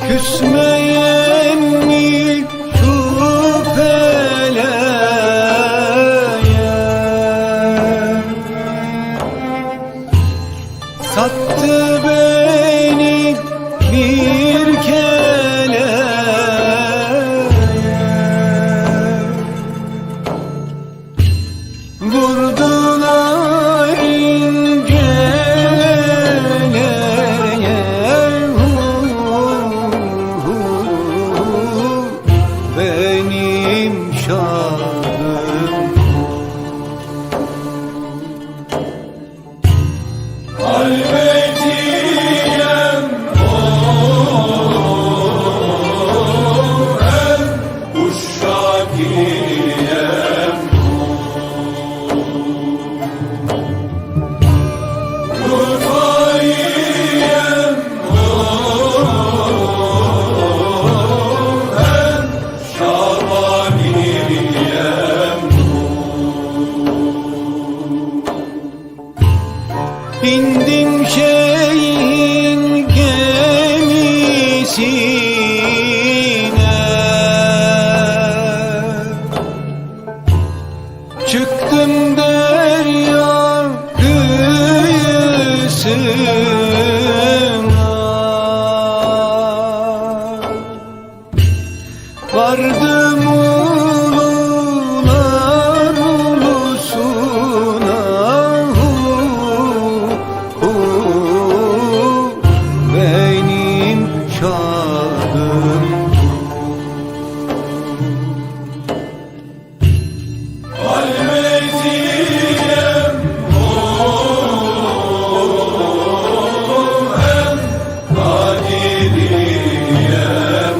Küsmeyen mi şüpheleye, sattı beni bir keleye, vurdular inceleye, benim şadım. Halvetiyem hem uşakiyem, rufayiyem hem şabaniyem. İndim şeyhin gemisine, çıktım derya kıyısına, vardım ulular ulusuna, benim şadım. Halvetiyem hem kadiriyem,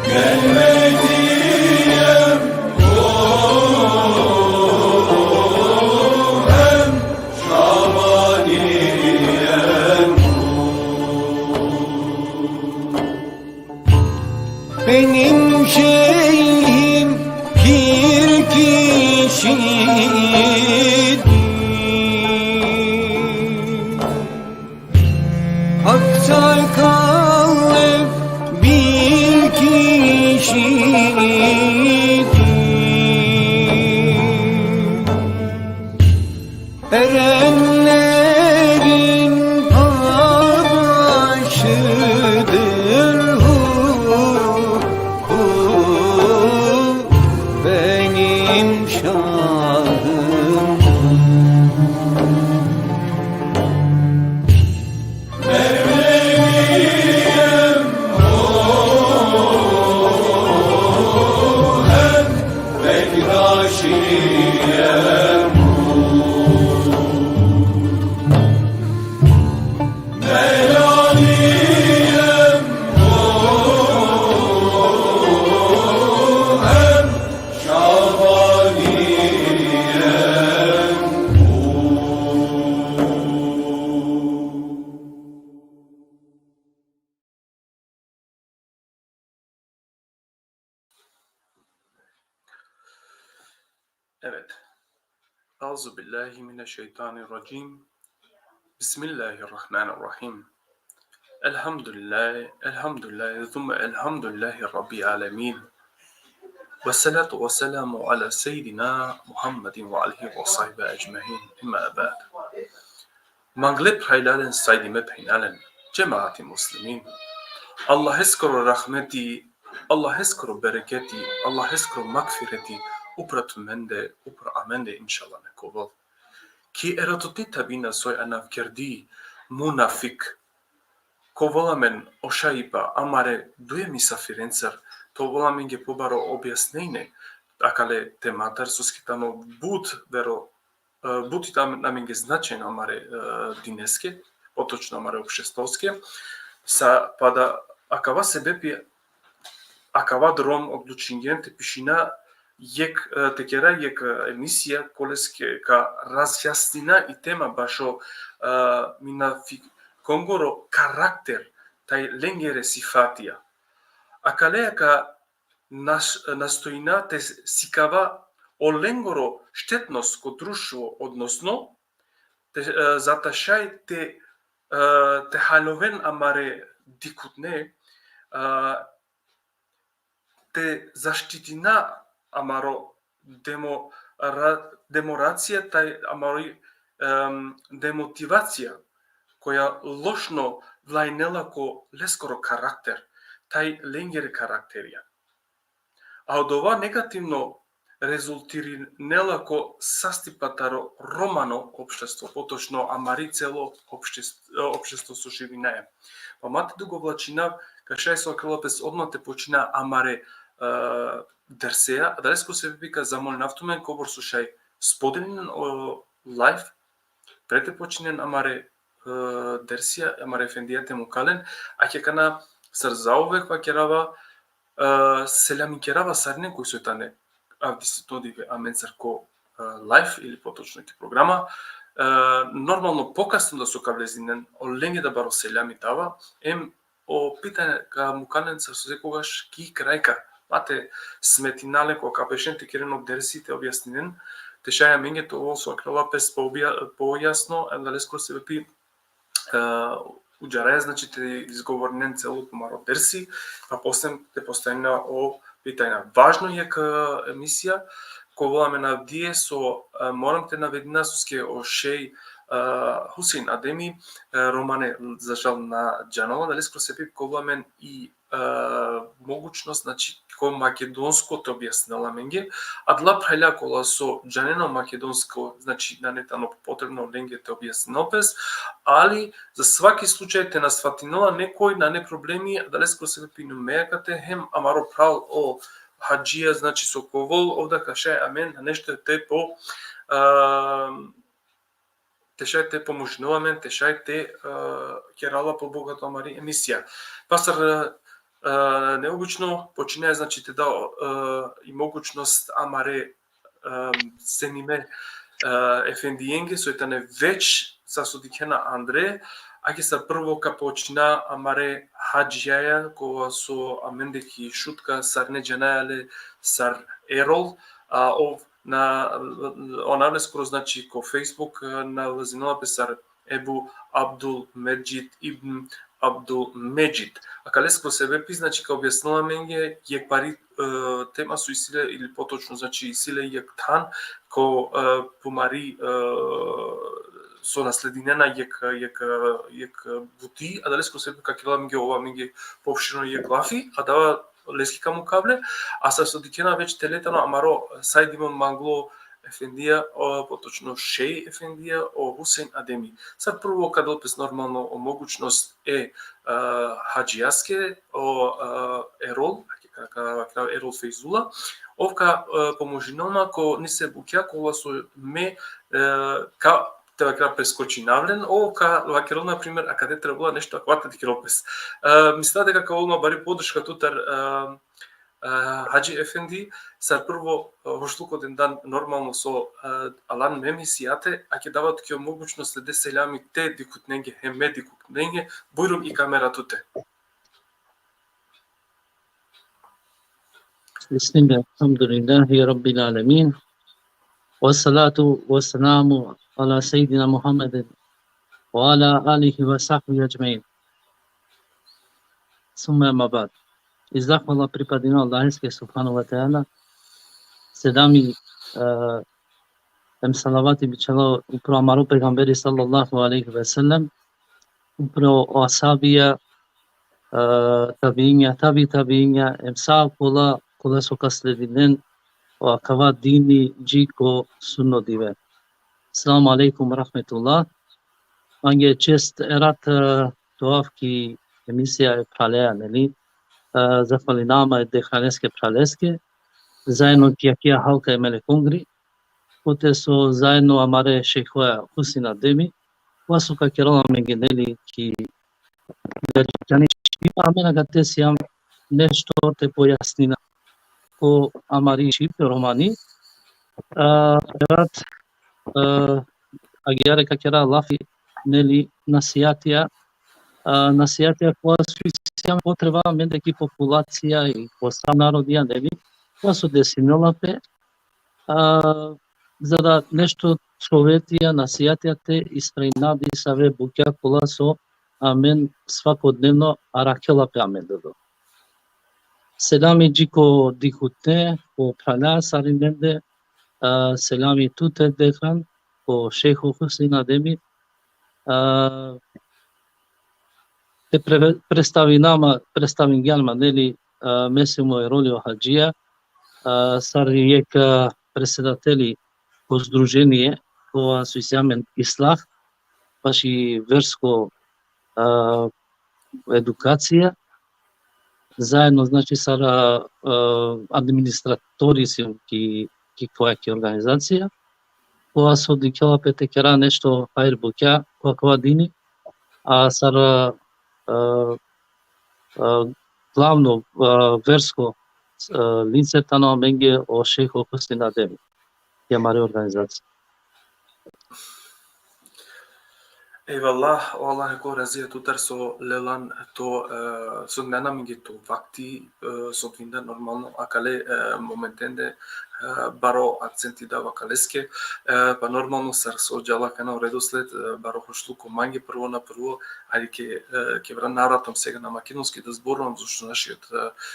gelmediyem hem şabaniyem. Benim şeyhim bir kişidir, Hak'ta kalıp bir kişidir, erenlerin adaşıdır, benim şadım. Mevleviyem hem Bektaşiyem, Mevlaniyem hem Şabaniyem. Evet. Euzubillahimineşşeytanirracim. Bismillahirrahmanirrahim. Elhamdülillahi, thumme elhamdülillahi Rabbil alemin. Ve salatu ve selamu ala seyyidina Muhammedin ve alihi ve sahbihi ecmaîn. Amma ba'd. Mangle praylalen saydime peynalen cemaati muslimin. Allah eskuru rahmeti, Allah eskuru bereketi, Allah eskuru magfireti, uprat mende, upra amende inshallah ne koval. Ki erototita bina soj anavkerdi munafik. Kovolamen oshaipa amare duye misafirencer, to volamen ge pobaro objasnejne, akale tematar suskitano but vero buti tam namen ge značajno amare dineske, potočno amare opšestovske, sa pada akava sebepi akava drom odlučinjente pišina jek tekera jek emisija koleske ka razjasnina i tema bašo minafik Kongoro karakter taj lengere sifatia. Akaleka nastojina te sikava o lengoro štetnost kod društvo odnosno te zatašaj te haloven amare dikutne te zaštitina amaro demoracija taj amaro demotivacija koja lošno vlajnela ko leskoro karakter, taj lengere karakterija. A od ova negativno rezultirinela ko sastipataro romano opštestvo, potočno amari celo opštestvo sušivinaje. Pa mate dugo vlačina, ka šaj so akrelopes odmah te počina amare derseja, a dalesko se vipika zamol naftumen kobor sušaj spodelinen o live, prete počinen amare Dersia, amare efendiyate mukalen, ake kana sar zauvek vakerava, selam kerava sarne koji su tane avdisi todive amensar ko live ili potočno ti programa, normalno pokasno da su kavlezinen, o lenge da baro selam tava, o pitanje ka mukalen sar su zekogaš ki krajka, mate smetinale ko kapešen te kereno Dersi objasninen, te šaja menge to ovo su akrelapes pojasno, da lesko se vepi uđaraja, znači te izgovornen celot maro Dersi, a posem te postajna o pitanja. Važno je k emisija, ko volame na vdije so, moram te navedina suske o šej Husein Ademi, romane zažal na Džanova, da lesko se pip ko volame i mogućnost, znači ko makedonsko te objasnila menge, a dla prelja kola so džaneno makedonsko, znači nanetano potrebno lenge te objasnila opes, ali za svaki slučaj te nasvatinila nekoj na ne problemi, da lesko se pipinu mejakate, hem amaro prav o hađija, znači sokovol, ovda kaše amen, na nešto te po tešaj te pomožno amen, tešaj te kerala po bogato amari emisija. Pastor neobično počinje, znači te dao i mogućnost amare senime efendijenge, so etane već sa sudikena Andre, ake sa prvo ka počina amare hađjaja, koja su amendeki šutka sar neđanajale sar Erol, a onavle skoro znači ko Facebook nalazinala pesar Ebu Abdul Medjid ibn Abdul Medjid. A kalesko se vepi, znači kao objasnila menge, je pari tema su isile, ili potočno, znači isile je tan, ko pomari so nasledinena jek buti, a dalesko se vepi kakila menge ova menge povširno je glafi, a dava leski kamu kable, a sa sodikena već teletano amaro sajdimo manglo Efendija, potočno šej Efendija o Husein Ademi. Sad prvo kad opet normalno o mogućnost hađijaske o Erol, Erol Fejzula, ovka pomožinoma ko nise bukja, kola su me ka teba kra preskoči navlen, ovka vakerol, na primjer, a kada je trebala nešto akvatati kiropes. Mislim da kako ovma bari podrška tutar Hadži Efendi, sar prvo hoštuko den dan normalno so alan memisijate, a ke davat kio mogućnost da seljami te dikutnenge, heme dikutnenge, bujrum i kamera tute. Bismillah, alhamdulillahi rabbil alamin, wassalatu wassalamu ala sayyidina Muhammadin wa ala alihi wa sahbihi ajma'in. Summa ma ba'd. I zahvala pripadina Allahske subhanahu wa ta'ala, sedami salavati bi čelo upravo amaru pegamberi sallallahu alaihi wa sallam, upravo o asabija, tabiinja, tabiinja, emsa kola su kasledinen, وأكوا ديني جيكو سنو ديوه. السلام عليكم ورحمة الله. Mange čest erat toavki emisija je praleja, neli? Zafali nama de hraneske praleske, zajedno Kiakia Halka i Mele Kongri, pote so zajedno amare šehoja Husina Demi, wasu ka kerola mengeneli ki građani Šipa, a mena ga te sijam nešto te pojasnina ko amari Šipe romani, erat agiare ka kera lafi neli nasijatia koja su potreba mendeki populacija i posta narodija neli, koja su desinolapе, за да нещо човетија насијатјате испринади саве букја кола со амен свакодневно аракела пеамен додо. Селами джико дихутне по праля сарименде, селами туте дехан по шейху Хусин Адеми, те представи гјалма нели месимо Еролио Хаджија, саријека председатели по сдружение по Асоцијамен Ислах, баш и верско едукација, заедно значи са администратори ки која организација, која со дикела петекера нешто хајр букја, која дини, а сара главно верско лицето на менге о шейхо Хусин Адеми, ја мари организација. Eyvallah, o Allah ko razia tutar so lelan to sundana mingi to vakti so vinda normalno akale momentende baro akcenti dava kaleske pa normalno sar so джала kana u redosled baro hošluko mangi prvo na prvo ali ke vran naratom сега на македонски да зборувам зашто нашиот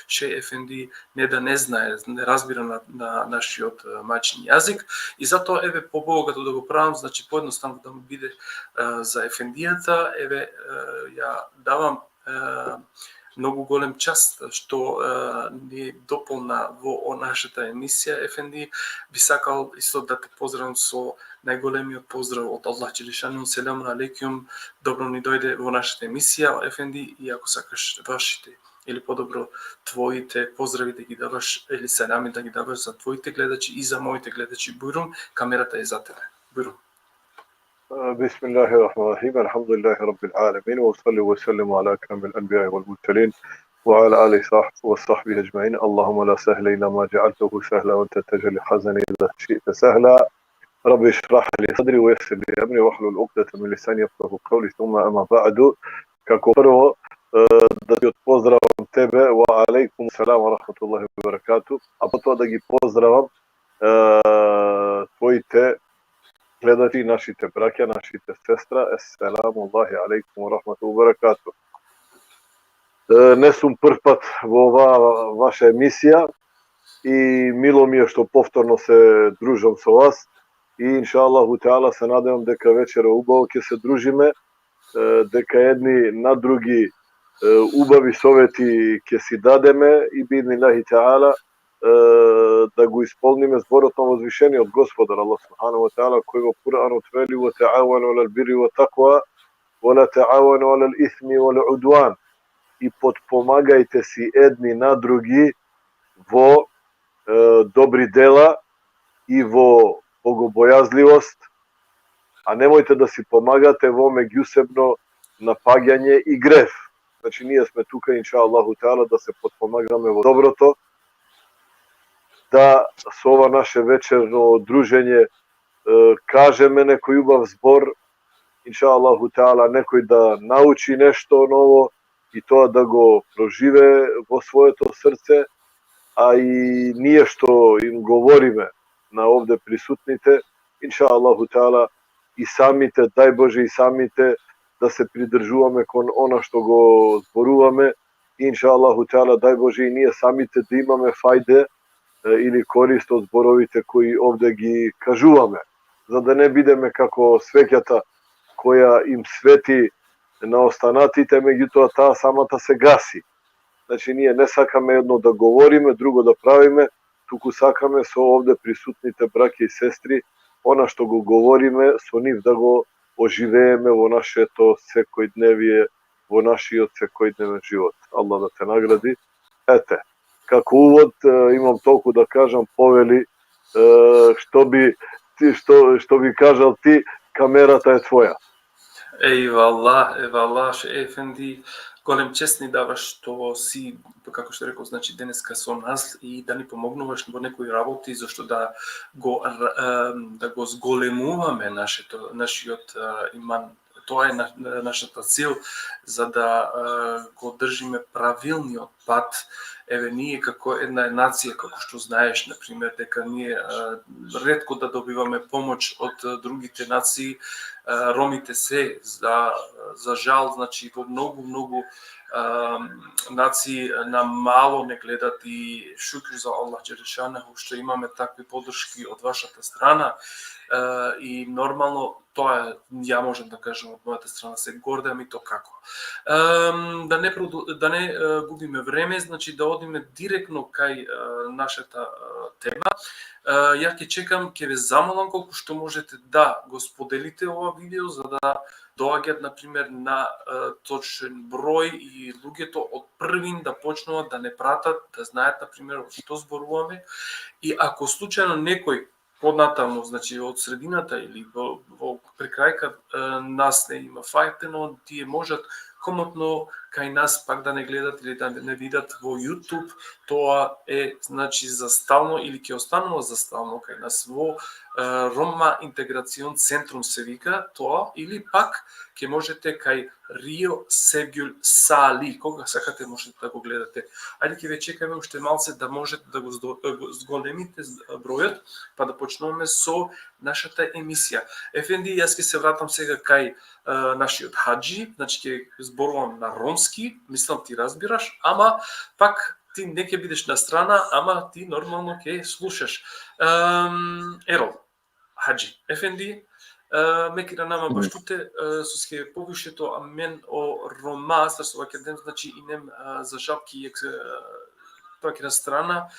шеј ефенди не знае, не разбира на нашиот мајчин јазик и затоа еве побогато да го правам, значи поедноставно да му биде за ефендијата, еве ја давам многу голем част што ни дополна во нашата емисија, ефенди. Би сакал исто да те поздравам со најголемиот поздрав од Аллах Джелешану. Селамун алейкум, добро ни дојде во нашата емисија, ефенди, и ако сакаш вашите или подобро твоите поздрави да ги даваш или селами да ги даваш за твоите гледачи и за моите гледачи, Бујрум, камерата е за тебе. Бујрум. بسم الله الرحمن الرحيم الحمد لله رب العالمين وصلي وسلم على أكرم الأنبياء والمرسلين وعلى آله وصحبه أجمعين. اللهم لا سهل إلا ما جعلته سهلا وأنت تجعل الحزن إذا شئت سهلا. رب اشرح لي صدري ويسر لي أمري واحلل عقدة من لساني يفقهوا قولي. ثم أما بعد, kako prvo da ti pozdravam tebe wa alaikum salam wa rahmatullahi wa barakatuh, a potom da gi pozdravam tvojite gledati našite braća, našite sestra. Assalamu alaikum wa rahmatullahi wa barakatuh. Ne sum prv pat vo ova vaša emisija i milo mi je što povtorno se družam sa vas i inša Allahu Teala se nadam deka večera ubavo ke se družime, deka jedni na drugi ubavi soveti ke si dademe i bidnillahi Teala da go исполниме зборот на возвишение од Господар Аллах Субхану ва Теала, кој во Куранот вели: "Ва таавану алал бирри ва таква, ва ла таавану алал исми вал удван." И подпомагајте си едни на други во добри дела и во богобојазливост, а немојте да си помагате во меѓусебно напаѓање и грев. Значи ние сме тука инша Аллаху Теала да се подпомагаме во доброто, да со ова наше вечерно дружење кажеме некој убав збор, инша Аллаху Теала некој да научи нешто ново и тоа да го проживе во своето срце, а и ние што им говориме на овде присутните, инша Аллаху Теала и самите, дај Боже и самите да се придржуваме кон она што го зборуваме, инша Аллаху Теала дај Боже и ние самите да имаме фајде или корист од зборовите кои овде ги кажуваме, за да не бидеме како свеќата која им свети на останатите, меѓутоа таа самата се гаси. Значи ние не сакаме едно да говориме, друго да правиме, туку сакаме со овде присутните браќа и сестри, она што го говориме со нив да го оживееме во нашето секојдневие, во нашиот секојдневен живот. Аллах да те награди. Ете, како увод имам толку да кажам, повели, што би кажал ти, камерата е твоја. Eyvallah, Efendi, голем чест ни даваш што си, како што рекол, значи денеска со нас и да ни помогнуваш во некои работи, зашто да го зголемуваме нашиот иман. Тоа е нашата цел, за да го држиме правилниот пат. Еве, ние како една нација, како што знаеш, например, дека ние ретко да добиваме помош од другите нации, ромите се, за жал, значи во многу нации на мало не гледат и шукр за Аллах Джелешанаху што имаме такви поддршки од вашата страна. И нормално тоа ја можам да кажам од мојата страна, се гордам и то како. Да не губиме време, значи да одиме директно кај нашата тема. Ја ќе чекам, ќе ве замолам колку што можете да го споделите ова видео, за да доаѓаат, например, на точен број и луѓето од првин да почнуват да не пратат, да знаат, например, што зборуваме. И ако случајно некој поднатаму, значи од средината или во прекрајка нас не има фајтено, тие можат комотно кај нас пак да не гледат или да не видат во YouTube, тоа е значи за стално или ќе останува за стално кај нас во Рома Интеграцион Центрум се вика тоа, или пак ќе можете кај Рио Сегюл Сали, кога сакате можете да го гледате. Ајде ќе ве чекаме уште малце да можете да го зголемите бројот, па да почнуваме со нашата емисија. Ефенди, јас ќе се вратам сега кај нашиот хаджи, значи ќе зборувам на ромски, мислам ти разбираш, ама пак ти не ќе бидеш на страна, ама ти нормално ќе слушаш. Ерол, хаджи, Ефенди, мекира нама баштуте, со ске повишето амен о Рома, старсова ќе дем, значи инем за жабки тоа ќе на страна,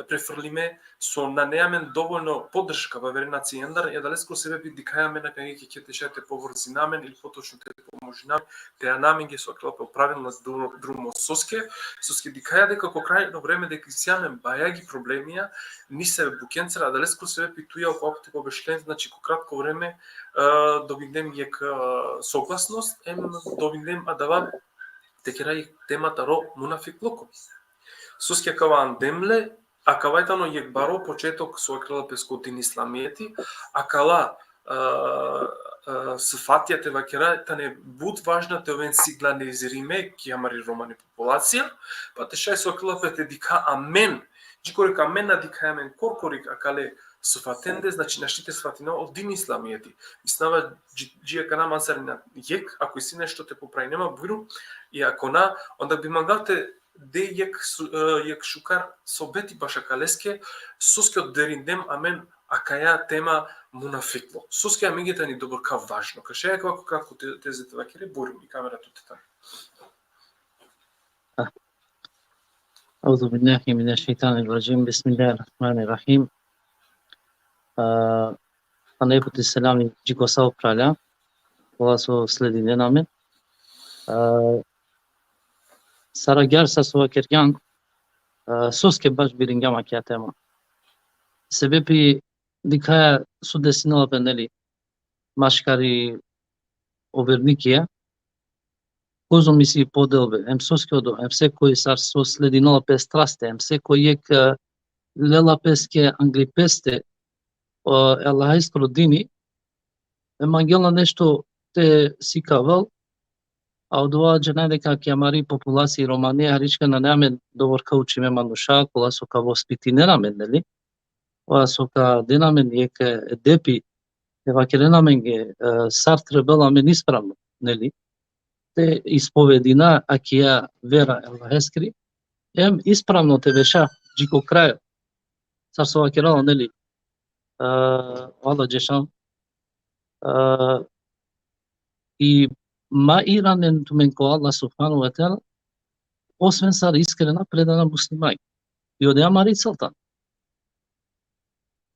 префрлиме со на неамен доволно поддршка во веренаци ендар, ја далеско себе би дикајаме на кај ќе тешете поврзи намен или поточно те помоши нам, те намен ги со клопе правилно друмо соске дикаја дека како крајно време дека сјамен бајаги проблемија, ни се букенцера, а далеско себе питуја колку те побешлен, значи ко кратко време добидем јек согласност, добидем адава текерај темата ро мунафиклуко. Суске каван демле, а кавајтано јек баро почеток со акрела пескотин исламиети, а кала сфатијате вакера, тане буд важна те овен сигланизириме, ки амари романи популација, па те шај со акрела пете дика амен, джикорик амен на дика амен коркорик, а кале сфатенде, значи наштите сфатино од дин исламиети. Мислава джија кана мансарина јек, ако и си нешто те поправи, нема биру, и ако на, онда би мангавте де јек шукар со бети башакалеске, соске од дериндем амен, а каја тема мунафикло. Соске амигета ни добрка важно. Каше е како кратко тезете вакере, борим и камерата тета. أعوذ بالله من الشيطان الرجيم بسم الله الرحمن الرحيم. Анепот и селами джико са опраля, ова со следи денаме. Сарагјар са со вакерјан, соске баш бирингама кја тема. Себепи дикаја судесинала пенели машкари оверникија, козо ми си поделбе, ем соске одо, ем секој сар со слединала пес трасте, ем секој јек лела песке англипесте, елајско родини, ем ангелна нешто те си кавал, а од ова джена дека ќе амари популација Романија харичка на неамен доворка учиме мануша, кола со ка воспити ненамен, нели? Ова со ка денамен јек депи, ева ке денамен ге сар требела исправно, нели? Те исповедина, а кија вера елајскри, ем исправно те веша, джико крај, сар со ова керала, нели? Ала джешан. И ма иранен тумен ко Аллах субхану ва таала, освен сар искрена предана муслимај. И оде амари целта.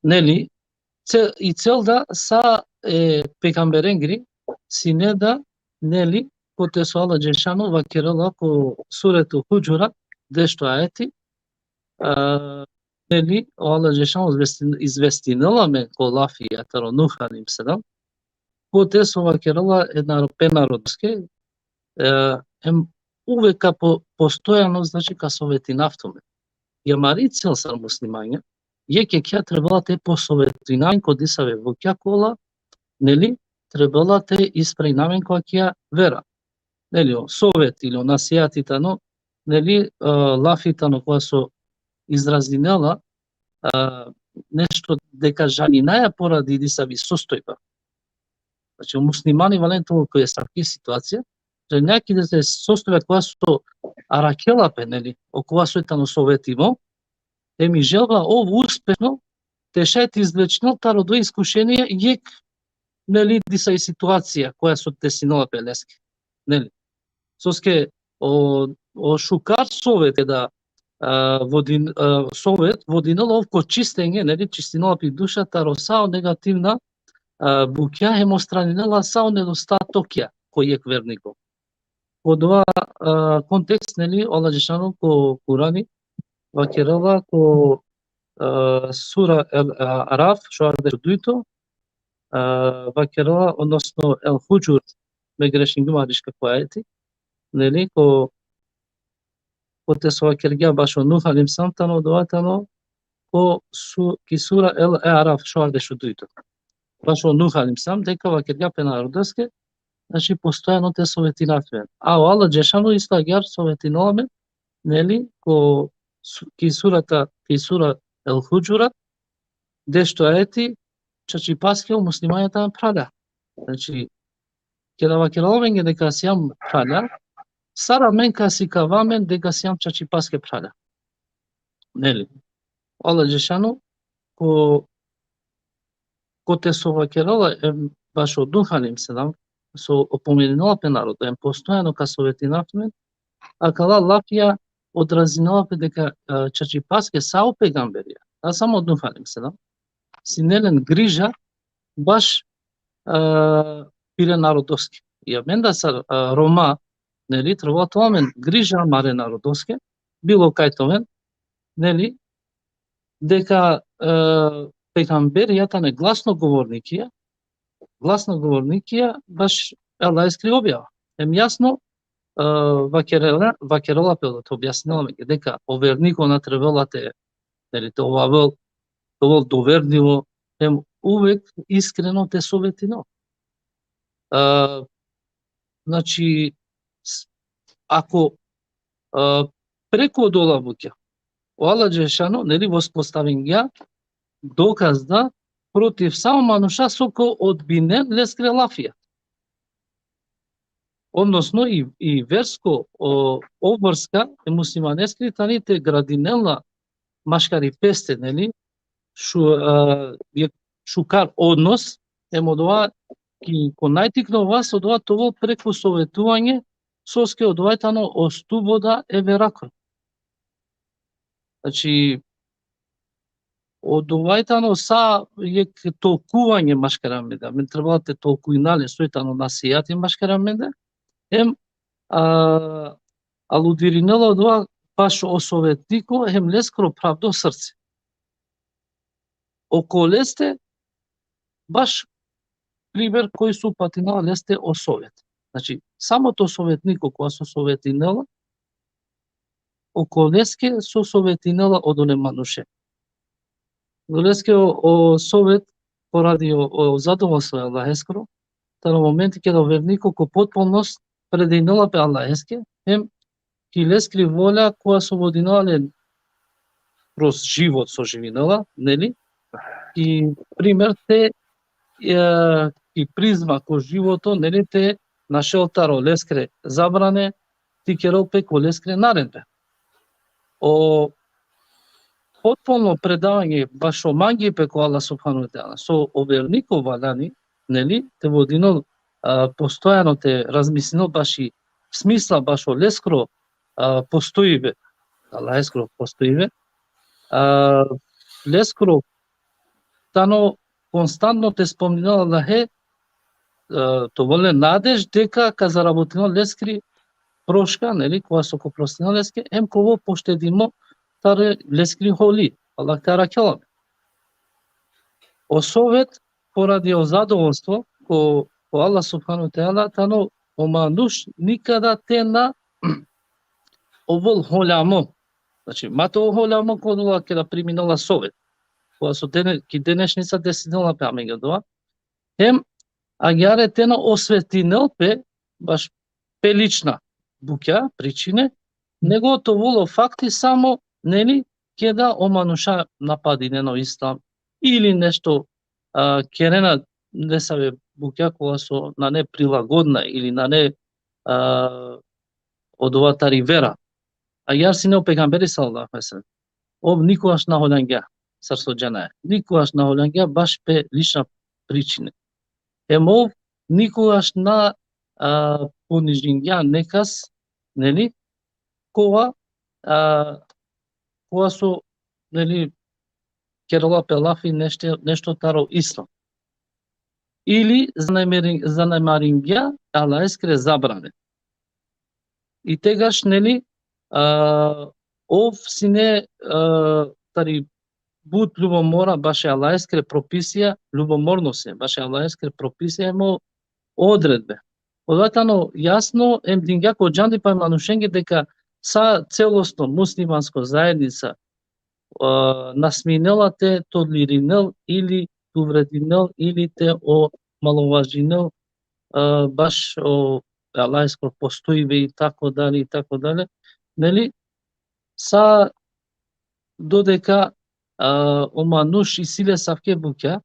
нели, и цел да са пегамберен гри, сине да, нели, ко те со Аллах Джешану вакирала ко сурето Худжурат, дешто аети, нели, Аллах Джешану известинала ме ко Лафија таро Нух алейхи селам, ко те со вакирала една пенародске, увека постојано, значи, ка совети нафтоме. Јамари цел са муслимања, јеке ќе требала те посоветинањ ко дисаве во ќе кола, нели, требала те испренамен која ќе вера. Нели, совет или насијатитано, нели, лафитано која со изразинела нешто дека жанинаја поради дисави состојба. Значи, муслимани валенто кој е сакви ситуација, женјаки да се состојба која со аракелапе, нели, околу соетано советимо, ми желба ово успешно, те шајте извлечнал таро до искушение, јек, нели, диса и ситуација која со тесинала пелески. Нели, соске о шукар совет е да совет водинало овко чистење, нели, чистинала пи душата, росао негативна буќа, емостранинала сао недостатокја кој јек вернико. Во тоа контекст, нели, Аллах Джешану ко Курани вакирала ко сура Араф, шо ардеш дуито, вакирала, односно Ел Худжур, ме грешни гумадиш како ајети, нели, ко те со вакиргија башо Нух алейхи селам тано доатано ко ки сура Ел Араф, шо ардеш дуито. Башо Нух алейхи селам дека вакиргија пенародске, значи постојано те советинавме. А Аллах Джешану истагјар советиноваме, нели, ко ки сура Ел Худжурат, дешто аети, чачи паскел муслимањата праля. Значи, ке да вакировање дека сијам праля, сара мен ка си кавамен дека сијам чачи паске праля. Нели? Аллах Джешану, ко те со вакирала, баш од Нух алейхи селам, со опоменила пе народ, постојано ка советинавме, а кала Лафија одразинала пе дека чачи паске сао пегамберија, а само од Нух алейхи селам, синелен грижа баш пире народоски. И менда са Рома, нели, требало томен грижа маре народоске, било кајтомен, нели, дека пегамберијата не гласно говорникија, баш Аллах искри објава. Јасно, вакерела пе да те објаснила дека овернико на требалате, нели, тоа доверливо, увек искрено те советино. Значи, ако преку дола буќа, Аллах Джешану, нели, воспоставен ја доказ да против само мануша соко одбинен лескре Лафија. Односно и верско обврска муслиманески таните градинела машкари песте, нели, шукар однос, модова ки ко најтикно вас од ова тоа преку советување соске одвајтано остубода веракон. Значи, одвајтано са јек толкување машкараменде, мен требалате толкуинале сојтано насијати машкараменде, алудиринело одва баш осоветнико, лескро правдо срце. Околесте, баш пример кој су патинала лесте осовет. Значи, самото советнико која со советинела, околеске со советинела од оне мануше. Долеске о совет поради о задоволство Аллах ескро, та на моменти ке да вернико ко потполност прединела пе Аллах еске, ки лескри воля која со водинале прост живот со живинела, нели? И пример те и призма ко живото, нели, те нашелтаро лескре забране, ти керопе ко лескре наредбе. О потполно предавање баш о магија пеко Аллах субхану ва теала, со овернико валани, нели, те водинол постојано те размислено баш и смисла баш о лескро постоиве, Аллах ескро постоиве, лескро тано константно те спомнинал Аллахе, то воле надеж дека ка заработино лескри прошка, нели, кога со ко простино лески, ем ково поштедимо таре лескри холи, Аллах те ракеламе. Осовет поради задоволство ко Аллах субхану теала тано омануш никада тена овол холямо. Значи, мато холямо кодула ке да приминала совет. Кога со ки денешница десинала памега доа. Хем агјаре тена осветинел пе баш пелична буќа причине, него то воло факти само нели ке да омануша напади нено ислам или нешто керена не саве буќа кога со на не прилагодна или на не од оватари вера. А јар сине пегамбери саллаллаху алейхи ве селем. Об никогаш наҳолангја сарсо џанаја. Никогаш наҳолангја баш пе лична причине. Емов никогаш на понижингја некас, нели, кога со, нели, керола пелафи нешто таро ислам. Или занемарингја ала ескре забране. И тегаш, нели, ов сине тари бут љубомора баше Аллах ескре прописија, љубоморно се, баше Аллах ескре прописија емо одредбе. Одатано јасно ем дингјако џанди па манушенге дека са целосно муслиманско заедница насминела те тодлиринел или уврединел или те омаловажинел баш Аллах ескре постоиве и така дале, нели, са додека омануш и силе савке буќа,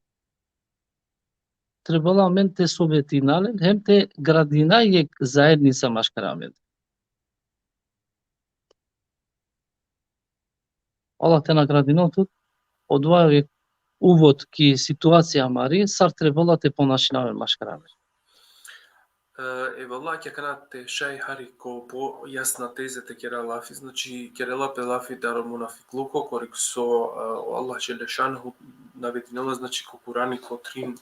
требала мен те советинален, хем те градина јек заедница машкарамен. Аллах те наградинал тут, од ова увод ки ситуација мари, сар требала те понашинавен машкарамен. Евалла ќе канате шај хари ко по јасна теза те кера лафи, значи керела пелафи даро мунафиклуко корик со Аллах Желешанху навединела, значи ко Курани ко трин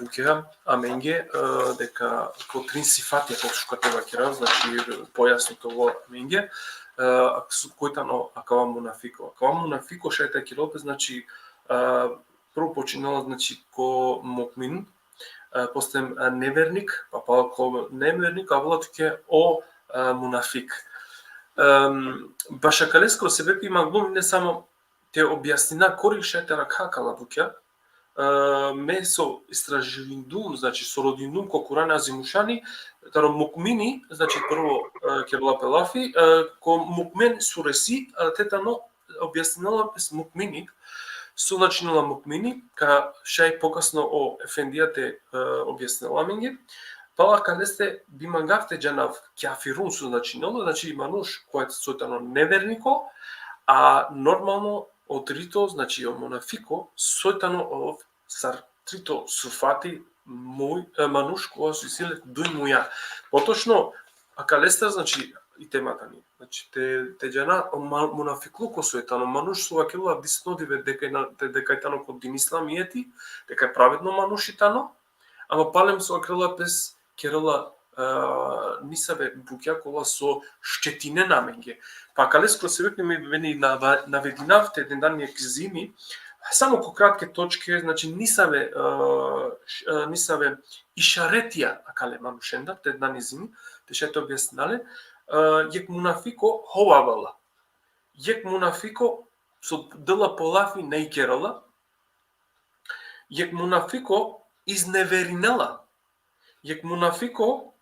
буќа, аменге, дека ко трин сифати пошукатева кера, значи појасно тоа аменге, којтано акава мунафико. Акава мунафико шајта киропе, значи прво починала, значи ко мукмин, после неверник, па ко неверник, а волат ке о мунафик. Баша калеско себеби има глум не само те објаснина кори шајта ракакала буќа, ме со истраживиндум, значи со родиндум ко Куран азимушани, таро мукмини, значи прво кебла пелафи, ко мукмен суреси, тетано објаснила без мукмини, со начинала мукмини, ка шај покасно о ефендијате објаснила менге, пала каде сте бимагавте џанав кафирун со начинала, значи мануш кој сотано невернико, а нормално од рито, значи о монафико, сотано ов сар трито суфати мануш која со силе дуј муја. Поточно, а калестар, значи и темата ни. Значи те џана мунафиклуко соетано мануш со вакела диснодиве дека е тано код дин ислам иети, дека е праведно мануш и тано, ама палем со вакела пес керела нисаве буќа кола со штетине наменге. Па калеско се векне ми вени навединавте еден дан јак зими, само ко кратке точки, значи нисаве ишаретија акале манушенда, те дани зими, те шето објаснале, јек мунафико ховавала. Јек мунафико со дела полафи не керала. Јек мунафико изневеринела. Јек мунафико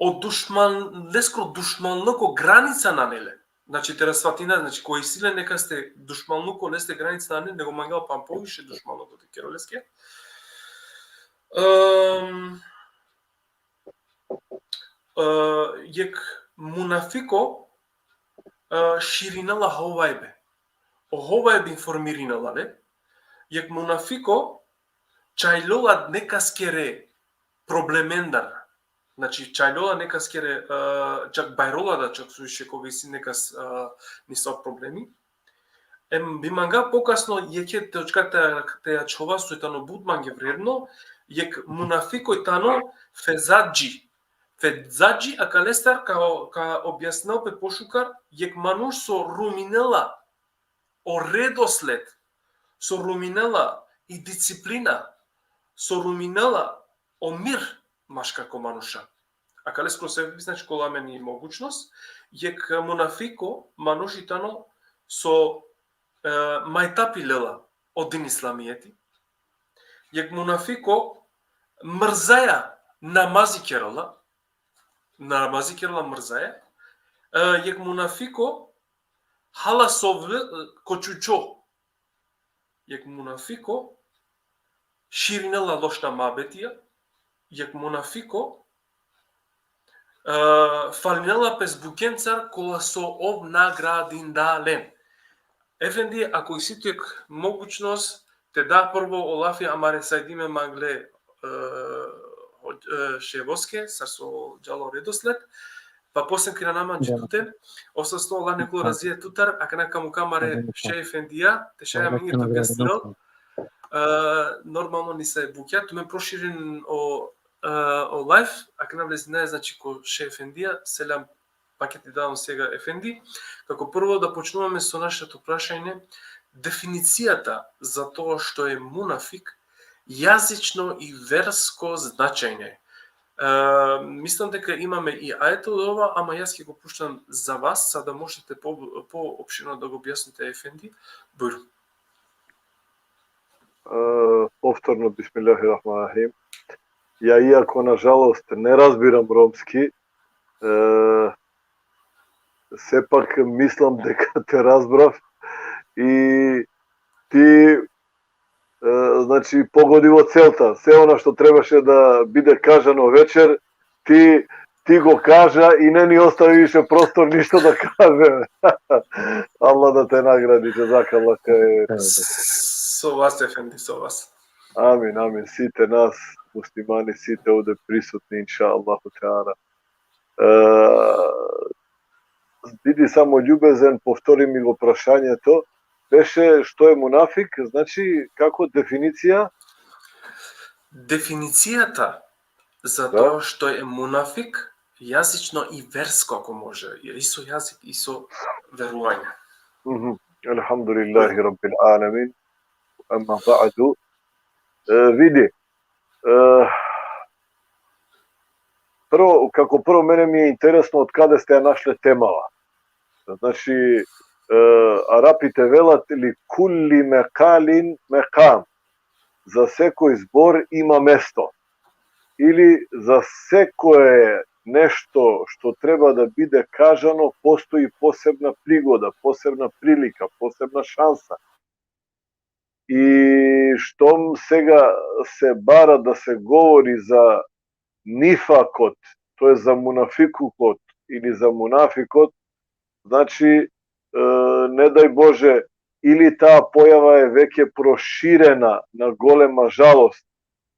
од душман, лескро душманлуко граница на неле. Значи те расфатина, значи кој силе нека сте душманлуко, не сте граница на неле, него мангал пам повише душманлуко те керолеске. Јек мунафико ширинала ховајбе. О ховајбе информиринала, не? Јек мунафико чајлола некаскере проблемендар. Значи чајлола некаскере чак бајрола да чак суише кој си некас не са проблеми. биманга покасно јеќе точката теја чова суетано будманге вредно, јек мунафикој тано фезаджи. Фезаджи акалестар ка објаснал пе пошукар, јек мануш со руминела о редослед, со руминела и дисциплина, со руминела о мир маш како мануша. А калеско се значи коламени могучност, јек мунафико манушитано со мајтапилела од дин исламијети, јек мунафико мрзаја намази керала мрзаја, јек мунафико халасов кочучо, јек мунафико ширинела лошна мабетија, јек мунафико фалинела пес букенцар кола со обнаградиндален. Ефенди, ако иситек могучност, те да прво Олафи амаре сајдиме мангле шевоске, сар со джало редослед, па после кира наман читутен, осасто Аллах некој разие тутар, а кана каму камаре ше ефендија, те ше амингет објаснил, нормално ни се букја, туме проширен о лайф, а кана влез не значи ко ше ефендија, селам пакет ти давам сега ефенди, како прво да почнуваме со нашето прашање, дефиницијата за тоа што е мунафик, јазично и верско значење. Мислам дека имаме и ајето од ова, ама јас ќе го пуштам за вас, за да можете по-опширно да го објасните ефенди. Бур. Повторно бисмилахирахманирахим. Ја иако на жалост не разбирам ромски, сепак мислам дека те разбрав и ти значи погоди во целта. Се она што требаше да биде кажано вечер, ти го кажа и не ни остави више простор ништо да каже. Аллах да те награди, џазакаллах хаир. Со вас, ефенди, со вас. Амин, амин. Сите нас, муслимани, сите овде присутни, инша Аллаху теала. Биди само љубезен, повтори ми го прашањето. Беше што е мунафик, значи како дефиниција? Дефиницијата за тоа што е мунафик, јазично и верско ако може, и со јазик и со верување. Алхамдулиллахи раббил аламин. Ама ба'ду. Види. Како прво мене ми е интересно од каде сте ја нашле темава. Значи арапите велат ли кулли мекалин мекам. За секој збор има место. Или за секое нешто што треба да биде кажано, постои посебна пригода, посебна прилика, посебна шанса. И штом сега се бара да се говори за нифакот, тоа е за мунафикукот или за мунафикот, значи не дај Боже, или таа појава е веќе проширена на голема жалост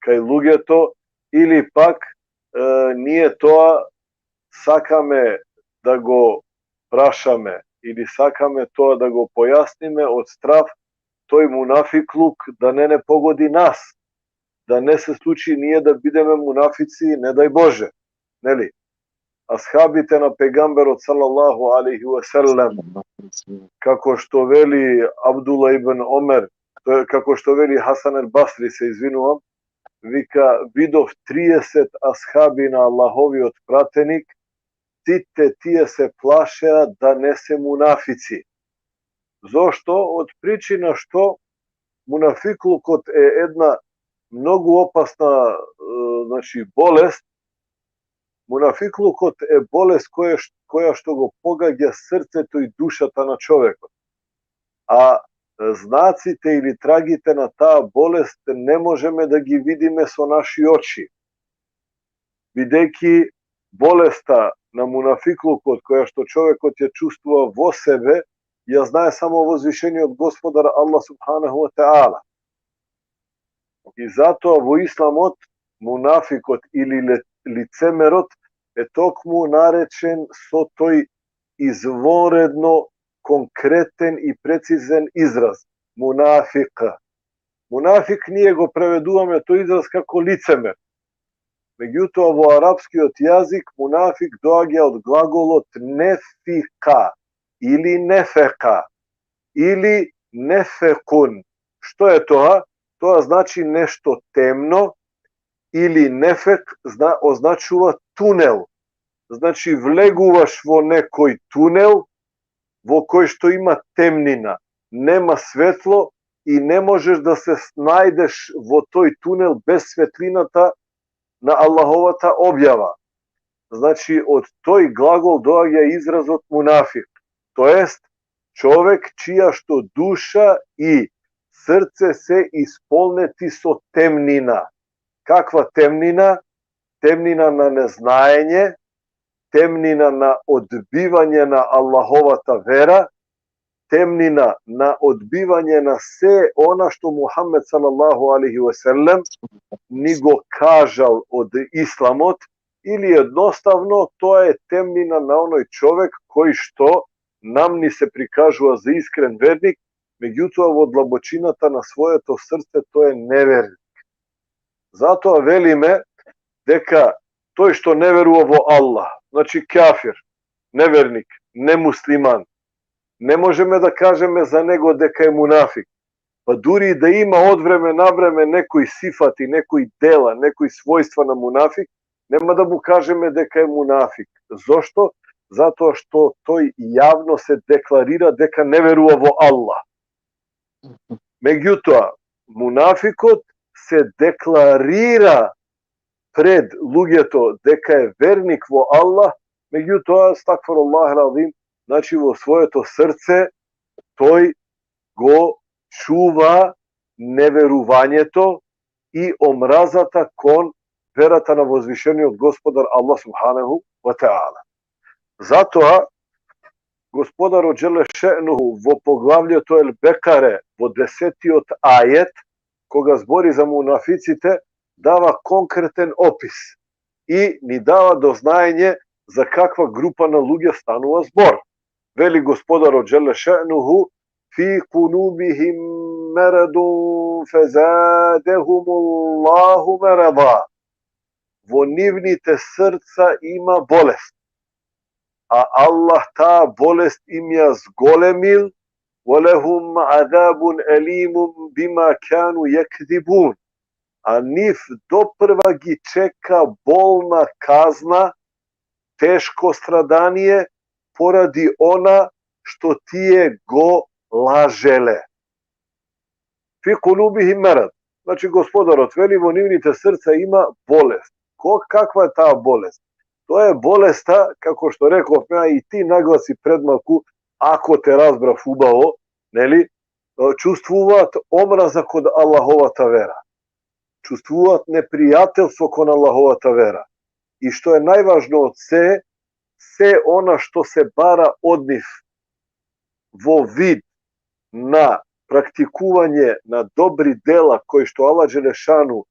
кај луѓето, или пак ние тоа сакаме да го прашаме, или сакаме тоа да го појасниме од страв тој мунафиклук да не погоди нас, да не се случи ние да бидеме мунафици, не дај Боже, нели? Асхабите на пегамберот салаллаху алейхи ва селем, како што вели Абдула ибн Омер, како што вели Хасан ел Басри, се извинувам, вика, видов 30 асхаби на Аллаховиот пратеник, сите тие се плашеа да не се мунафици. Зошто? Од причина што мунафиклукот е една многу опасна значи болест. Мунафиклукот е болест која што го погаѓа срцето и душата на човекот. А знаците или трагите на таа болест не можеме да ги видиме со наши очи. Бидејќи болеста на мунафиклукот која што човекот ја чувствува во себе, ја знае само возвишениот Господар Аллах субханаху ва таала. И затоа во исламот мунафикот или лицемерот е токму наречен со тој изворедно konkreten i precizan izraz. Munafika. Munafik nije go preveduvаме to izraz kako licemer. Međutim, ovo arapski od jazik munafik doaѓа od glagolot nefika ili nefeka ili nefekun. Što je to? To znači nešto temno ili nefek označuje tunel. Znači vleguvaš vo nekoj tunel vo koji što ima temnina, nema svetlo i ne možeš da se najdeš vo toj tunel bez svetlinata na Allahovata objava. Znači od toj glagol doaѓа izraz od munafik. To jest čovek čija što duša i srce se ispolneti so temnina. Kakva temnina? Temnina na neznajanje, temnina na odbivanje na Allahovata vera, temnina na odbivanje na sve ona što Muhammed sallallahu alaihi wasallam nigo kažal od islamot, ili jednostavno to je temnina na onoj čovek koji što nam ni se prikažува za iskren vernik, međutim od dlabočinata na svoje to srce to je nevernik. Zato velime deka toj što ne veruje vo Allah, znači kafir, nevernik, nemusliman, ne možeme da kažeme za nego deka je munafik. Pa duri da ima od vreme na vreme nekoj sifati, nekoj dela, nekoj svojstva na munafik, nema da mu kažeme deka je munafik. Zašto? Zato što to javno se deklarira deka ne veruje vo Allah. Međutim, munafikot se deklarira pred lugjeto deka je vernik vo Allah, međutim, astakfirullah al-azim, znači vo svoje to srce, toj go čuva neveruvanje to i omrazata kon verata na vozvišenju od gospodar Allah subhanahu wa ta'ala. Zato gospodar ođele še'nuhu vo poglavlje to el Bekare vo 10. ajet koga zbori za munaficite dava konkreten opis i ni dava doznajanje za kakva grupa na lugje stanuva zbor. Veli gospodar ođele še'nuhu fi kulubihim meredun fezadehumullahu mereda. Vo nivnite srca ima bolest, a Allah ta bolest im je zgolemil, volehum adabun elimum bima kanu jekdibun. A njih doprva gi čeka bolna kazna, teško stradanije, poradi ona što ti je go lažele. Fi kulubihim merad. Znači gospodar otveli, vo nivnite srca ima bolest. Kakva je ta bolest? To je bolesta, kako što rekao i ti naglasi predmalku, ako te razbra fubao, neli, čustvuvat omraza kod Allahovata vera. Čustvuvat neprijateljstvo kod Allahovata vera. I što je najvažno od sve ona što se bara od njih vo vid na praktikuvanje na dobri dela koji što Allah Đelešanu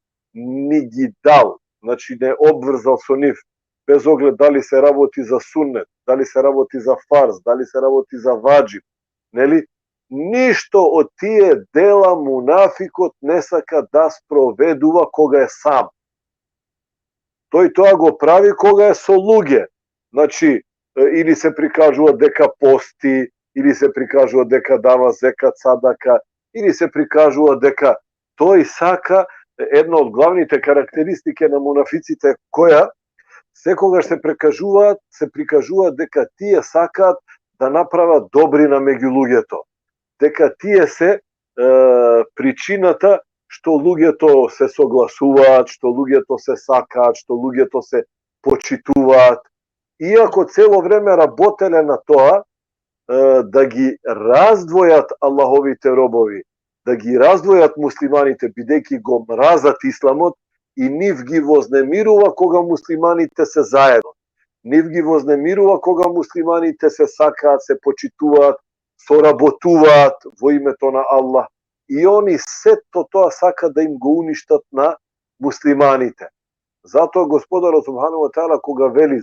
nigi dal, znači ne obvrzal so njih, bez ogled da li se raboti za sunnet, da li se raboti za farz, da li se raboti za vađib, neli? Ništo od tije dela munafikot nesaka da sproveduva koga je sam. To i to go pravi koga je soluge. Znači, ili se prikažu od deka posti, ili se prikažu od deka dava zekat sadaka, ili se prikažu od deka to i saka, jedna od glavnite karakteristike na munaficite koja sve koga se prikažuva deka tije sakat da naprava dobrina među lugeto. Deka tije se pričinata što lugeto se soglasuvat, što lugeto se sakat, što lugeto se počituvat. Iako celo vreme rabotele na to da gi razdvojat Allahovite robovi, da gi razdvojat muslimanite, bideki go mrazat islamot i niv gi voznemirува koga muslimanite se zajedno. Niv gi voznemirува koga muslimanite se sakat, se počituvat, sorabotuvat vo ime to na Allah. I oni sve to sakat da im go uništat na muslimanite. Zato gospodar subhanahu wa ta'ala koga veli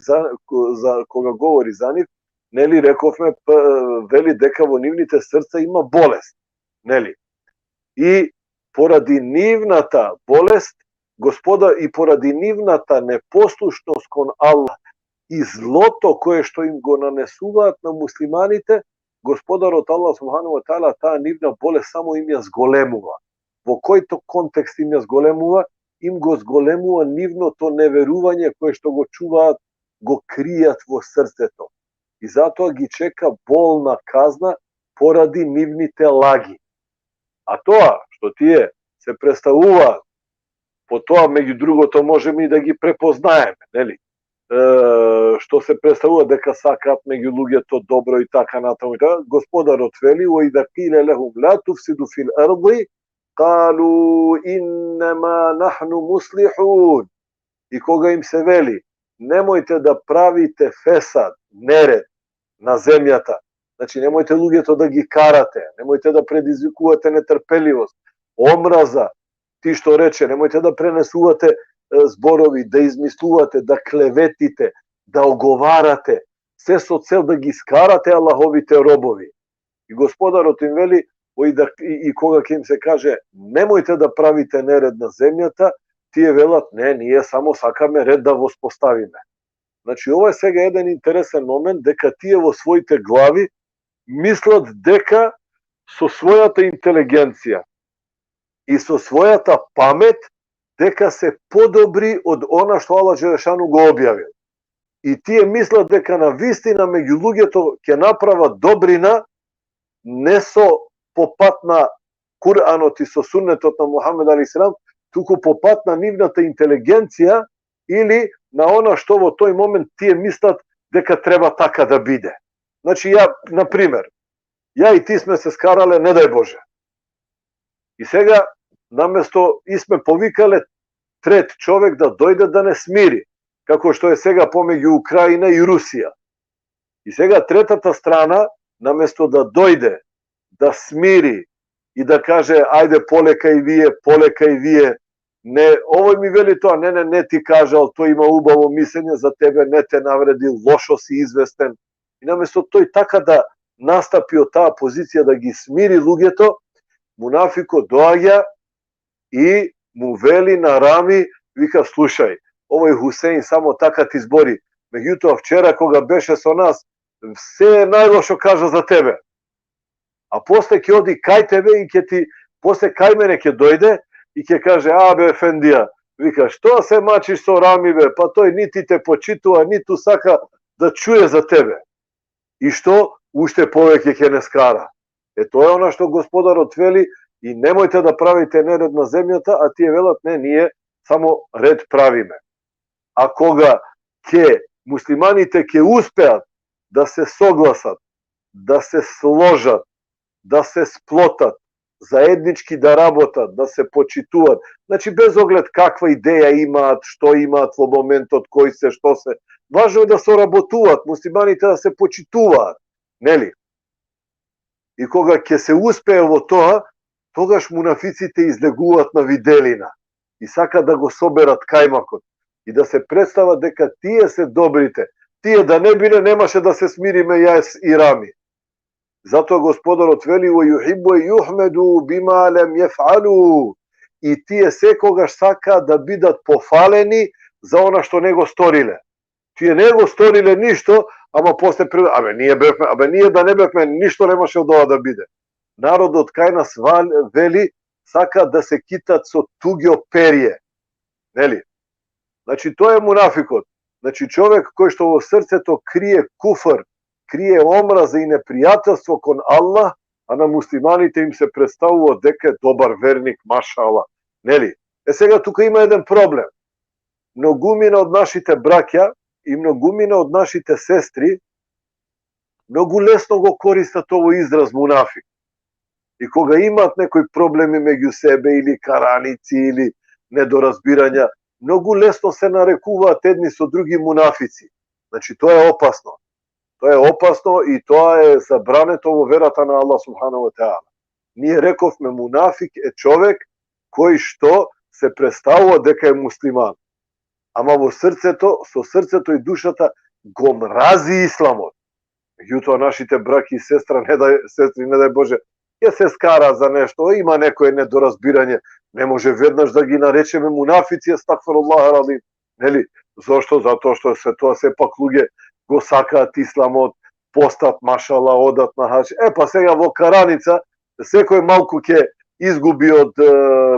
koga govori za njih, нели рековме вели дека во нивните срца има болест, нели? И поради нивната болест, Господа, и поради нивната непослушност кон Аллах и злото кое што им го нанесуваат на муслиманите, Господарот Аллах субхану ва таала таа нивна болест само им ја зголемува. Во којто контекст им ја зголемува? Им го зголемува нивното неверување кое што го чуваат, го кријат во срцето. И затоа ги чека болна казна поради нивните лаги. А тоа што тие се представуваат, по тоа меѓу другото можеме и да ги препознаеме, нели? Што се представува дека сакаат меѓу луѓето добро и така натаму. Господарот вели: "Оида киле лехум ла туфсиду фил арди, калу иннама нахну муслихун." И кога им се вели: "Немојте да правите фесад, неред на земјата." Значи, немојте луѓето да ги карате, немојте да предизвикувате нетрпеливост, омраза, ти што рече, немојте да пренесувате зборови, да измислувате, да клеветите, да оговарате, се со цел да ги скарате Аллаховите робови. И Господарот им вели, и кога ќе им се каже, немојте да правите неред на земјата, тие велат, не, ние само сакаме ред да воспоставиме. Значи, ова е сега еден интересен момент, дека тие во своите глави мислат дека со својата интелигенција и со својата памет дека се подобри од она што Аллах Джелешану го објавил. И тие мислат дека на вистина меѓу луѓето ќе направат добрина не со попат на Куранот и со суннетот на Мухамед алейхиссалам, туку попат на нивната интелигенција или на она што во тој момент тие мислат дека треба така да биде. Значи, ја, например, ја и ти сме се скарале, не дај Боже. И сега, наместо и сме повикале трет човек да дојде да не смири, како што е сега помеѓу Украина и Русија. И сега третата страна, наместо да дојде, да смири и да каже, ајде полека и вие, не, овој ми вели тоа, не ти кажал, тој има убаво мислење за тебе, не те навредил, лошо си известен. И наместо тој така да настапи од таа позиција да ги смири луѓето, мунафикот доаѓа и му вели на Рами, вика, слушај, овој Хусеин само така ти збори, меѓутоа вчера кога беше со нас, се најлошо кажа за тебе. А после ќе оди кај тебе и ќе ти, после кај мене ќе дојде и ќе каже, бе, Ефендија, вика, што се мачиш со Рами, бе, па тој нити те почитува, ниту сака да чуе за тебе. И што? Уште повеќе ќе не скара. Тоа е она што Господарот вели, и немојте да правите неред на земјата, а тие велат, не, ние само ред правиме. А кога муслиманите ќе успеат да се согласат, да се сложат, да се сплотат, заеднички да работат, да се почитуваат, значи без оглед каква идеја имаат, што имаат во моментот, кој се, што се, важно е да соработуваат, муслиманите да се почитуваат, нели? И кога ќе се успее во тоа, тогаш мунафиците излегуваат на виделина и сакат да го соберат кајмакот и да се представат дека тие се добрите. Тие да не биле, немаше да се смириме јас и Рами. Затоа Господарот вели: "Ујухибу јухмеду бима лем јефалу." И тие секогаш сакаат да бидат пофалени за она што не го сториле. Тие не го сториле ништо, ама после ние да не бевме, ништо немаше од ова да биде. Народот кај нас вели, сака да се китат со туѓо перје. Нели? Значи, тоа е мунафикот. Значи, човек кој што во срцето крие куфр, крие омраза и непријателство кон Аллах, а на муслиманите им се представува дека е добар верник, машала. Нели? Сега тука има еден проблем. Многумина од нашите браќа и многумина од нашите сестри многу лесно го користат овој израз мунафик. И кога имаат некои проблеми меѓу себе или караници или недоразбирања, многу лесно се нарекуваат едни со други мунафици. Значи, тоа е опасно. Тоа е опасно и тоа е забрането во верата на Аллах субханаху ва таала. Ние рековме, мунафик е човек кој што се представува дека е муслиман, ама во срцето, со срцето и душата го мрази исламот. Меѓутоа, нашите браки и сестри, не дај Боже, ќе се скара за нешто, има некое недоразбирање, не може веднаш да ги наречеме мунафици, естагфируллах алазим, нели? Зошто? Затоа што се тоа сепак луѓе го сакаат исламот, постат машала, одат на хаџ. Па сега во караница секој малку ќе изгуби од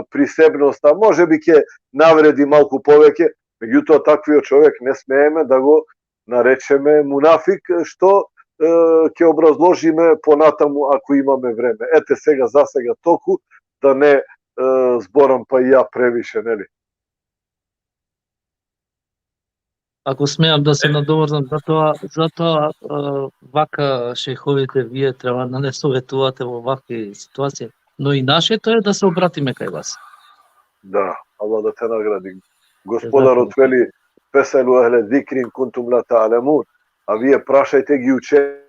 присебноста, можеби ќе навреди малку повеќе, меѓутоа таквиот човек не смееме да го наречеме мунафик, што ќе образложиме понатаму ако имаме време. Ете сега, за сега току, да не зборам па и ја превише, нели? Ако смеам да се надоврзам, затоа вака шейховите вие треба да не советувате во вакви ситуации, но и нашето е да се обратиме кај вас. Да, Аллах да те награди. Господарот вели: "Феселу ахле зикрин кунтум ла та'ламун", а вие прашајте ги уче.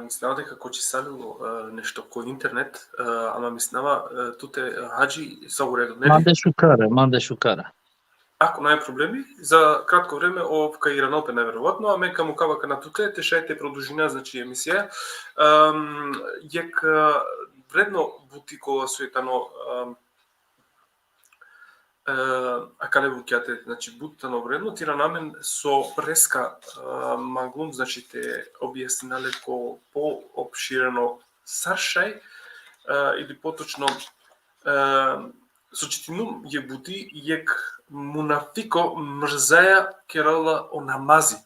Мислам дека кој чесалу нешто кој интернет, ама мислам туте хаџи са во редо, нели? Манде шукара. Ако нај проблеми, за кратко време кај Иранопе најверојатно, а ме каму кавака на туте, тешајте продолжина, значи емисија. Јек вредно бути кола суетано а каде вуќате, значи бутано вредно тира намен со преска маглум, значи те објаснинале ко поопширено саршај или поточно сочетину ја бути јек мунафико мрзаја керала о намази.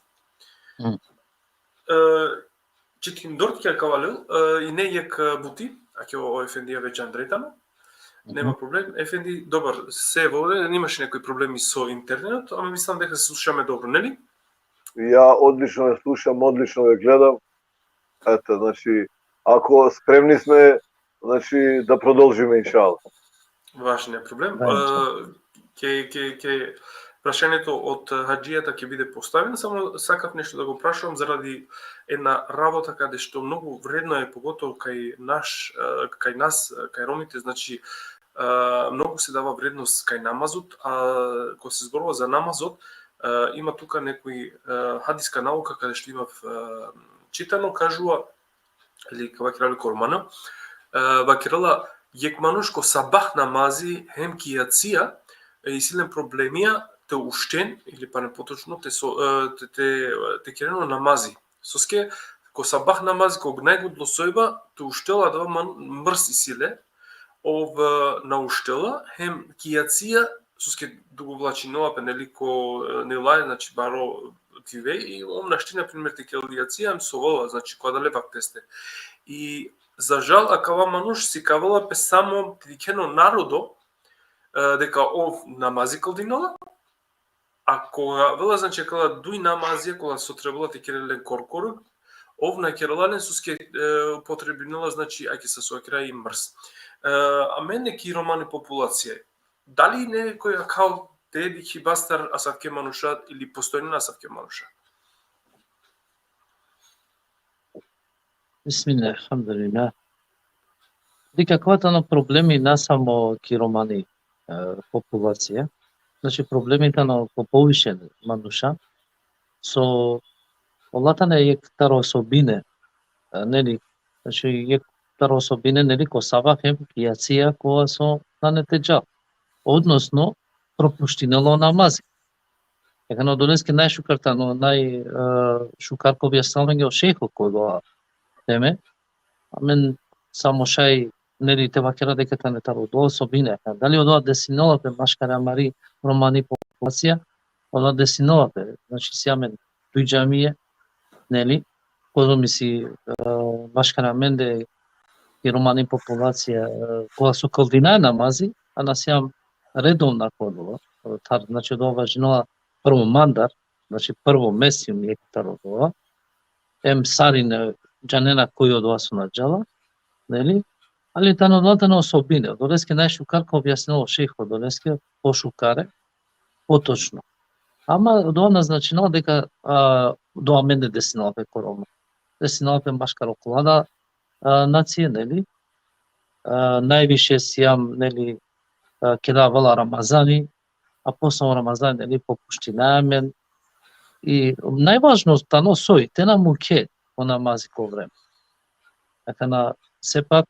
Четим дорт ќе кавалил и не јек бути, а ќе о ефендија веќе Андретано. Нема проблем. Ефенди, добар, се воде, немаше некои проблеми со интернетот, ама мислам дека се слушаме добро, нели? Ја одлично ве слушам, одлично ве гледам. Ето, значи, ако спремни сме, значи да продолжиме иншалла. Важен е проблем. Ке прашањето од хаџијата ќе биде поставено, само сакав нешто да го прашувам заради една работа каде што многу вредно е, поготово кај нас, кај ромите, значи многу се дава вредност кај намазот, а кога се зборува за намазот, има тука некои хадиска наука каде што има читано, кажува, или кавакирали Кормана, вакирала јек манушко сабах намази хем ки јација и силен проблемија те уштен или па не поточно те керено намази. Соске ко сабах намази ко најгуд лосојба те уштела да мрси силе ов науштела хем ки јација соске дуговлачи нова пенели ко нелај, значи баро тиве и он нашти на пример те јација им совола, значи кога да лепак тесте. И за жал, акава мануш си кавала пе само тикено народо дека ов намази калдинала, а кога вела значи кога дуј намазија, кога со требала те керелен коркору, ов на керелален суске потребинала, значи ајке се соакрај и мрс. А мене ки романи популација, дали некој акал деди хибастар асавке мануша или постојни асавке мануша? Бисмилlah, алхамдулилlah. Дека кватано проблеми не само ки романи популација, значи проблемите на повишен мануша со олатане јек таро особине, нели, значи јек таро особине, нели, ко сабахем јација која со нанетеџа, односно пропуштинело намази. Дека на донеске најшукартано, најшукарко објаснување од шејхот кој го теме, амен само шај нели те вакера дека та не таро до особине. Дали од ова десинолапе машкара мари романи популација, од ова десинолапе, значи си амен туј џамије, нели, кога ми си машкара менде и романи популација, кога со калдина намази, а насијам редовна кодова, значи од ова важинова прво мандар, значи прво месиум е таро ова, ем сарине џанена кој од вас на џала, нели? Али танодлата на особине, донеске најшукарка објаснило шејхот, донеске пошукаре, поточно. Ама до назначено дека до менде десиналпе корома. Десиналпе машкар околада нација, нели? Највише сијам, нели, keda vola Ramazani, a posle Ramazani ali popušti namen. И најважното носој, те на муке по намази ко време. Така на сепак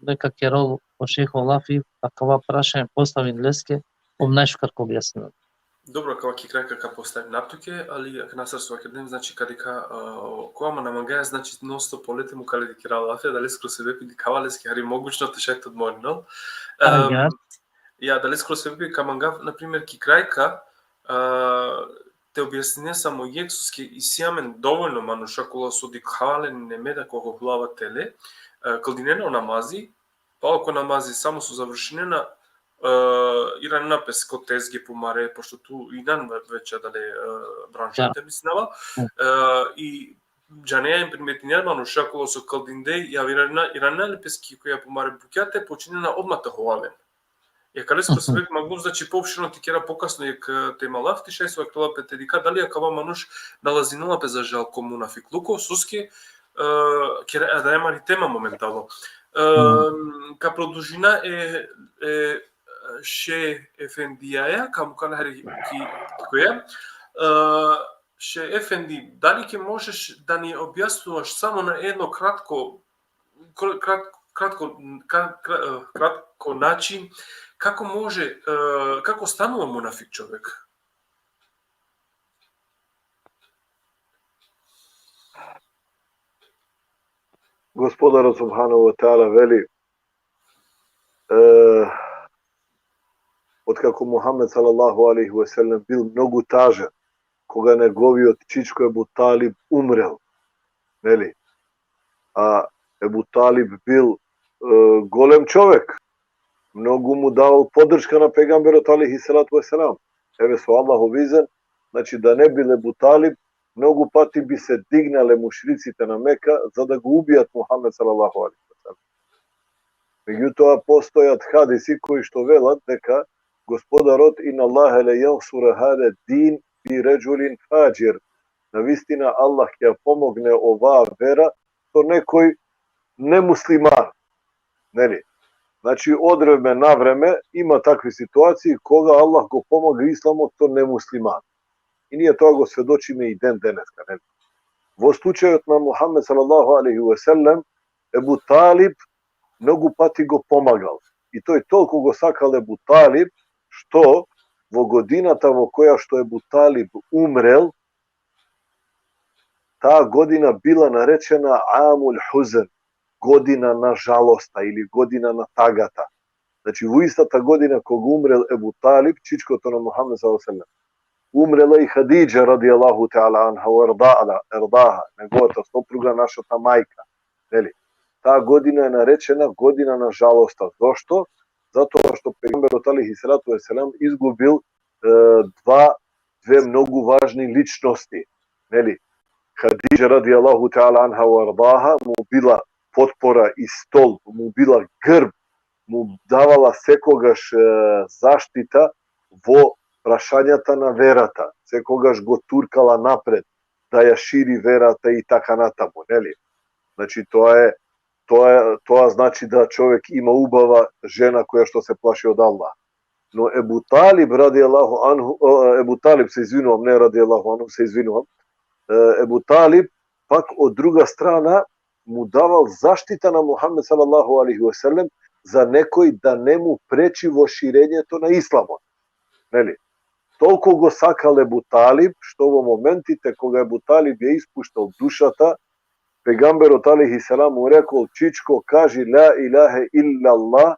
нека керол по шехо лафи, такава прашање поставин леске, омнајш како објаснено. Добро, кога ќе крај како поставим наптуке, али ако насрсува ќе днем, значи кадека кога ма намагаја, значи носто полете му каде кира лафија, дали скро се вепи дикава лески, хари могучно те шектот морно. Ја, дали скро се вепи камангав, например, ки крајка, те објасне само јексуске и сиамен доволно манушакула со дикхален немеда кога глава теле, калдинена намази, па ако намази само со завршенена иран напес ко тезге помаре, пошто ту идан веќе дале браншата мислева, и джанеја им приметинер манушакула со калдиндеј, ја иран напески која помаре букјате починена одмата ховавен. Ја калеско се век магнув, значи поопшено ти кера покасно јак те малафти шај со актуала петедика, дали ја кава мануш налазинала пе за жалко мунафиклуко, суски, кера да ема ни тема моментално. Ка продолжина е ше ефендијаја, ка му кана хари ки која, ше ефенди, дали ќе можеш да ни објаснуваш само на едно кратко начин, како може, како станува мунафик човек? Господарот Субханаху ва Теала вели, откако Мухамед салалаху алейхи ва селем бил многу тажен, кога неговиот чичко Ебу Талиб умрел, нели? А Ебу Талиб бил голем човек, многу му давал поддршка на пегамберот алейхи салату веселам. Еве со Аллахов изен, значи да не бил Ебу Талиб, многу пати би се дигнале мушриците на Мека за да го убијат Мухамед салалаху алейхи веселам. Меѓутоа постојат хадиси кои што велат дека Господарот ин Аллахе ле јансура хаде дин би реджулин фаџир. Навистина Аллах ќе помогне оваа вера со некој немуслиман. Нели? Значи, од време на време има такви ситуации кога Аллах го помага исламот со немуслиман. И ние тоа го сведочиме и ден денеска. Нели? Во случајот на Мухамед салалаху алейхи ва селем, Ебу Талиб многу пати го помагал. И тој толку го сакал Ебу Талиб, што во годината во која што Ебу Талиб умрел, таа година била наречена Амул Хузен, година на жалоста или година на тагата. Значи, во истата година кога умрел Ебу Талиб, чичкото на Мухамед саллаллаху алейхи ва селем, умрела и Хадиџа радијаллаху таала анха ва ердаха, неговата сопруга, нашата мајка. Нели? Таа година е наречена година на жалоста. Зошто? Затоа што пегамберот алейхи салату веселам изгубил две многу важни личности. Нели? Хадиџа радијаллаху таала анха ва ердаха му била потпора и стол, му била грб, му давала секогаш заштита во прашањата на верата, секогаш го туркала напред да ја шири верата и така натаму, нели? Значи тоа значи да човек има убава жена која што се плаши од Аллах. Но Ебу Талиб радијаллаху анху, Ебу Талиб се извинувам, не радијаллаху анху, се извинувам. Ебу Талиб пак од друга страна му давал заштита на Мухамед салалаху алейхи ва селем за некој да не му пречи во ширењето на исламот. Нели? Толку го сакал Ебу Талиб, што во моментите кога Ебу Талиб ја испуштал душата, пегамберот алейхи селам му рекол: чичко, кажи ла илахе илля Аллах,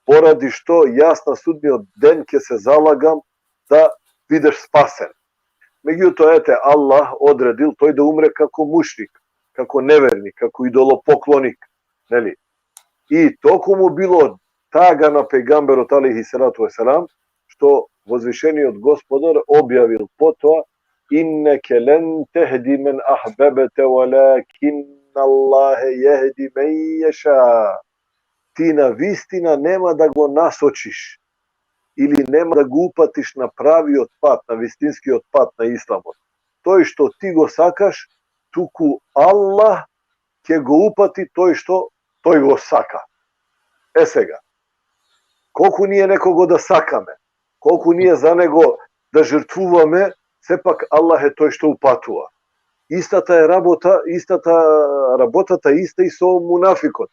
поради што јас на судниот ден ќе се залагам да бидеш спасен. Меѓутоа, ете, Аллах одредил тој да умре како мушрик, како неверник, како идолопоклоник, нели? И толку му било тага на пегамберот алейхи салату веселам, што возвишениот Господар објавил потоа: иннеке лен техди мен ахбебете валакин Аллахе јехди мен јеша. Ти на вистина нема да го насочиш или нема да го упатиш на правиот пат, на вистинскиот пат на исламот. Тој што ти го сакаш, туку Аллах ќе го упати тој што тој го сака. Е сега, Колку nije nekogo da sakame, колку nije за него да жртвуваме, сепак Аллах е тој што упатува. Истата е работата иста и со мунафикот.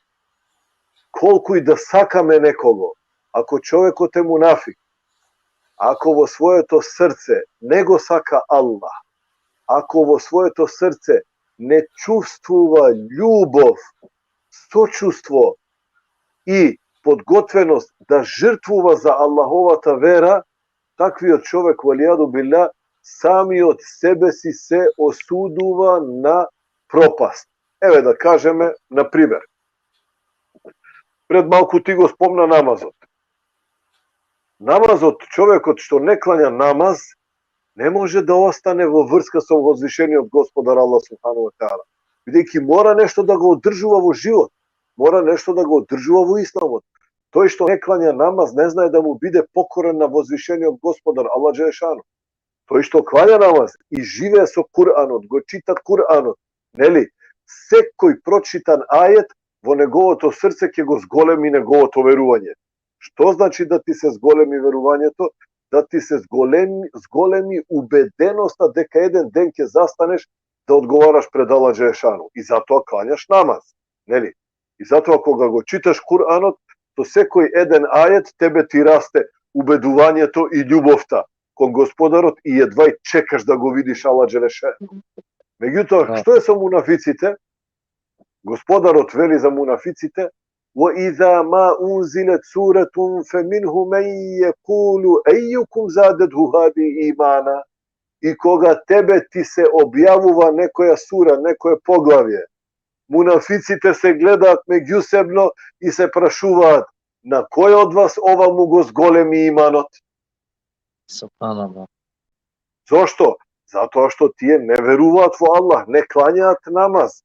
Колку и да сакаме некого, ако човекот е мунафик, ако во своето срце не го сака Аллах, ако во своето срце не чувствува љубов, сочувство и подготвеност да жртвува за Аллаховата вера, таквиот човек, валијаду билла, самиот себе си се осудува на пропаст. Еве да кажеме, на пример. Пред малку ти го спомна намазот. Намазот, човекот што не клања намаз, не може да остане во врска со возвишениот Господар Аллах субхану ва таала. Бидејќи мора нешто да го одржува во живот, мора нешто да го одржува во исламот. Тој што не клања намаз не знае да му биде покорен на возвишениот Господар Аллах Джелешану. Тој што клања намаз и живее со Куранот, го чита Куранот, нели? Секој прочитан ајет во неговото срце ќе го зголеми неговото верување. Што значи да ти се зголеми верувањето? Да ти се зголеми убеденоста дека еден ден ќе застанеш да одговараш пред Аллах Джелешану. И затоа клањаш намаз, нели? И затоа кога го читаш Куранот, со секој еден ајет тебе ти расте убедувањето и љубовта кон Господарот и едва и чекаш да го видиш Аллах Джелешану. Меѓутоа, што е со мунафиците? Господарот вели за мунафиците: وَإِذَا مَا أُنْزِلَتْ سُورَةٌ فَمِنْهُمْ مَنْ يَقُولُ أَيُّكُمْ زَادَتْهُ هَذِهِ إِيمَانًا. И кога тебе ти се објавува некоја сура, некое поглавје, мунафиците се гледаат меѓусебно и се прашуваат: на кој од вас ова му го зголеми иманот? Субханаллах. Зошто? Затоа што тие не веруваат во Аллах, не клањаат намаз,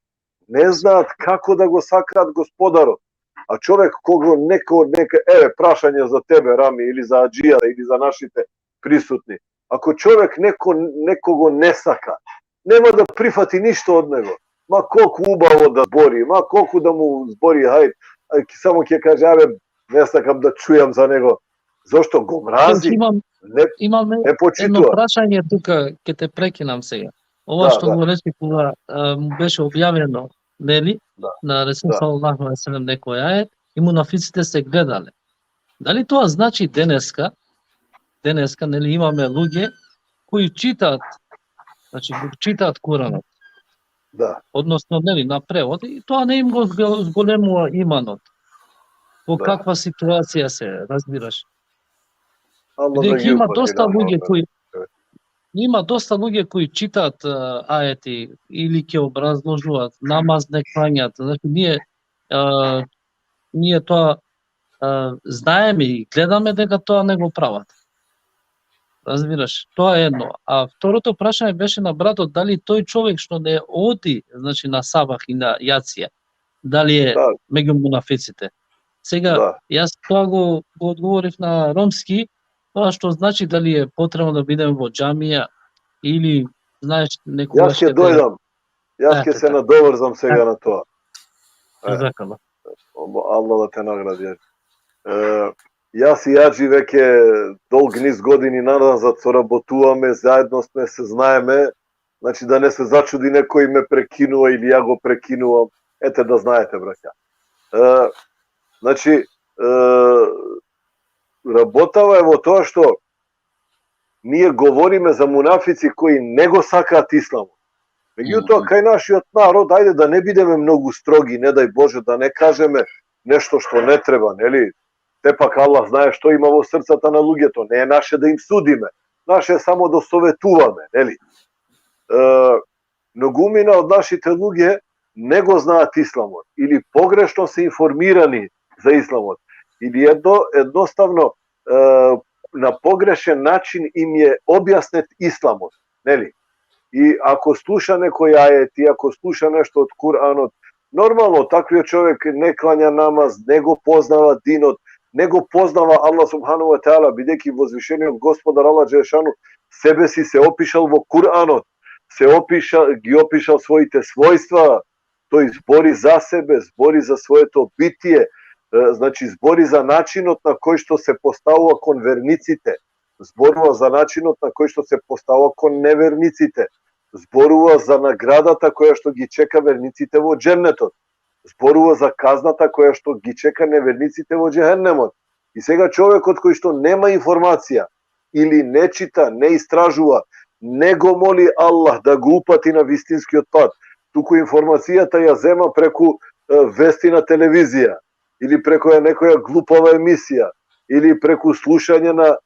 не знаат како да го сакаат Господарот. А човек кога еве прашање за тебе, Рами, или за Аджија, или за нашите присутни. Ако човек некого не сака, нема да прифати ништо од него. Ма колку убаво да збори, ма колку да му збори, хајд, само ќе каже: абе, не сакам да чујам за него. Зошто го мрази? Имаме не почитува. едно прашање тука, ќе те прекинам сега. Ова што го рече кога беше објавено, нели, на Ресул саллаллаху алейхи ве селем некој ајет и мунафиците се гледале. Дали тоа значи денеска нели имаме луѓе кои читаат, значи го читаат Куранот. Да. Односно нели на превод и тоа не им го зголемува иманот. Во каква ситуација се, разбираш? Има доста луѓе кои читаат ајети или ќе образложуваат, намаз не клањаат. Значи ние тоа знаеме и гледаме дека тоа не го прават. Разбираш, тоа е едно. А второто прашање беше на братот, дали тој човек што не оди, значи на сабах и на јација, дали е меѓу мунафиците. Сега, јас тоа го одговорив на ромски, тоа што значи дали е потребно да бидеме во џамија или знаеш некоја. Јас ќе дојдам. Јас ќе се надоврзам сега на тоа. Закала. Аллах да те награди. Јас и Аџи веќе долг низ години назад соработуваме, заедно сме, се знаеме, значи да не се зачуди некој ме прекинува или ја го прекинувам. Ете да знаете, браќа. Значи, работава е во тоа што ние говориме за мунафици кои не го сакаат исламот. Меѓутоа, кај нашиот народ, ајде да не бидеме многу строги, не дај Боже да не кажеме нешто што не треба, нели? Тепак Аллах знае што има во срцата на луѓето, не е наше да им судиме, наше е само да советуваме, нели? Многумина од нашите луѓе не го знаат исламот или погрешно се информирани за исламот или едноставно на погрешен начин им е објаснет исламот, нели? И ако слуша некој ајет, и ако слуша нешто од Куранот, нормално таквиот човек не клања намаз, не го познава динот, не го познава Аллах субхану ва таала, бидејќи возвишениот Господар Аллах Джелешану себе си се опишал во Куранот, ги опишал своите својства, тој збори за себе, збори за своето битие, значи збори за начинот на кој што се поставува кон верниците, зборува за начинот на кој што се поставува кон неверниците, зборува за наградата која што ги чека верниците во дженнетот, зборува за казната која што ги чека неверниците во джехеннемот. И сега човекот кој што нема информација или не чита, не истражува, не го моли Аллах да го упати на вистинскиот пат, туку информацијата ја зема преку вести на телевизија, или преку некоја глупава емисија, или преку слушање на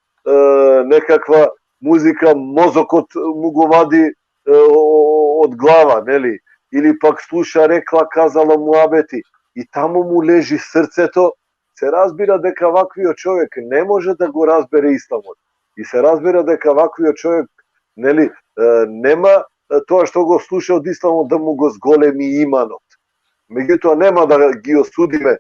некаква музика, мозокот му го вади од глава, нели? Или пак слуша рекла, казала муабети, и таму му лежи срцето, се разбира дека ваквиот човек не може да го разбере исламот. И се разбира дека ваквиот човек, нели, нема тоа што го слуша од исламот да му го зголеми иманот. Меѓутоа нема да ги осудиме,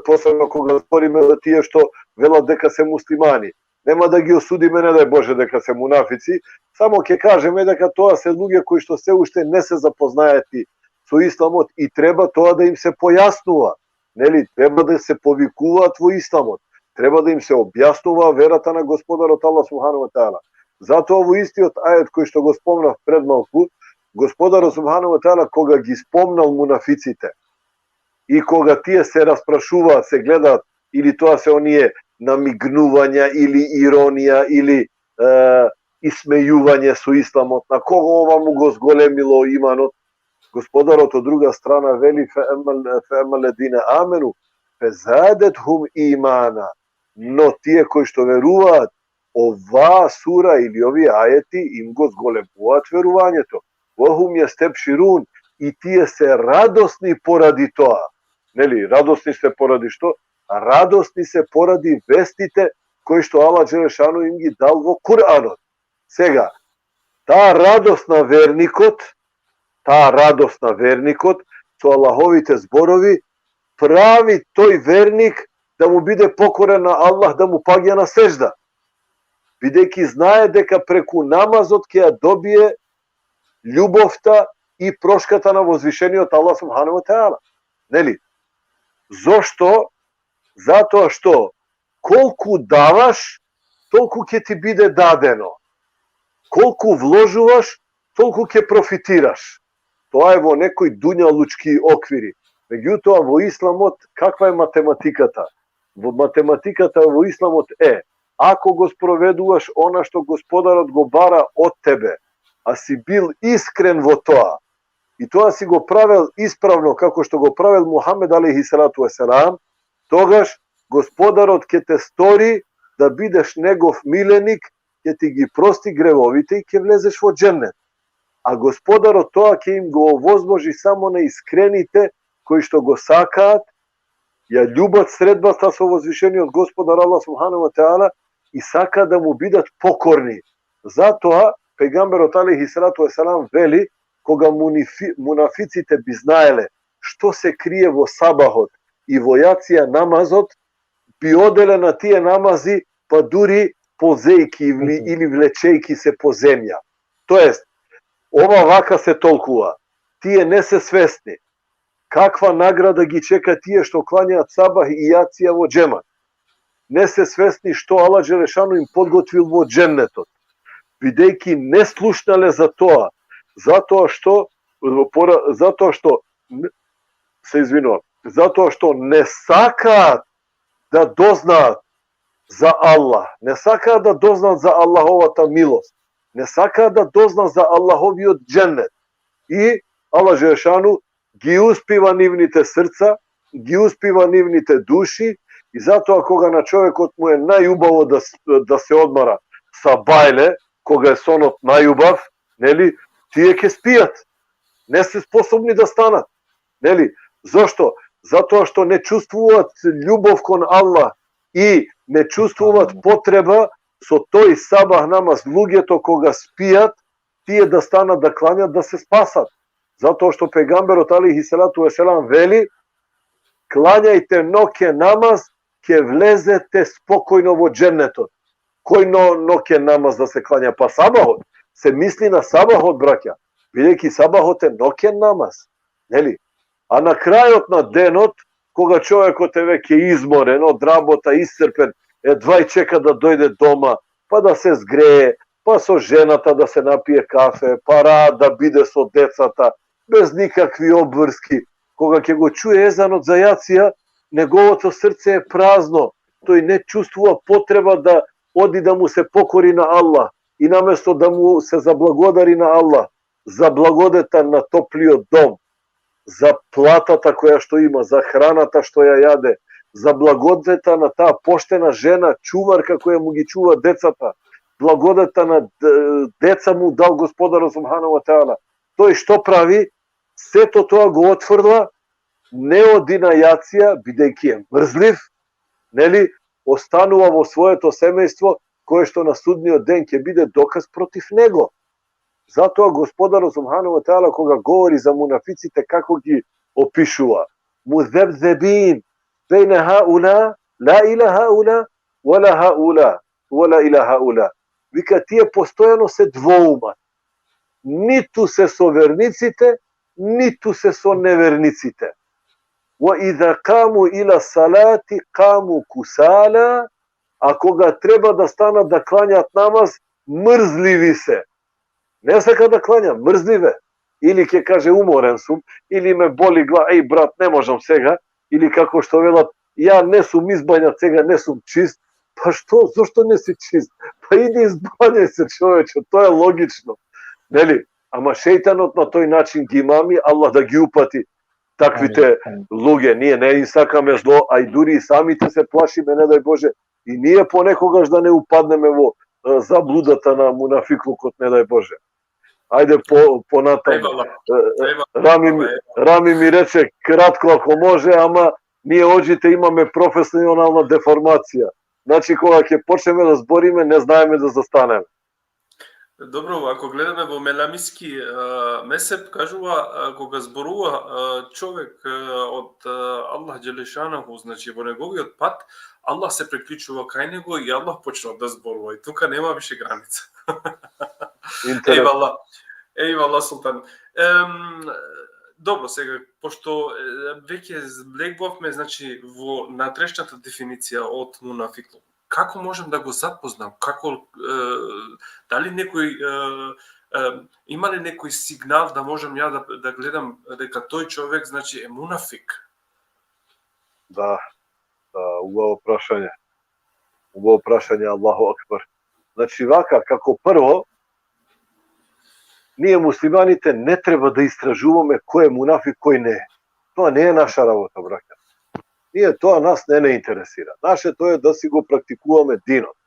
посебно кога збориме за тие што велат дека се муслимани. Нема да ги осудиме, не дај Боже, дека се мунафици, само ќе кажеме дека тоа се луѓе кои што се уште не се запознаети со исламот и треба тоа да им се појаснува. Нели, треба да се повикуваат во исламот, треба да им се објаснува верата на Господарот Аллах субхану ва таала. Затоа во истиот ајет кој што го спомнав пред малку, Господарот субхану ва таала кога ги спомнал мунафиците и кога тие се распрашуваат, се гледаат, или тоа се оние намигнувања или иронија или исмејување со исламот, на кого ова му го зголемило иманот, Господарот од друга страна вели фе'амал ледина амену фезадетхум имана, но тие кои што веруваат, оваа сура или овие ајети им го зголемуваат верувањето. Вахум јастебширун, и тие се радосни поради тоа. Нели, радосни се поради што? Радосни се поради вестите кои што Аллах Джелешану им ги дал во Куранот. Сега, таа радост на верникот со Аллаховите зборови прави тој верник да му биде покорен на Аллах, да му паѓа на сежда, бидејќи знае дека преку намазот ќе ја добие љубовта и прошката на возвишениот Аллах субхану ва таала. Нели? Зошто? Затоа што колку даваш, толку ќе ти биде дадено. Колку вложуваш, толку ќе профитираш. Тоа е во некои дуњалучки оквири. Меѓутоа во исламот каква е математиката? Во математиката во исламот е, ако го спроведуваш она што Господарот го бара од тебе, а си бил искрен во тоа, и тоа си го правел исправно како што го правел Мухамед алейхи салату веселам, тогаш Господарот ќе те стори да бидеш негов миленик, ќе ти ги прости гревовите и ќе влезеш во дженнет. А Господарот тоа ќе им го овозможи само на искрените кои што го сакаат, ја љубат средбата со возвишениот Господар Аллах субхану ва таала и сака да му бидат покорни. Затоа пегамберот алейхи салату веселам вели, кога мунафиците би знаеле што се крие во сабахот и во јација намазот, би оделе на тие намази, па дури ползејки или влечејки се по земја. Тоест, ова вака се толкува. Тие не се свесни каква награда ги чека тие што клањаат сабах и јација во џемат. Не се свесни што Аллах Джелешану им подготвил во дженнетот. Бидејќи не слушнале за тоа, затоа што не сакаат да дознаат за Аллах, не сакаат да дознаат за Аллаховата милост, не сакаат да дознаат за Аллаховиот дженнет. И Аллах Джелешану ги успива нивните срца, ги успива нивните души, и затоа кога на човекот му е најубаво да се одмара са бајле, кога е сонот најубав, нели, тие ќе спијат. Не се способни да станат. Нели? Зошто? Затоа што не чувствуваат љубов кон Аллах и не чувствуваат потреба со тој сабах намаз. Луѓето кога спијат, тие да станат да кланјат, да се спасат. Затоа што пегамберот алейхи салату веселам вели, клањајте ноќе намаз, ќе влезете спокојно во дженнетот. Кој ноќе намаз да се клања? Па сабахот. Се мисли на сабахот, браќа, бидејќи сабахот е ноќен намаз, нели? А на крајот на денот Кога човекот е веќе изморен од работа, исцрпен, едва и чека да дојде дома, па да се згрее, па со жената да се напие кафе, па да биде со децата, без никакви обврски. Кога ќе го чуе езанот за јација, неговото срце е празно. Тој не чувствува потреба да оди да му се покори на Аллах и наместо да му се заблагодари на Аллах за благодета на топлиот дом, за платата која што има, за храната што ја јаде, за благодета на таа поштена жена, чуварка која му ги чува децата, благодета на деца му дал Господарот субханаху ва таала. Тој што прави? Сето тоа го отфрла, не оди на јација, бидејќи е мрзлив, нели, останува во своето семејство, кое што на судниот ден ќе биде доказ против него. Затоа Господарот субханаху ва таала кога говори за мунафиците како ги опишува, музебзебин бейне хаула, ла иля хаула, вала хаула, вала иля хаула. Вика, тие постојано се двоумат. Ниту се со верниците, ниту се со неверниците. وَإِذَا قَامُوا إِلَى الصَّلَاةِ قَامُوا كُسَالَى. А кога треба да станат да кланјат намаз, мрзливи се. Не сака да клања, мрзливе. Или ќе каже уморен сум, или ме боли глава, еј брат, не можам сега, или како што велат, ја не сум избањат сега, не сум чист. Па што, зошто не си чист? Па иди избањај се, човече, тоа е логично. Нели? Ама шејтанот на тој начин ги мами, Аллах да ги упати таквите луѓе. Ние не им сакаме зло, а и дури и самите се плашиме, не дај Боже, и ние понекогаш да не упаднеме во заблудата на мунафиклукот, не дај Боже. Ајде понатаму. Рами ми рече кратко ако може, ама ние оđите имаме професионална деформација. Значи кога ќе почнеме да збориме, не знаеме да застанеме. Добро, ако гледаме во меламиски месеп, кажува, кога зборува човек од Аллах Джелешанаху, значи во неговиот пат, Аллах се приклучува кај него и Аллах почнува да зборува. И тука нема више граница. Ејвалла, Султан. Добро, сега, пошто веќе влегувавме, значи, во натрешната дефиниција од мунафиклук. Како можам да го запознам? Како, дали некој, има ли некој сигнал да можам ја да гледам дека тој човек, значи, е мунафик? Да, убаво прашање. Убаво прашање, Аллаху акбар. Значи, вака, како прво, ние муслиманите не треба да истражуваме кој е мунафик, кој не е. Тоа не е наша работа, браќа. Ние тоа нас не интересира. Нашето е да си го практикуваме динот.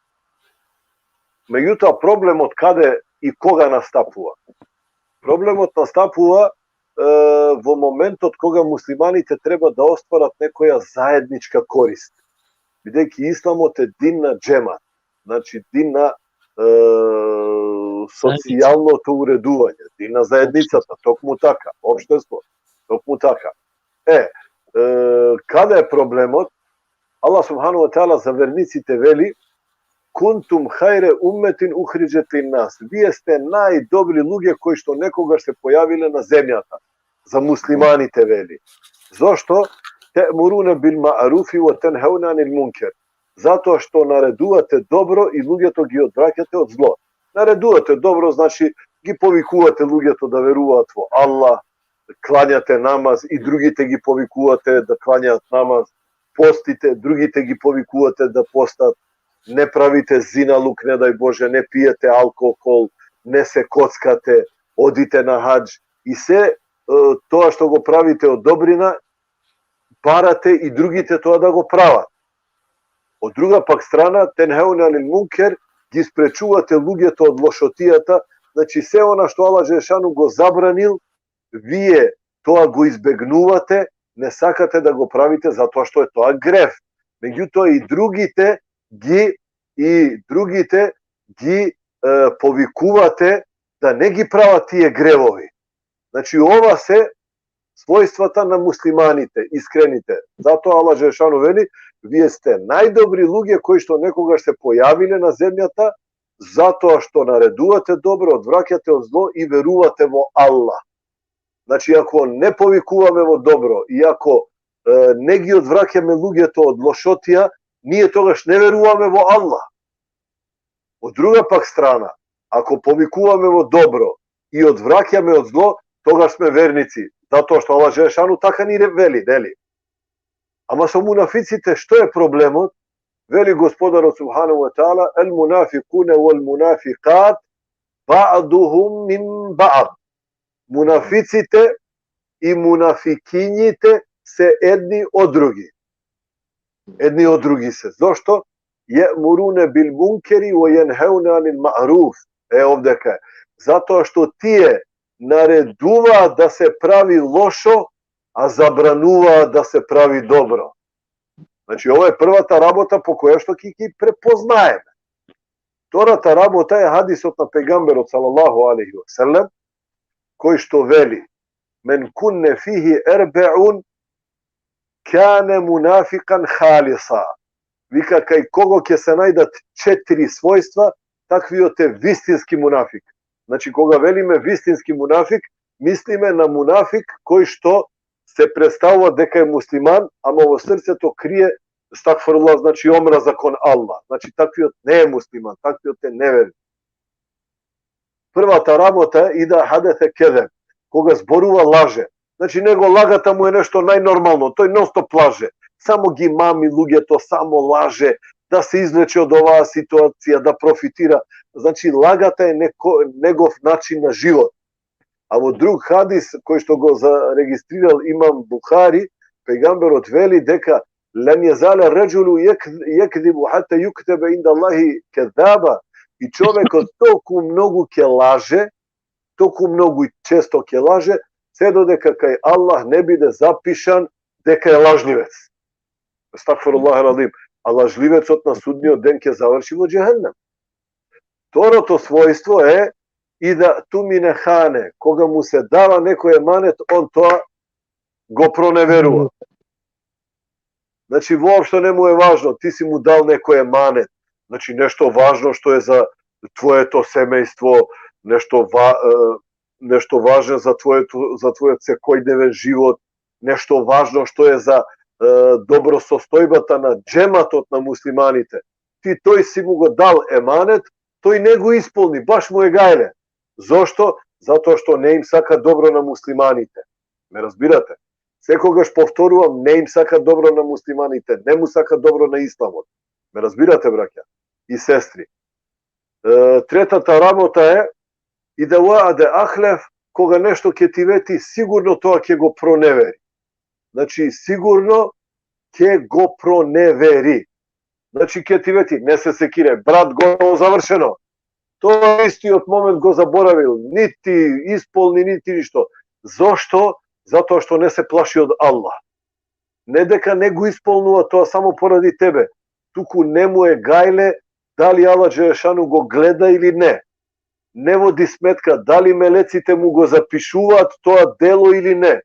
Меѓутоа проблемот каде и кога настапува? Проблемот настапува во моментот кога муслиманите треба да остварат некоја заедничка корист. Бидејќи исламот е дин на джемат, значи дин на социјалното уредување, дин на заедницата, токму така, општество, токму така. Каде е проблемот? Аллах субхану ва таала за верниците вели: "Кунтум хајре умметин ухриджет лин-нас." Вие сте најдобри луѓе кои што некогаш се појавиле на земјата. За муслиманите вели. Зошто? Те'муруна бил ма'руфи ва тенхауна анил мункер. Затоа што наредувате добро и луѓето ги одвраќате од зло. Наредувате добро, значи ги повикувате луѓето да веруваат во Аллах, клањате намаз и другите ги повикувате да клањаат намаз, постите, другите ги повикувате да постат, не правите зиналук, не дај Боже, не пиете алкохол, не се коцкате, одите на хадж и се тоа што го правите од добрина, барате и другите тоа да го прават. Од друга пак страна, тенхауна анил мункер, ги спречувате луѓето од лошотијата, значи се она што Аллах Джелешану го забранил, вие тоа го избегнувате, не сакате да го правите затоа што е тоа грев. Меѓутоа и другите ги повикувате да не ги прават тие гревови. Значи ова се својствата на муслиманите, искрените. Затоа Аллах Джелешану вели: "Вие сте најдобри луѓе кои што некогаш се појавиле на земјата, затоа што наредувате добро, одвраќате од зло и верувате во Аллах." Значи, ако не повикуваме во добро и ако не ги одвраќаме луѓето од лошотија, ние тогаш не веруваме во Аллах. Од друга пак страна, ако повикуваме во добро и одвраќаме од зло, тогаш сме верници, затоа што Аллах Желешану така ни вели, нели? Ама со мунафиците што е проблемот? Вели Господарот Субханаху ва Таала: "Ел мунафикуне вал мунафикат ба'духум мин ба'д." Мунафиците и мунафикињите се едни од други. Едни од други се. Зошто? Је'муруне бил мункери ва јенхауне анил ма'руф. Овдека е. Затоа што тие наредуваат да се прави лошо, а забрануваат да се прави добро. Значи, ова е првата работа по која што ќе препознаеме. Втората работа е хадисот на пегамберот салаллаху алейхи ва селем, кој што вели: "Мен кунне фихи ербеун кане мунафикан халиса." Вика, кај кого ќе се најдат 4 својства, таквиот е вистински мунафик. Значи, кога велиме вистински мунафик, мислиме на мунафик кој што се представува дека е муслиман, ама во срцето крие стагфируллах, значи омраза кон Аллах. Значи, таквиот не е муслиман, таквиот е неверник. Првата работа е да хадете кедем, кога зборува лаже. Значи, него лагата му е нешто најнормално, тој нон-стоп лаже. Само ги мами луѓето, само лаже, да се извлече од оваа ситуација, да профитира. Значи, лагата е негов начин на живот. А во друг хадис, кој што го зарегистрирал имам Бухари, пегамберот вели дека лен језале реджулу јекдибу хата јуктебе инда Аллахи кедаба, и човекот толку многу ќе лаже, толку многу и често ќе лаже, се додека кај Аллах не биде запишан дека е лажливец. Астагфируллах алазим. А лажливецот на судниот ден ќе заврши во џехеннем. Второто својство е и да тумине хане, кога му се дава некој еманет, он тоа го проневерува. Значи, воопшто не му е важно, ти си му дал некој еманет, значи нешто важно што е за твоето семејство, нешто важно за твојот секојдневен живот, нешто важно што е за добросостојбата на джематот на муслиманите. Ти тој си му го дал еманет, тој не го исполни, баш му е гајле. Зошто? Затоа што не им сака добро на муслиманите. Ме разбирате? Секогаш повторувам, не им сака добро на муслиманите, не му сака добро на исламот. Ме разбирате, браќа и сестри? Третата работа е и да уаде ахлев, кога нешто ќе ти вети, сигурно тоа ќе го проневери. Значи, сигурно ќе го проневери. Значи, ќе ти вети, не се секире, брат, го завршено. Тоа истиот момент го заборавил, нити исполни, нити ништо. Зошто? Затоа што не се плаши од Аллах. Не дека не го исполнува тоа само поради тебе, туку не му е гајле дали Аллах Желешану го гледа или не. Не води сметка дали мелеците му го запишуваат тоа дело или не.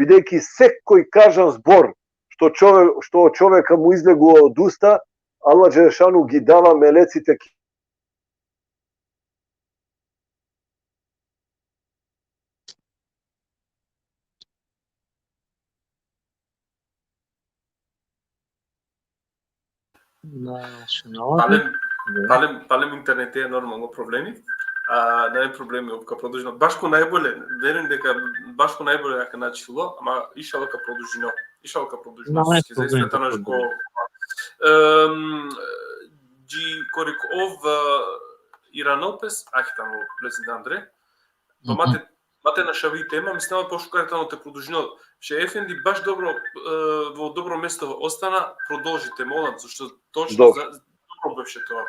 Бидејќи секој кажан збор што човека му излегува од уста, Аллах Желешану ги дава мелеците. Палем интернет е нормално проблеми. Не е проблеми опка продолжено. Башко најболе, верувам дека башко најболе дека начило, ама ишалка продолжено. Ишалка продолжено. Ќе заистата наш го Ги корик ов Иранопес, ахтамо Лезин Андре. Мате на шави тема, мислам пошукаретано те продолжено. Ше Ефенди баш добро во добро место остана, продолжите, молам, зашто точно добро беше тоа.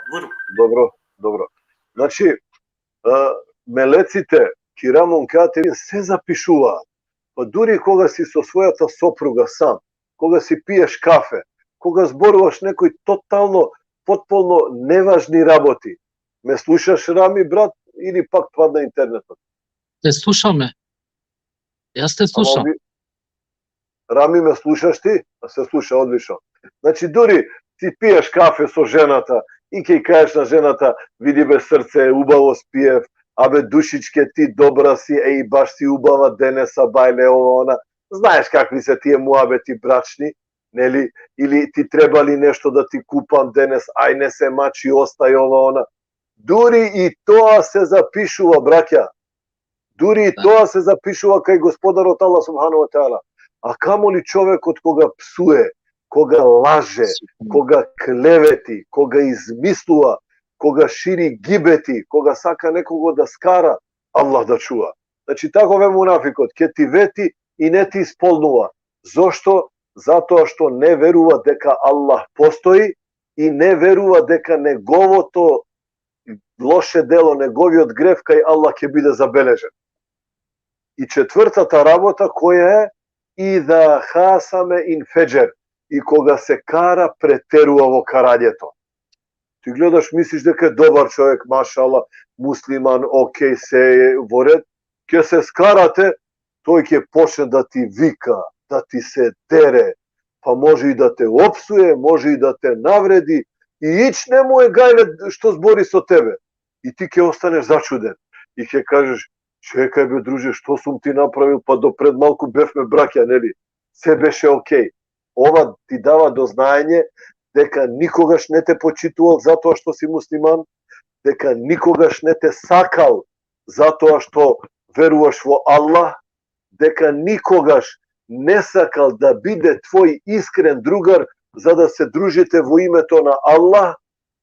Добро. Значи, мелеците, кирамон катерин, се запишуваат. Па дури кога си со својата сопруга сам, кога си пиеш кафе, кога зборуваш некои тотално, потполно неважни работи. Ме слушаш, Рами, брат, или пак падна интернетот? Те слушаме. Јас те слушам. Рами, ме слушаш ти? Се слуша одлично. Значи, дури ти пиеш кафе со жената и ќе кажеш на жената, види бе срце, убаво спиев, абе душичке ти добра си, баш си убава денеса, бајле, ова, она. Знаеш какви се тие муабети брачни, нели? Или ти требали нешто да ти купам денес, ај не се мачи, остај ова она. Дури и тоа се запишува, браќа. Дури и тоа се запишува кај Господарот Аллах субхану ва таала. А камоли човекот кога псуе, кога лаже, кога клевети, кога измислува, кога шири гибети, кога сака некого да скара, Аллах да чува. Значи таков е мунафикот, ќе ти вети и не ти исполнува. Зошто? Затоа што не верува дека Аллах постои и не верува дека неговото лоше дело, неговиот греф кај Аллах ќе биде забележен. И четвртата работа која е ида хасаме инфеджер, и кога се кара претерува во карањето. Ти гледаш, мислиш дека е добар човек, машала, муслиман, окей, се е во ред, ќе се скарате, тој ќе почне да ти вика, да ти се дере, па може и да те опсуе, може и да те навреди, и ич не му е гајле што збори со тебе. И ти ќе останеш зачуден. И ќе кажеш, чекај бе, друже, што сум ти направил, па до пред малку бевме браќа, нели? Се беше окей. Ова ти дава до знаење дека никогаш не те почитувал затоа што си муслиман, дека никогаш не те сакал затоа што веруваш во Аллах, дека никогаш не сакал да биде твој искрен другар за да се дружите во името на Аллах,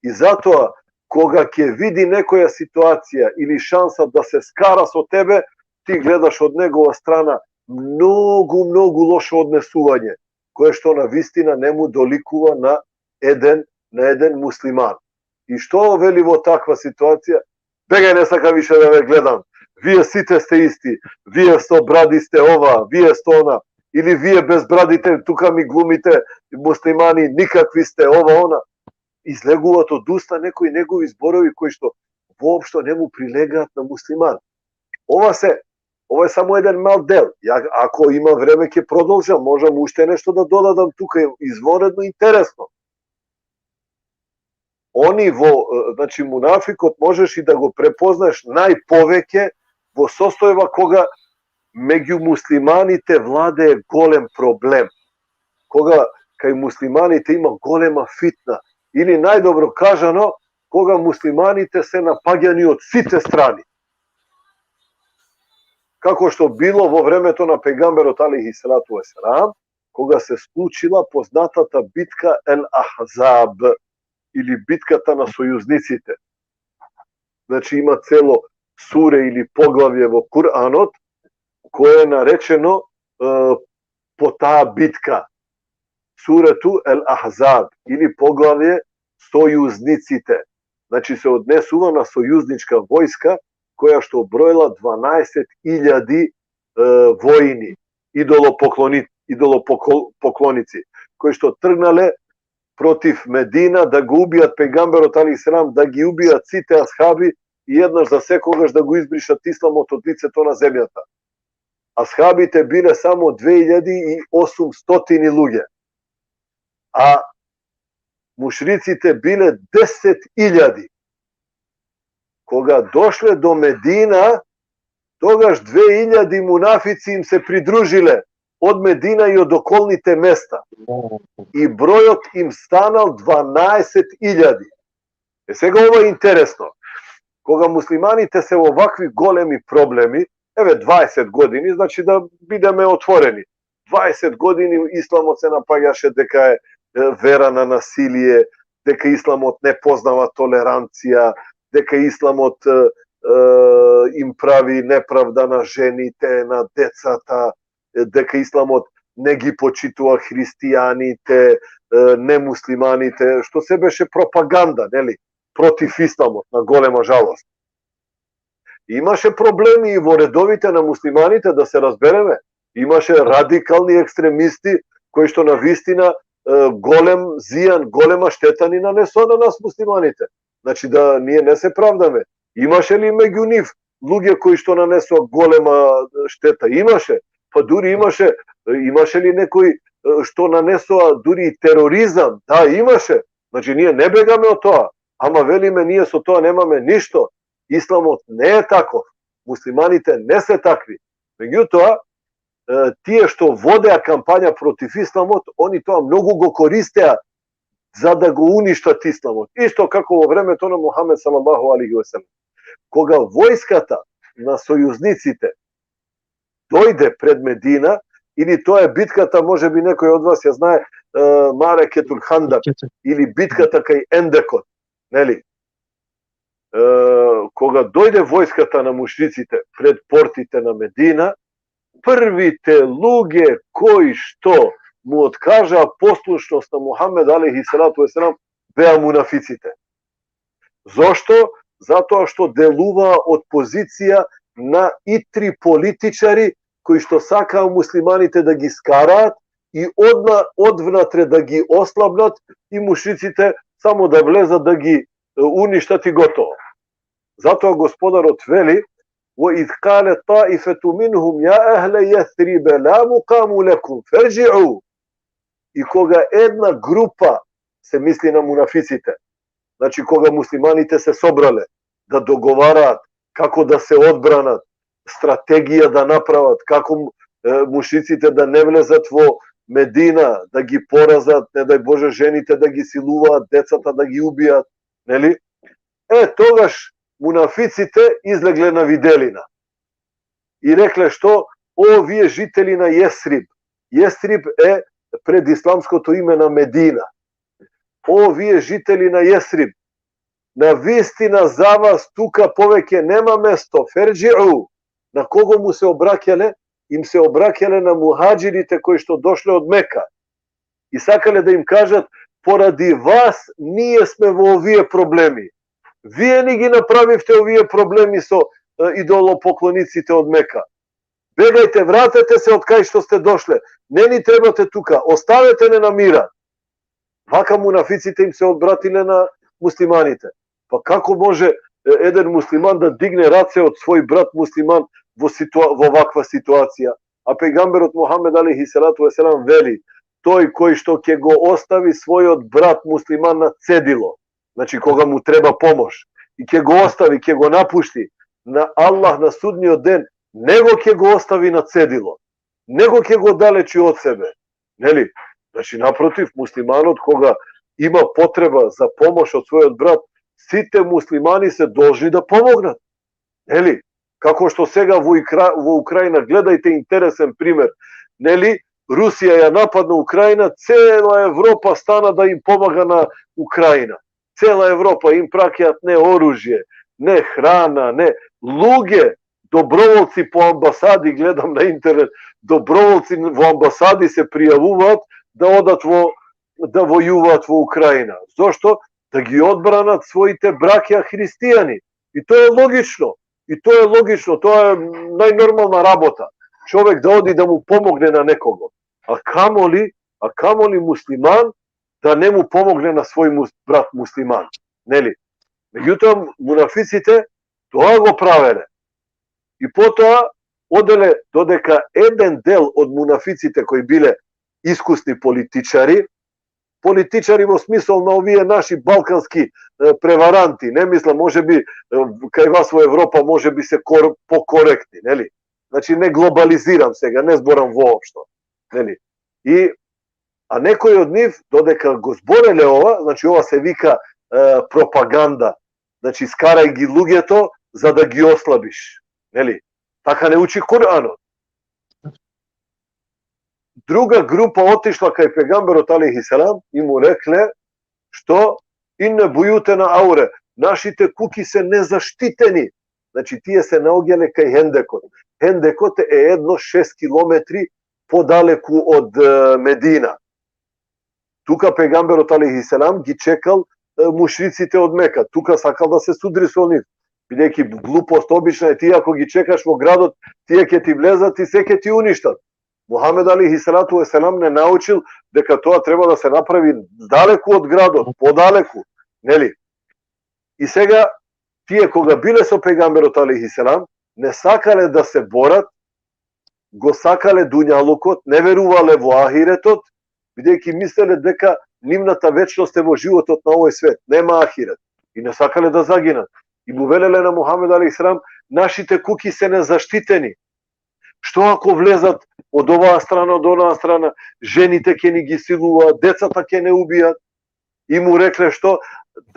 и затоа кога ќе види некоја ситуација или шанса да се скара со тебе, ти гледаш од негова страна многу лошо однесување, кое што на вистина не му доликува на еден муслиман. И што вели во таква ситуација? Бегај, не сака више да ве гледам. Вие сите сте исти. Вие со бради сте ова, вие сте она. Или вие без брадите, тука ми глумите муслимани, никакви сте ова, она. Излегуваат од уста некои негови зборови кои што воопшто не му прилегаат на муслиман. Ова е само еден мал дел. Ако има време ќе продолжам, можам уште нешто да додадам тука, изворедно интересно. Значи мунафикот можеш и да го препознаеш најповеќе во состојба кога меѓу муслиманите владее голем проблем. Кога кај муслиманите има голема фитна. Или најдобро кажано, кога муслиманите се напаѓани од сите страни. Како што било во времето на пегамберот алейхи салату ва селам, кога се случила познатата битка Ел Ахзаб, или битката на сојузниците. Значи има цело суре или поглавје во Куранот, кое е наречено по таа битка. Сурету Ел Ахзаб, или поглавје сојузниците. Значи се однесува на сојузничка војска, која што броила 12.000 војни, идолопоклоници, кои што тргнале против Медина да го убијат пегамберот алейхи селам, да ги убијат сите асхаби и еднаш за секогаш да го избришат исламот од лицето на земјата. Асхабите биле само 2800 луѓе, а мушриците биле 10.000. Кога дошле до Медина, тогаш 2000 мунафици им се придружиле од Медина и од околните места. И бројот им станал 12.000. Сега ова е интересно. Кога муслиманите се во вакви големи проблеми, 20 години, значи да бидеме отворени. 20 години исламот се напаѓаше дека е вера на насилие, дека исламот не познава толеранција, дека исламот им прави неправда на жените, на децата, дека исламот не ги почитува христијаните, немуслиманите, што се беше пропаганда, нели, против исламот, на голема жалост. Имаше проблеми и во редовите на муслиманите, да се разбереме. Имаше радикални екстремисти кои што на вистина голем зијан, голема штета ни нанесоа на нас муслиманите. Значи да ние не се правдаме. Имаше ли меѓу нив луѓе кои што нанесоа голема штета? Имаше. Па дури имаше ли некои што нанесоа дури и тероризам? Да, имаше. Значи ние не бегаме од тоа. Ама велиме ние со тоа немаме ништо. Исламот не е таков. Муслиманите не се такви. Меѓутоа, тие што водеа кампања против исламот, они тоа многу го користеа за да го уништат исламот. Исто како во времето на Мухамед салаллаху алейхи ве селем. Кога војската на сојузниците дојде пред Медина, или тоа е битката, може би некој од вас ја знае, Марекетул Хандак, или битката кај Ендекот, нели? Кога дојде војската на мушриците пред портите на Медина, првите луѓе кои што му откажаа послушност на Мухамед алейхи салату веселам беа мунафиците. Зошто? Затоа што делуваа од позиција на итри политичари кои што сакаа муслиманите да ги скараат и одвнатре да ги ослабнат и мушриците само да влезат да ги уништат и готово. Затоа Господарот вели: وَإِذْ قَالَتْ طَائِفَةٌ مِنْهُمْ يَا أَهْلَ يَثْرِبَ لَا مُقَامُ لَكُمْ فَارْجِعُوا. И кога една група, се мисли на мунафиците, значи кога муслиманите се собрале да договараат како да се одбранат, стратегија да направат, како мушриците да не влезат во Медина, да ги поразат, не дај Боже жените да ги силуваат, децата да ги убијат, нели? Тогаш мунафиците излегле на виделина и рекле што: о, вие жители на Јесриб. Јесриб е предисламското име на Медина. О, вие жители на Јесриб, на вистина за вас тука повеќе нема место. Ферджиу. На кого му се обраќале? Им се обраќале на мухаџирите кои што дошле од Мека и сакале да им кажат: поради вас ние сме во овие проблеми. Вие ни ги направивте овие проблеми со идолопоклониците од Мека. Бегајте, вратете се од кај што сте дошле. Не ни требате тука, оставете не на мира. Вака мунафиците им се одбратиле на муслиманите. Па како може еден муслиман да дигне раце од свој брат муслиман во ваква ситуација? А пејгамберот Мухамед алейхи салату веселам вели: тој кој што ќе го остави својот брат муслиман на цедило, значи кога му треба помош, и ќе го остави, ќе го напушти, на Аллах на судниот ден него ќе го остави на цедило, него ќе го далечи од себе. Нели? Значи, напротив, муслиманот кога има потреба за помош од својот брат, сите муслимани се должни да помогнат. Нели? Како што сега во Украина, гледајте интересен пример. Нели? Русија ја нападна Украина, цела Европа стана да им помага на Украина. Цела Европа им праќаат не оружје, не храна, не луѓе, доброволци по амбасади, гледам на интернет, доброволци во амбасади се пријавуваат да одат да војуваат во Украина. Зошто? Да ги одбранат своите браќа христијани. И тоа е логично. Тоа е најнормална работа. Човек да оди да му помогне на некого. А камоли муслиман да не му помогне на свој брат муслиман. Нели? Меѓутоа, мунафиците тоа го правеле. И потоа оделе додека еден дел од мунафиците кои биле искусни политичари во смисол на овие наши балкански преваранти, не мислам, може би кај вас во Европа може би се покоректни, нели? Значи не глобализирам сега, не зборам воопшто, нели? А некој од нив додека го збореле ова, значи ова се вика пропаганда. Значи скарај ги луѓето за да ги ослабиш, нели? Така не учи Куранот. Друга група отишла кај пегамберот алейхи салам и му рекле што инне бујутена ауре, нашите куки се незаштитени. Значи тие се наоѓале кај Хендекот. Хендекот е едно 6 километри подалеку од Медина. Тука пегамберот алейхи салам ги чекал мушриците од Мека. Тука сакал да се судри со нив. Бидејќи глупост обична е, ти ако ги чекаш во градот, тие ќе ти влезат и се ќе ти уништат. Мухамед алейхи салату веселам не научил дека тоа треба да се направи далеку од градот, подалеку, нели? И сега тие кога биле со пегамберот алейхи салам, не сакале да се борат, го сакале дуњалукот, не верувале во ахиретот, бидејќи мислеле дека нивната вечност е во животот на овој свет, нема ахирет, и не сакале да загинат. И му велеле на Мухамед алейхи салам: нашите куки се незаштитени. Што ако влезат од оваа страна, од онаа страна, жените ќе ни ги силуваат, децата ќе не убијат. И му рекле што,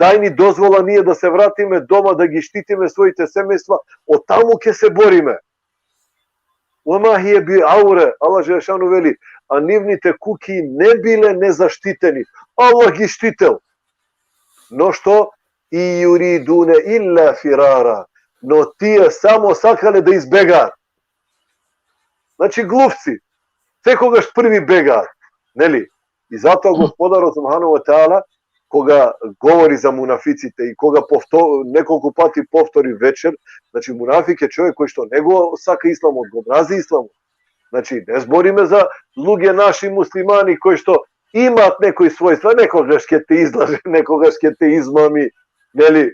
дај ни дозвола ние да се вратиме дома, да ги штитиме своите семејства, од таму ќе се бориме. Ома хие би ауре, Аллах Желешану вели, а нивните куки не биле незаштитени. Аллах ги штител. Но што? И юридуне илла фирара. Но тие само сакале да избегаат. Значи глупци. Секогаш први бегаат. Нели? И затоа Господарот Субханаху ва Теала, кога говори за мунафиците и кога неколку пати повтори вечер, значи мунафик е човек кој што не го сака исламот, го мрази исламот. Значи не збориме за луѓе наши муслимани кои што имаат некои својства, некогаш ќе те излаже, некогаш ќе те измами, нели?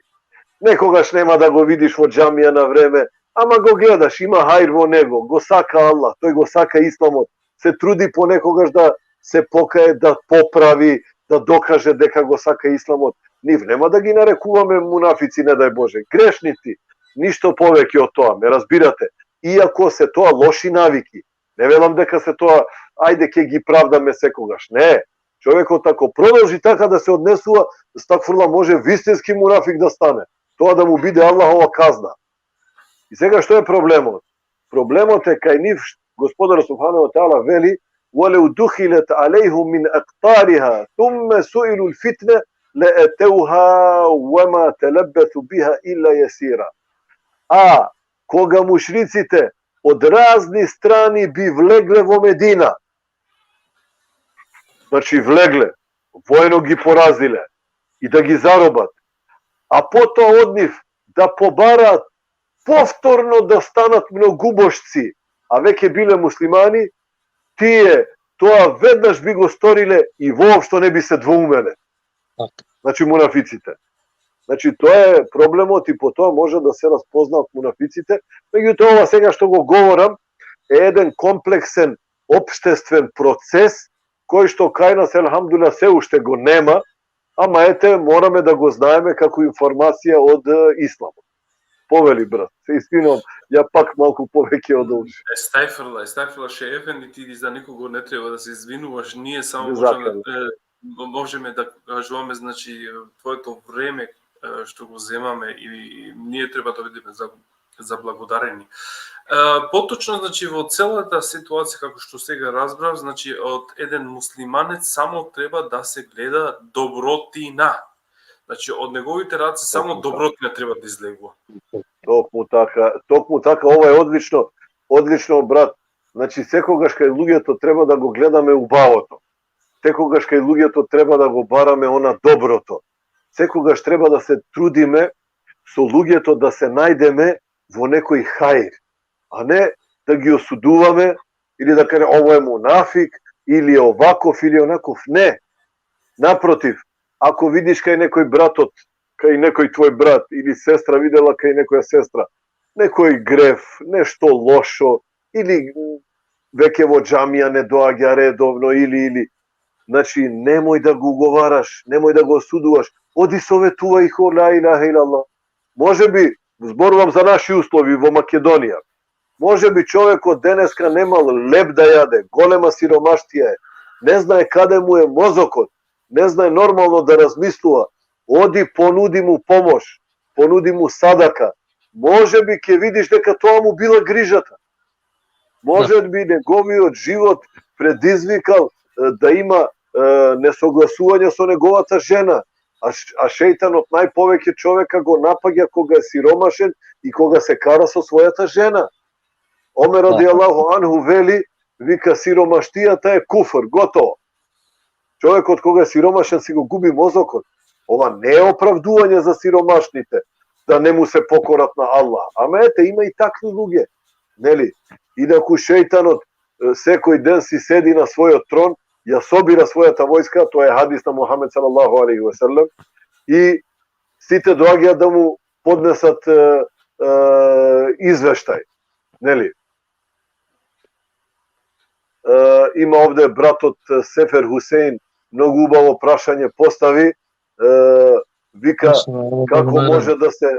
Некогаш нема да го видиш во џамија на време, ама го гледаш, има хајр во него, го сака Аллах, тој го сака исламот, се труди понекогаш да се покае, да поправи, да докаже дека го сака исламот. Нив нема да ги нарекуваме мунафици, не дај Боже, грешници, ништо повеќе од тоа, ме разбирате. Иако се тоа лоши навики, не велам дека се тоа, ајде ќе ги правдаме секогаш, не. Човекот ако продолжи така да се однесува, стакфурла, може вистински мунафик да стане. Тоа да му биде Аллахова казна. И сега што е проблемот? Проблемот е кај нив, Господар Субханаху ва Теала вели: وَلَوْ دُخِلَتْ عَلَيْهُمْ مِنْ أَقْطَارِهَا ثُمَّ سُئِلُوا الْفِتْنَةَ لَأَتَوْهَا وَمَا تَلَبَّثُوا بِهَا إِلَّا يَسِيرًا. А кога мушриците од разни страни би влегле во Медина, значи влегле, војно ги поразиле и да ги заробат, а потоа од нив да побараат повторно да станат многубожци, а веќе биле муслимани, тие тоа веднаш би го сториле и воопшто не би се двоумеле. Значи мунафиците. Значи тоа е проблемот и по тоа може да се разпознаат мунафиците. Меѓутоа ова сега што го говорам е еден комплексен општествен процес кој што кај нас елхамдулилlah се уште го нема, ама ете мораме да го знаеме како информација од исламот. Повели, брат, се извинувам, ја пак малку повеќе одолжи. Естајфрла ше ефенди, ти за никого не треба да се извинуваш, ние само можеме да кажуваме, значи, твоето време што го земаме и ние треба да бидеме за благодарени. Поточно, значи, во целата ситуација, како што сега разбрав, значи, од еден муслиманец само треба да се гледа добротина. Значи, од неговите раце само добротина треба да излегува. Токму така, ова е одлично, брат. Значи, секогаш кај луѓето треба да го гледаме убавото. Секогаш кај луѓето треба да го бараме она доброто. Секогаш треба да се трудиме со луѓето да се најдеме во некој хајр, а не да ги осудуваме или да кажеме ово е мунафик, или е оваков, или онаков. Не. Напротив, ако видиш кај некој братот, кај некој твој брат или сестра видела кај некоја сестра, некој греф, нешто лошо, или веќе во џамија не доаѓа редовно, или, значи немој да го уговараш, немој да го осудуваш, оди советувај го ла илаха илаллах. Може би, зборувам за наши услови во Македонија, може би човекот денеска немал леб да јаде, голема сиромаштија е, не знае каде му е мозокот, не знае нормално да размислува, оди понуди му помош, понуди му садака, може би ќе видиш дека тоа му била грижата. Може би неговиот живот предизвикал да има несогласување со неговата жена, а шејтанот најповеќе човека го напаѓа кога е сиромашен и кога се кара со својата жена. Омер радијаллаху анху вели, вика сиромаштијата е куфр, готово. Човекот кога е сиромашен си го губи мозокот. Ова не е оправдување за сиромашните, да не му се покорат на Аллах. Ама ете, има и такви луѓе, нели? Инаку шејтанот секој ден си седи на својот трон, ја собира својата војска, тоа е хадис на Мухамед салаллаху алейхи ва селем, и сите доаѓаат да му поднесат извештај, нели? Има овде братот Сефер Хусейн, многу убаво прашање постави, вика како може да се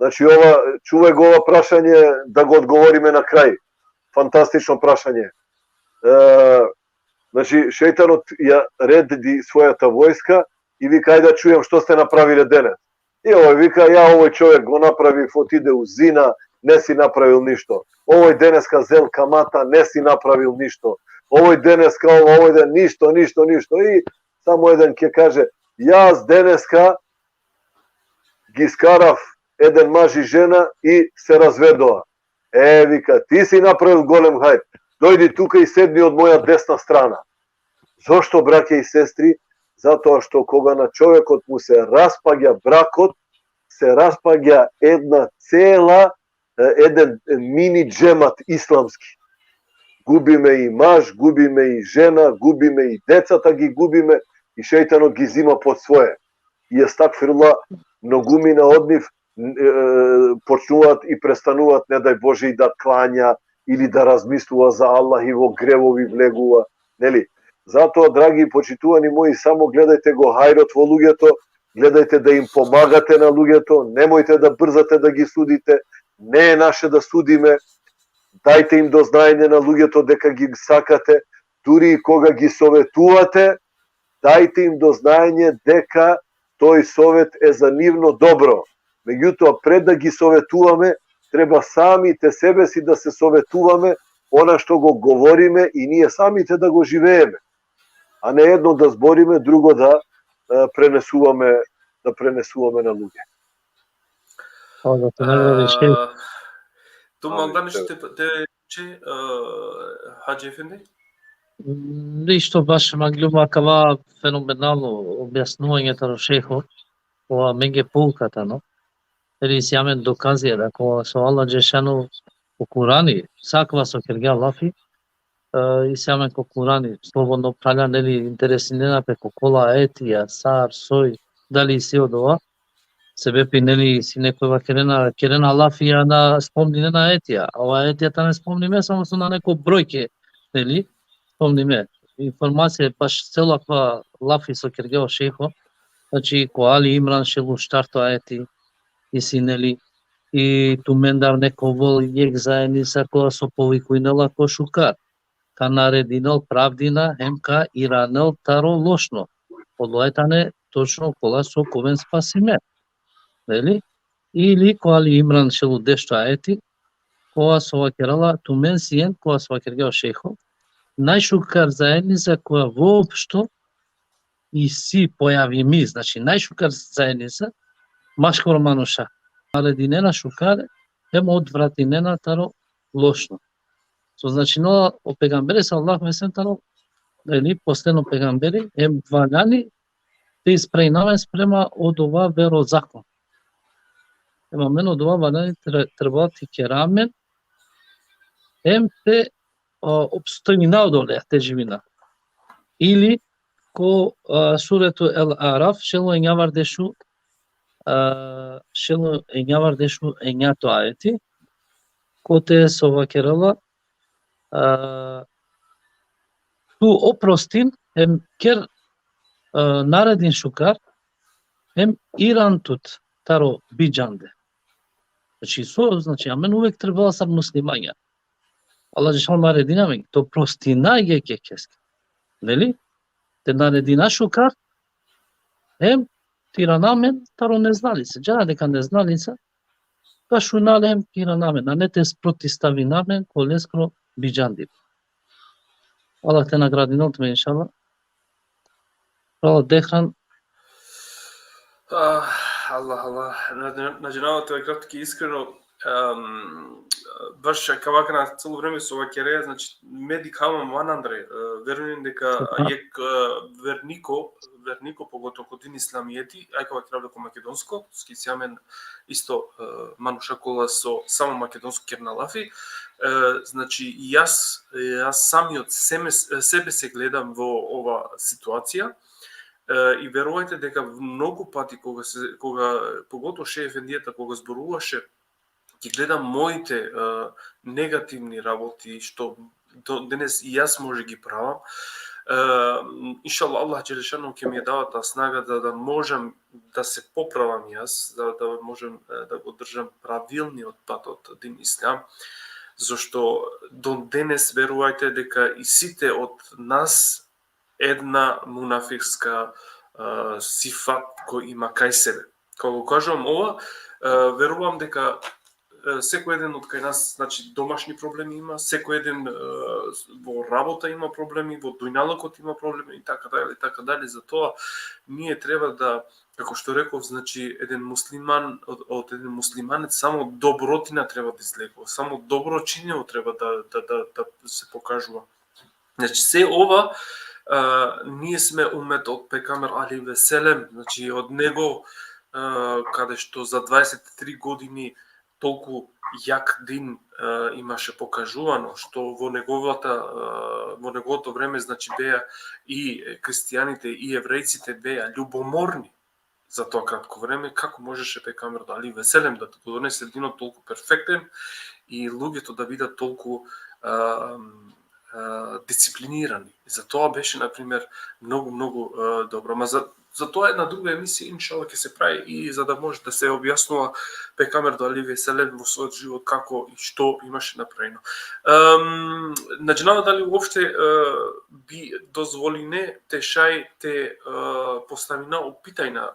значи ова чувај го ова прашање да го одговориме на крај. фантастично прашање. Значи, шејтанот ја реди својата војска и вика, ајде да чујам што сте направиле денес. И овој вика, ја овој човек го направив, отиде у зина, не си направил ништо. Овој денеска зел камата, не си направил ништо. Овој денеска ова, овој ден ништо. И само еден ќе каже, јас денеска ги скарав еден маж и жена и се разведоа. Вика, ти си направил голем хајд. Дојди тука и седни од моја десна страна. Зошто, браќа и сестри? Затоа што кога на човекот му се распаѓа бракот, се распаѓа еден мини джемат исламски. Губиме и маж, губиме и жена, губиме и децата ги губиме и шејтанот ги зима под своје. И естагфирулла, многумина од нив почнуваат и престануваат, не дај Боже, и да клања или да размислува за Аллах и во гревови влегува, нели? Затоа, драги и почитувани мои, само гледајте го хајрот во луѓето, гледајте да им помагате на луѓето, немојте да брзате да ги судите, не е наше да судиме, дајте им до знаење на луѓето дека ги сакате, дури и кога ги советувате, дајте им до знаење дека тој совет е за нивно добро. Меѓутоа, пред да ги советуваме, треба самите себе си да се советуваме она што го говориме и ние самите да го живееме. А не едно да збориме, друго да пренесуваме на луѓе. Туман, да нешто те че Хаџи Ефенди? Ништо баш маглума кава феноменално објаснувањето на шехот, ова меѓе поуката, но? Ели сјамен доказија да кога со Аллах Джешану по Курани, саква со кергја лафи, и сјамен ко Курани, слободно праља, нели, интересинена преко кола етија, сар, сој, дали си од ова, себепи, нели, си некојва керена лафија на спомнина етија, а ова етијата не спомниме, само со на некој бројке, нели, спомниме. Информација баш целаква лафи со кергјо шехо, значи, ко Али Имран шелу штарто аети, и си, нели, и тумендар неко вол јек заедница која со повикујнела ко шукар. Ка нарединел правдина, хемка иранел таро лошно. Подлоетане точно кола со ковен спасиме. Нели? Или која Али Имран шелу дешто аети, која со вакерала тумен сиен, која со вакергео шехо, најшукар заедница која воопшто и си појави ми, значи најшукар заедница, машкор мануша. Нарединена шукар, ем одвратинена таро лошно. Со значино о пегамбери саллаху алейхи таро, или последно пегамбери, ем валяни да испреinamen спрема од ова верозакон. Ема мен од ова валяни требаат и керамен, ем те обстојнина од олеја, те живина. Или ко сурето Ел Араф, шелу ењавар дешу ењато аети, коте со вакерала ту опростин, ем кер наредин шукар, ем ирантут таро биджанде. Значи, а мен увек требала сам муслимања. Аллах Джешан наредина ме, то простина е кекески. Нели? Те наредина шукар, ем тиранамен таро незналица. Джана дека незналица, па шуналем тиранамен, а не те спротистави намен, колескро биджанди. Аллах те награди нотме, иншалла. Прало Дехан. Аллах. Значи, навото е кратки искрено, баш кавака на цело време со ова кереја, значи медикамам ван Андре, верувам дека јек вернико поготово код дин исламијети, ај кава керавле ко македонско, ски сјамен исто мануша кола со само македонско керна лафи, значи јас самиот себе се гледам во ова ситуација, и верувајте дека многу пати кога поготово Шејх Ефендијата кога зборуваше, ќе гледам моите негативни работи што денес и јас може ги правам. Иншалла Аллах Джелешану ќе ми ја дава таа снага да можам да се поправам јас, да можам да го држам правилниот пат од дин ислам. зашто до денес верувајте дека и сите од нас една мунафикска сифат кој има кај себе. Кога го кажувам ова, верувам дека секој еден од кај нас, значи, домашни проблеми има, секој еден во работа има проблеми, во дојналокот има проблеми и така дали. Затоа ние треба да, како што реков, значи, еден муслиман, од еден муслиманец само добротина треба да излегува, само добро чинење треба да се покажува. Значи, се ова, ние сме умет од Пекамер Али Веселем, значи, од него, каде што за 23 години толку јак дин имаше покажувано, што во неговото време, значи, беа и христијаните и еврејците беа љубоморни за тоа кратко време, како можеше Пекамер Али Веселем да донесе динот толку перфектен и луѓето да бидат толку дисциплинирани. За тоа беше, например, многу добро. Ма за тоа една друга емисија, иншалла, ќе се прави и за да може да се објаснува Пекамер Али Веселем во својот живот како и што имаше направено. Наџинава дали уопште би дозволине те шај те поставина опитајна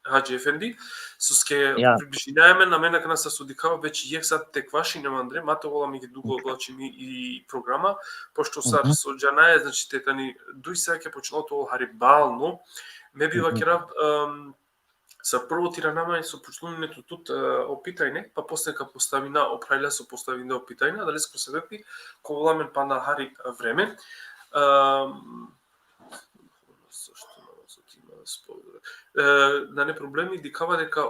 Хаџи Ефенди, суске приближинаеме на мене кана се судикава веќе јексат текваши нема Андре, мате вола ми ги дуго одлачими и програма, пошто сар со џанаје, значи тетани дуј сега ќе почнало тоа харибално, ме бива керав са прво тиранама и со почнувањето тут опитајне, па после ка поставина опрајле со поставине опитајна, дали ско се вепи, ко воламен па на хари време. Да не проблеми дикава дека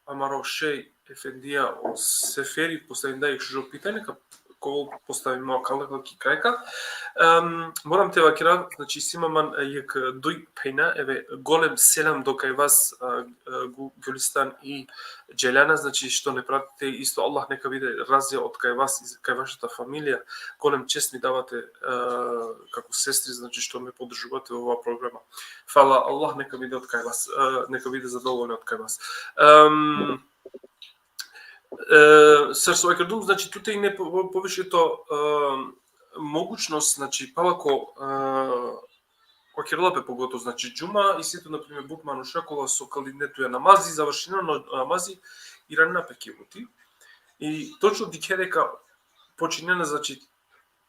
Амароше Ефендија о Сефери поставим да их жо питање кога поставим малку крајка. Морам те вакира, значи симаман јек дуј пејна, еве голем селам до кај вас Гулистан и Джеляна, значи што не пратите исто Аллах нека биде разја од кај вас и кај вашата фамилија. Голем чест ми давате како сестри, значи што ме поддржувате во оваа програма. Фала Аллах нека биде од кај вас, нека биде задоволен од кај вас. Сар со екадум, значи туте и не повишето могучност, значи палако кокерлапе погото, значи џума и сето например букману шакола со калинето ја намази, завршено на намази и ранна пекивути. И точно дике дека починена, значи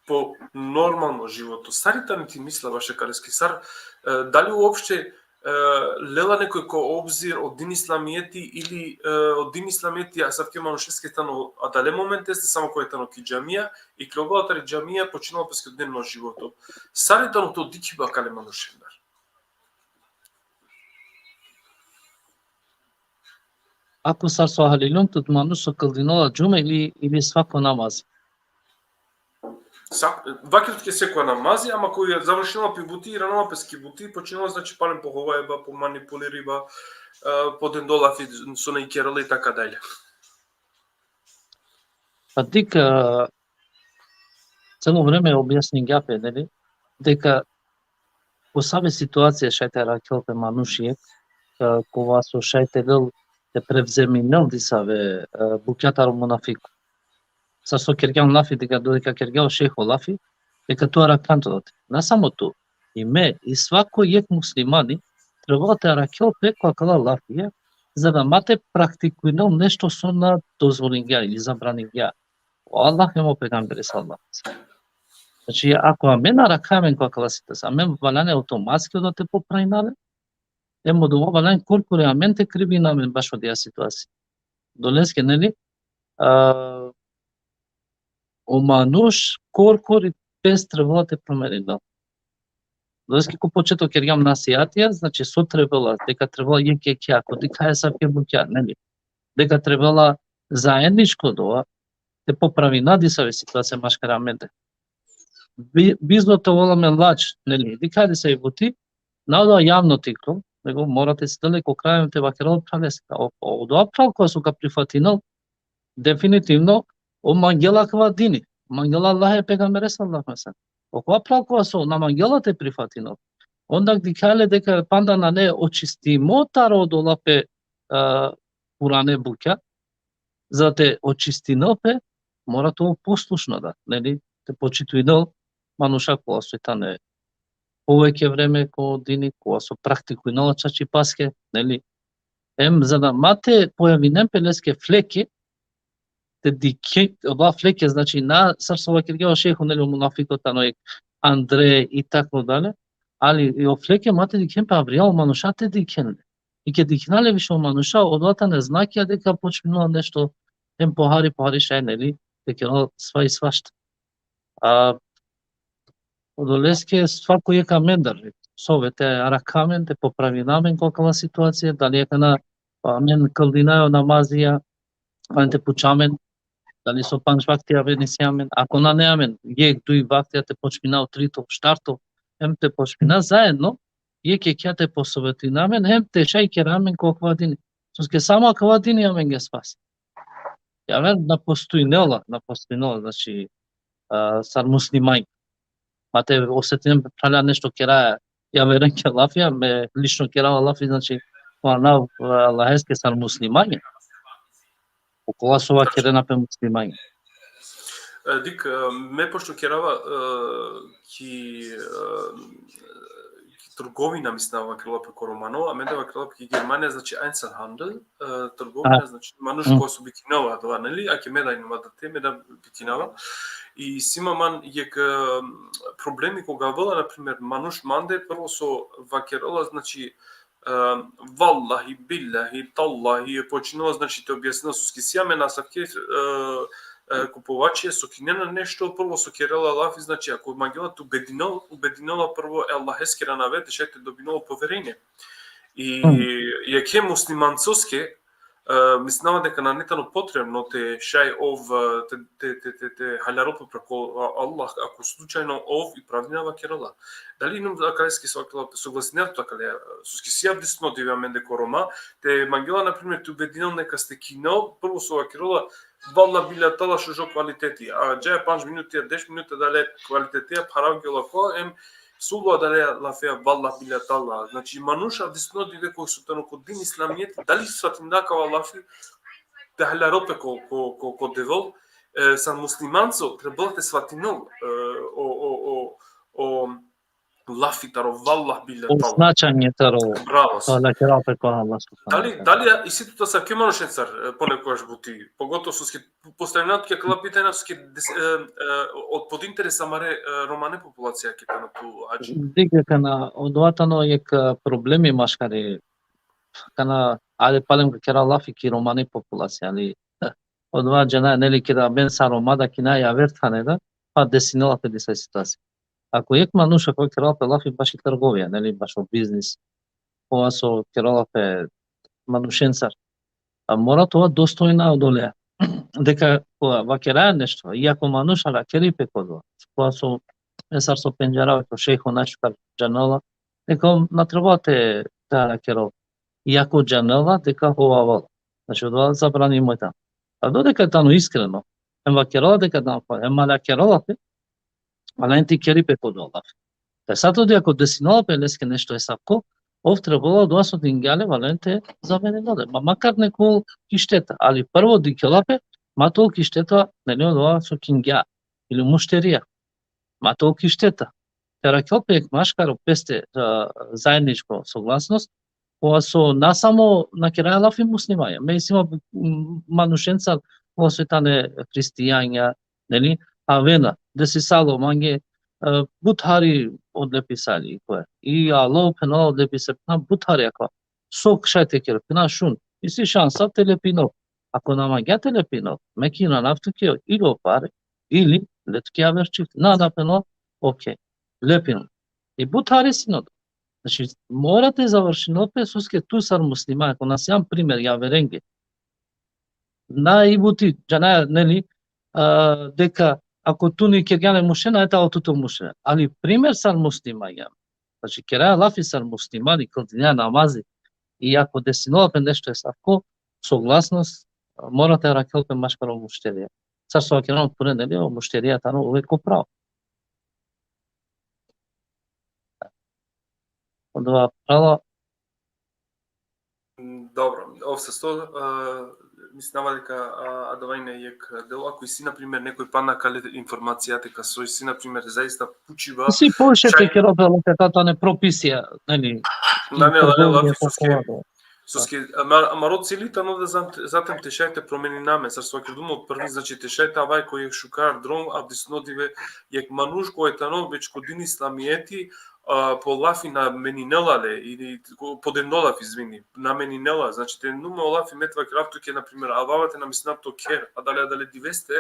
по нормално живото. Сарите не ти мисла ваше карески сар, дали уопште лела некој ко обзир од дин исламијети или од дин исламијети, а сар ке манушевски тано, а дале момент есте само кој тано ки џамија и клобалата џамија починала пескот ден на живото. Сари тано то дики бакале манушевдар. Ако сар со халилум тут мануш со калдинола џума или свако намаз. Вакиот ќе секоја намази, ама кој ја завршила пибути и ранала пески бути, починала, значи пален по ховаеба, по манипулириба, по дендолафи, со најкерала и така дајле. Па дека цело време објасни гапе, нели? Дека по сабе ситуација шајте ракелпе манушијек, кога со шајте лил те превземинел дисаве букјатар мунафику. Са со кергјал лафи, дека додека кергјал шехо лафи, дека тоа ракантот. Не само тоа. И ме, и свако јек муслимани, требало да ракелпе која кала лафија, за да мате практикуинал нешто со на дозволингја или забранингја. Аллах емо пегамбери саллах. Значи, ако амена ракамен која кала сите, амен валяне автоматски да те поправинале, емо дома валяне колку амен те криви на мен баш од ја ситуација. Доленске, нели? Омануш кор и без требала те промерила. Доски ко почеток кергам насијатија, значи со требала, дека требала јеке ако дека е сапке буќа, нели? Дека требала заедничко доа те поправи надисаве ситуација машкараменте. Бизното воламе лач, нели? Дека се и бути, наода јавно тикло, него морате се далеко крајем те вакерал пралеска. Од апрал кога су га прифатинал, дефинитивно Мангела ква дини. Мангела Аллах е пегамбер саллаллаху алейхи ва саллем. Окова пралкова со на мангела те прифатинал. Онда дикале дека панда на не очисти мотаро долапе Куране буќа. за да те очистинопе, мора тоа послушно да, нели, те почитувал мануша кога се тане повеќе време години, кога се практикувал чачи паске, нели, за да мате појави немпелеске флеке, те дике, ова флеке, значи, на сарсова киргева шеху, нели, мунафикот, аној Андре и така дале, али и о флеке мате дикен па авријал манушате дикен. И ке дикнале више о мануша, одвата не знаки, дека почнува нешто, похари шај, нели, дека сва и свашта. Одолеске свако ека мендар, совете аракамен, те поправи намен колкава ситуација, дали ека на мен калдинајо намазија, те пучамен, дали со панч вактија венесијамен, ако на неамен, јек дуи вактија те почминал трито, штарто, те почмина заедно, јек ќе те посовети намен, те шај ке рамен колкава дини. Соске само акава дини амен ге спаси. Ја вер на постојнела, значи, сар муслимај. Мате осетим праля нешто кера, ја верен ке лафија, ме лично керава лафи, значи, на лахеске сар муслимања. Окола сова керена пе муслимања. Дик, ме пошто керава ки трговина мислева крила по Коромано, а менева крила по Германија, значи Einzelhandel, трговина, значи мануш кој со бикинова тоа, нели, а ке меда инува да те меда бикинава. И симаман јек проблеми кога вела, например, мануш манде прво со вакерола, значи валлахи, биллахи, таллахи, починува, значи те објаснила со скисијаме на савке купувачи со кинена нешто, прво со керела лафи, значи ако магилат убединала прво Аллах ескера навете, шете добинало поверење. И јаке муслиманцоске, мислам дека на нетано потребно те шај ов те халјаропа преко Аллах, ако случајно ов и правдинава керела. Дали инум акајски согласинето така ле, соски сија дисно диваме дека Рома, те магила например те убединал нека сте кино, прво со керела валла биле тала шо квалитети, а джаја 5 минути, 10 минути дале квалитети, паравгела ко суло дале лафеа валла биле тала. Значи мануша дисно диве кој со тано код дин исламијет, дали со тиндакава лафи те халјаропе ко девол, са муслиманцо требалте сватинол о лафитаро валла биле тала. Значање таро. Браво. Тоа керава преко Аллах. Дали и ситуата са кеманошецар понекогаш бути, поготово со ски поставенат ке кла питања со ски од под интереса маре романе популација ке тано ту аџи. Дека на одватано ек проблеми машкари кана аде палем кера лафи ки романи популација, али одва жена нели кера бен са ромада ки наја вертхане да, па десинела пе диса ситуација. Ако ек мануша кој керала пе лафи баш и трговија, нели баш о бизнис, ова со керала пе манушенцар, мора тоа достојна одолеа. Дека кога вакера нешто, иако мануша ла кери пе кодова, кога со месар со пенџера, со шейхо нашкар джанала, дека натребате таа керол. Иако джанала, дека ховавала. Значи, одова забрани мојта. А додека тано искрено, вакерола дека мала керола пе, ала ти кери пе кодова. Та сато дека десинола пе леске нешто е сако, ов требало да со дингјале валенте за мене доде. Макар некол ки штета, али прво дикелапе, матол ки штета, нели одова со кинѓа или муштерија. Матол ки штета. Теракелпе ек машкаро песте заедничко согласност, кога со насамо на керајалафи муслимаја. Ме сима манушенца кога се тане христијања, нели, а вена, деси сало манге бутари одлеписали кој. И ало пенал одлеписе на бутари ако сок шајте кер пина шун. И си шанса телепино. Ако нама га телепино, мекина нафтуке или пари или летке аверчив. Нада пено, окей. Лепино. И бутари синод. Значи морате завршено пе соске ту сар муслима. Ако нас јам пример ја веренге. На ибути џана нели дека ако ту ни кергјане мушена, ета отуто мушена. Али пример сар муслима ја. Значи кераја лафи сар муслимани, кълдиња намази, и ако десинова пе нешто е савко, согласност, морате ракелпе машкаро муштерија. Сар со акерано пуне, нели, муштерија тано увек ко право. Одова право. Добро, ов се сто мислам дека адавајне јек дел, ако и си, например, некој пана кале информацијата, ка сој си, например, заиста пучива, Си повишете чај- ќе робело тата не прописија, нели? не, лафи Трговија, Соске, ама род целите, но да затем тешајте промени наме, сар со дума од први, значи тешајте авај кој јек шукар дрон, а деснодиве јек мануш кој тано веќе години сламиети, по лафи на менинелале или поденолаф, извини, на менинела, значи те нума лафи метва крафту ке например ававате на миснапто кер, а дале дивесте,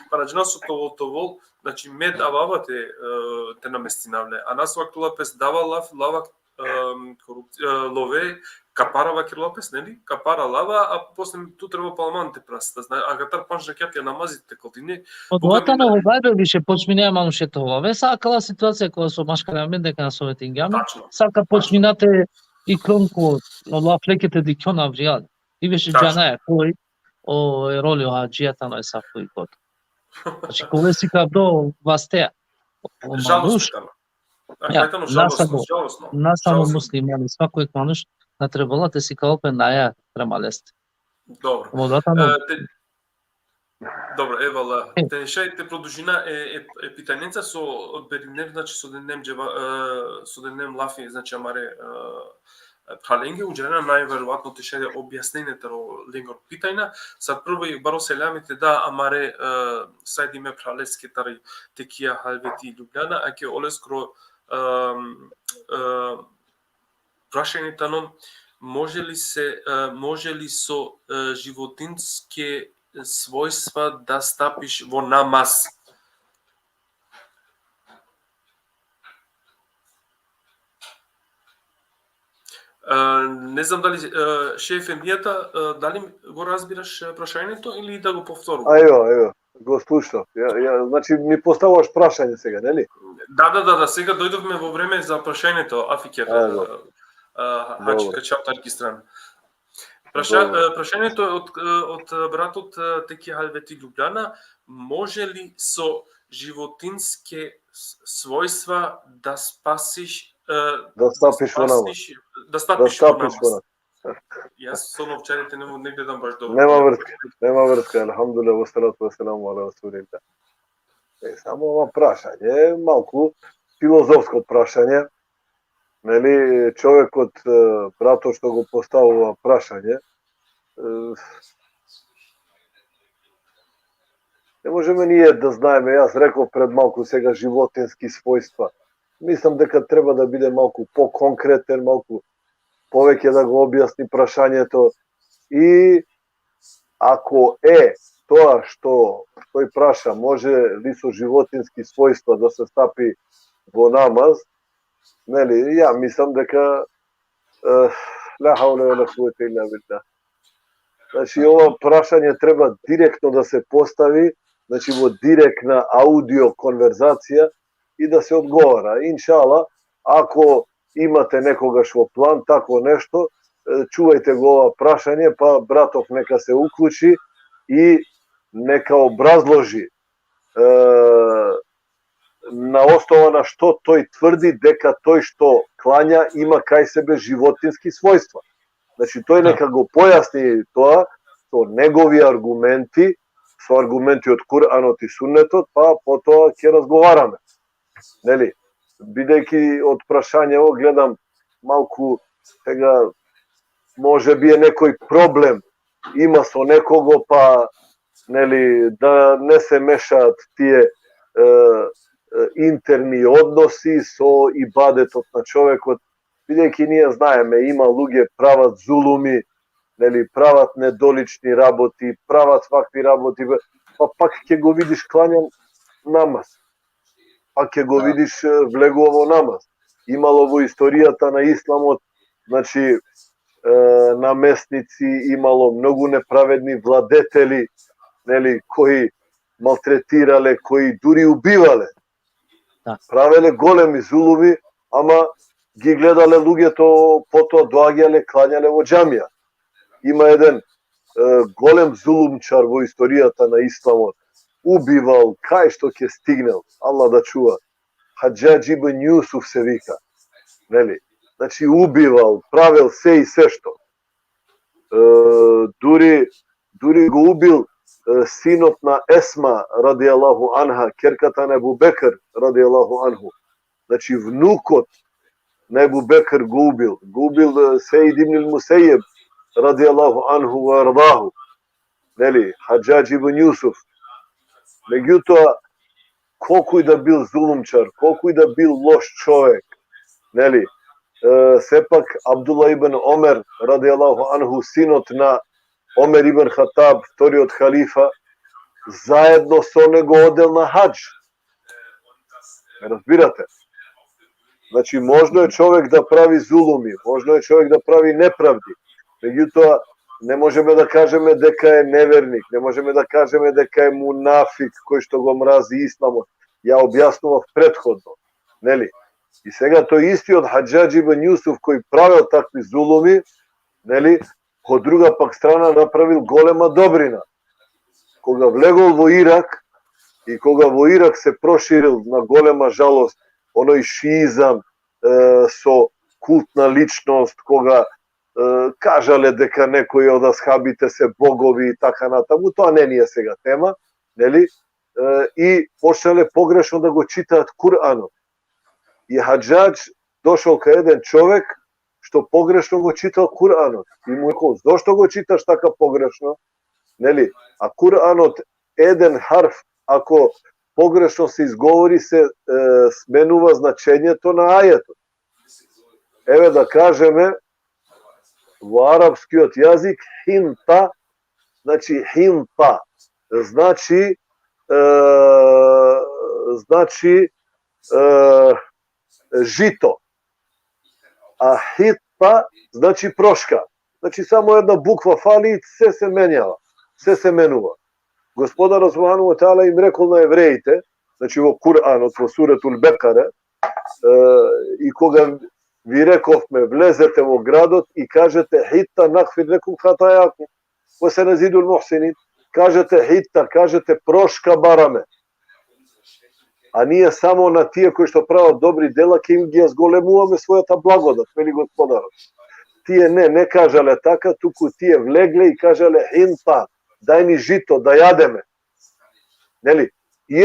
па наџнасото волтовол, значи мед ававате те наместинавле, а нас вактула пес дава лава лове капарава кирлапес, нели? Капара лава, а после ту треба палманте праста, а гатар панш ќе намазите колтини. Одвата на обајбе више почминеа манушето ова. Сакала ситуација кога со машкара мен дека на советингјами. Тачно. Сака почминате и клонку на флекете ди кјона вријад. И више Тачно. џана е кој о ролио хаџијата на сафу и код. Значи кога си кабдо вастеа. Мануш, Жалосно. насамо муслимани, свакој мануш на требала те си калпе наја премалести. Добро. Модатано Добро, евала. Те шајте продолжина е питањеца со одберинер, значи со денем лафи, значи амаре праленге уџерена најверојатно те шајде објаснените ленгор питања. Са прво и баро селамите да амаре сајдиме пралески тари текија халвети Љубљана, а ке олескро прашањето но може ли со животински својства да стапиш во намаз? Не знам дали шеф Ендијата, дали го разбираш прашањето или да го повторувам? Ајо, го слушав. Значи ми поставуваш прашање сега, нели? Да, сега дојдовме во време за прашањето, Афикер. Хаджика Чаптарки страна. Прашањето од братот Теки Халвети Љубљана, може ли со животински својства да спасиш Да стапиш во намаз. Да стапиш во намаз. Јас со новчарите не гледам баш добро. Нема врска, алхамдулилlah, вассалату вассаламу ала расулилlah. Само ова прашање, малку филозофско прашање. Нели, човекот, братот што го поставува прашање, не можеме ние да знаеме, јас реков пред малку сега животински својства. Мислам дека треба да биде малку по-конкретен, малку повеќе да го објасни прашањето и ако тоа што тој праша, може ли со животински својства да се стапи во намаз, нели, ја мислам дека ла хаула вала куввета илля билlah. Значи ова прашање треба директно да се постави, значи во директна аудио конверзација и да се одговара. Иншала, ако имате некогаш во план тако нешто, чувајте го ова прашање, па братов нека се уклучи и нека образложи на основа на што тој тврди дека тој што клања има кај себе животински својства. Значи тој нека го појасни тоа со негови аргументи, со аргументи од Куранот и Суннетот, па потоа ќе разговараме. Нели? Бидејќи од прашањево гледам малку сега може би е некој проблем има со некого, па нели да не се мешаат тие интерни односи со ибадетот на човекот, бидејќи ние знаеме има луѓе прават зулуми, нели прават недолични работи, прават вакви работи, па пак ќе го видиш клањан намаз. Пак ќе го видиш влегува во намаз. Имало во историјата на исламот, значи наместници, имало многу неправедни владетели, нели кои малтретирале, кои дури убивале. Правеле големи зулуми, ама ги гледале луѓето, потоа доаѓале, клањале во џамија. Има еден голем зулумчар во историјата на исламот. Убивал, кај што ќе стигнал, Аллах да чува. Хаџаџ ибн Јусуф се вика. Нели? Значи убивал, правил се и се што. Дури дури го убил синот на Есма радијаллаху анха, керката на Ебу Бекр радијаллаху анху. Значи внукот на Ебу Бекр го убил Сеид ибн Мусејеб радијаллаху анху ва ардаху, нели, Хаджаџ ибн Јусуф. Меѓутоа, колку и да бил зулумчар, колку и да бил лош човек, нели, сепак Абдулла ибн Омер радијаллаху анху, синот на Омер ибн Хатаб, вториот халифа, заедно со него одел на хадж. Разбирате? Значи, можно е човек да прави зулуми, можно е човек да прави неправди, меѓутоа не можеме да кажеме дека е неверник, не можеме да кажеме дека е мунафик кој што го мрази исламот. Ја објаснував претходно, нели? И сега тој истиот Хаджаџ ибн Јусуф кој правил такви зулуми, нели, од друга пак страна направил голема добрина. Кога влегол во Ирак и кога во Ирак се проширил на голема жалост оној шиизам со култна личност, кога кажале дека некои од асхабите се богови и така натаму, тоа не ни е сега тема, нели? И почнале погрешно да го читаат Куранот. И Хаджаџ дошол кај еден човек што погрешно го читал Куранот. И му рекол, зошто го читаш така погрешно? Нели? А Куранот еден харф, ако погрешно се изговори, се сменува значењето на ајетот. Еве да кажеме, во арапскиот јазик хинта, значи хинта, значи жито. А хитта значи прошка. Значи само една буква фали и се менјава, се менува. Господарот субхану ва таала им рекол на евреите, значи во Куранот, во суретул Бекаре, и кога ви рековме, влезете во градот и кажете хитта нахфир лекум хатајакум во се назидул мухсинин, кажете хитта, кажете прошка бараме. А ние само на тие кои што прават добри дела ќе им ги ја зголемуваме својата благодат, вели Господарот. Тие не кажале така, туку тие влегле и кажале хинта, дај ни жито да јадеме. Нели? И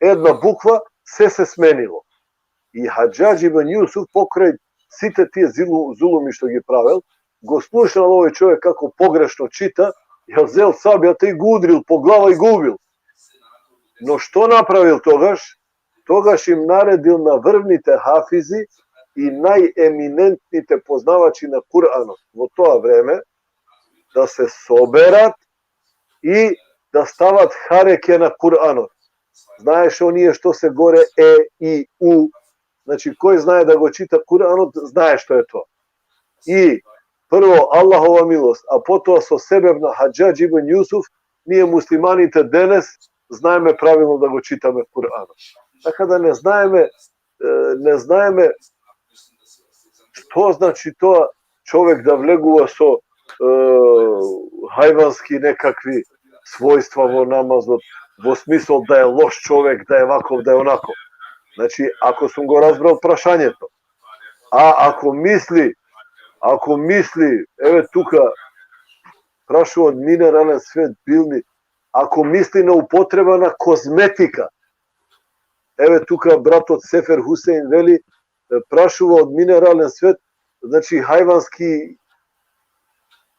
една буква се сменило. И Хаджаџ ибн Јусуф покрај сите тие зулуми што ги правил, го слушал овој човек како погрешно чита, ја взел сабјата и го удрил по глава и го убил. Но што направил тогаш? Тогаш им наредил на врвните хафизи и најеминентните познавачи на Куранот во тоа време да се соберат и да стават хареке на Куранот. Знаеш оние што се горе и у, значи кој знае да го чита Куранот, знае што е тоа. И прво Аллахова милост, а потоа со себев на Хаджаџ ибн Јусуф, ние муслиманите денес знаеме правилно да го читаме Куранот. Така да не знаеме што значи тоа човек да влегува со хајвански некакви својства во намазот, во смисол да е лош човек, да е ваков, да е онаков. Значи, ако сум го разбрал прашањето, а ако мисли, еве тука, прашува од минерален свет билни, ако мисли на употреба на козметика, еве тука братот Сефер Хусеин вели, прашува од минерален свет, значи хајвански,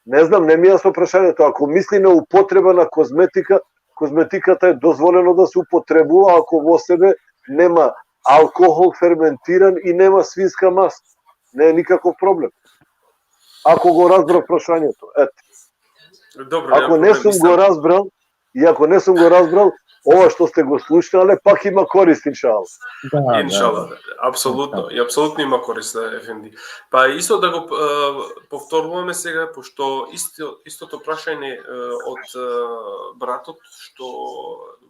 не знам, не ми јасно прашањето, ако мисли на употреба на козметика, козметиката е дозволено да се употребува ако во себе нема алкохол ферментиран и нема свинска маст. Не е никаков проблем. Ако го разбрав прашањето, ете. Добро, ако не сум го разбрал, ова што сте го слушнале, пак има корист, иншалла. Иншалла, апсолутно. И апсолутно има корист, ефенди. Па исто да го повторуваме сега, пошто истото прашање од братот што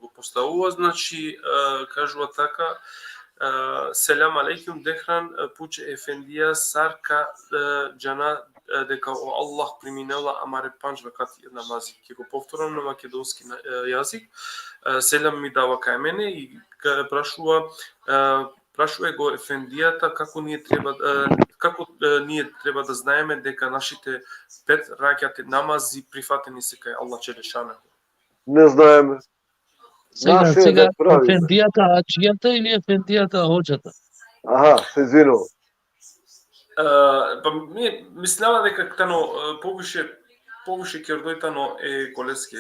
го поставува, значи кажува така: Селам алейкум дехран пуч ефендија сарка џана дека Аллах приминела амаре панч вакат намази. Ќе го повторам на македонски јазик. Селам ми дава кај мене и прашува Прашува го ефендијата како ние треба да знаеме дека нашите 5 раќати намази прифатени се кај Аллах Джелешана. Не знаеме. Наше е Сега да правиме. ефендијата аџијата или ефендијата хоџата? Аха, се извинувам. Па ми мислела дека тано повише ќе дојде тано колеске.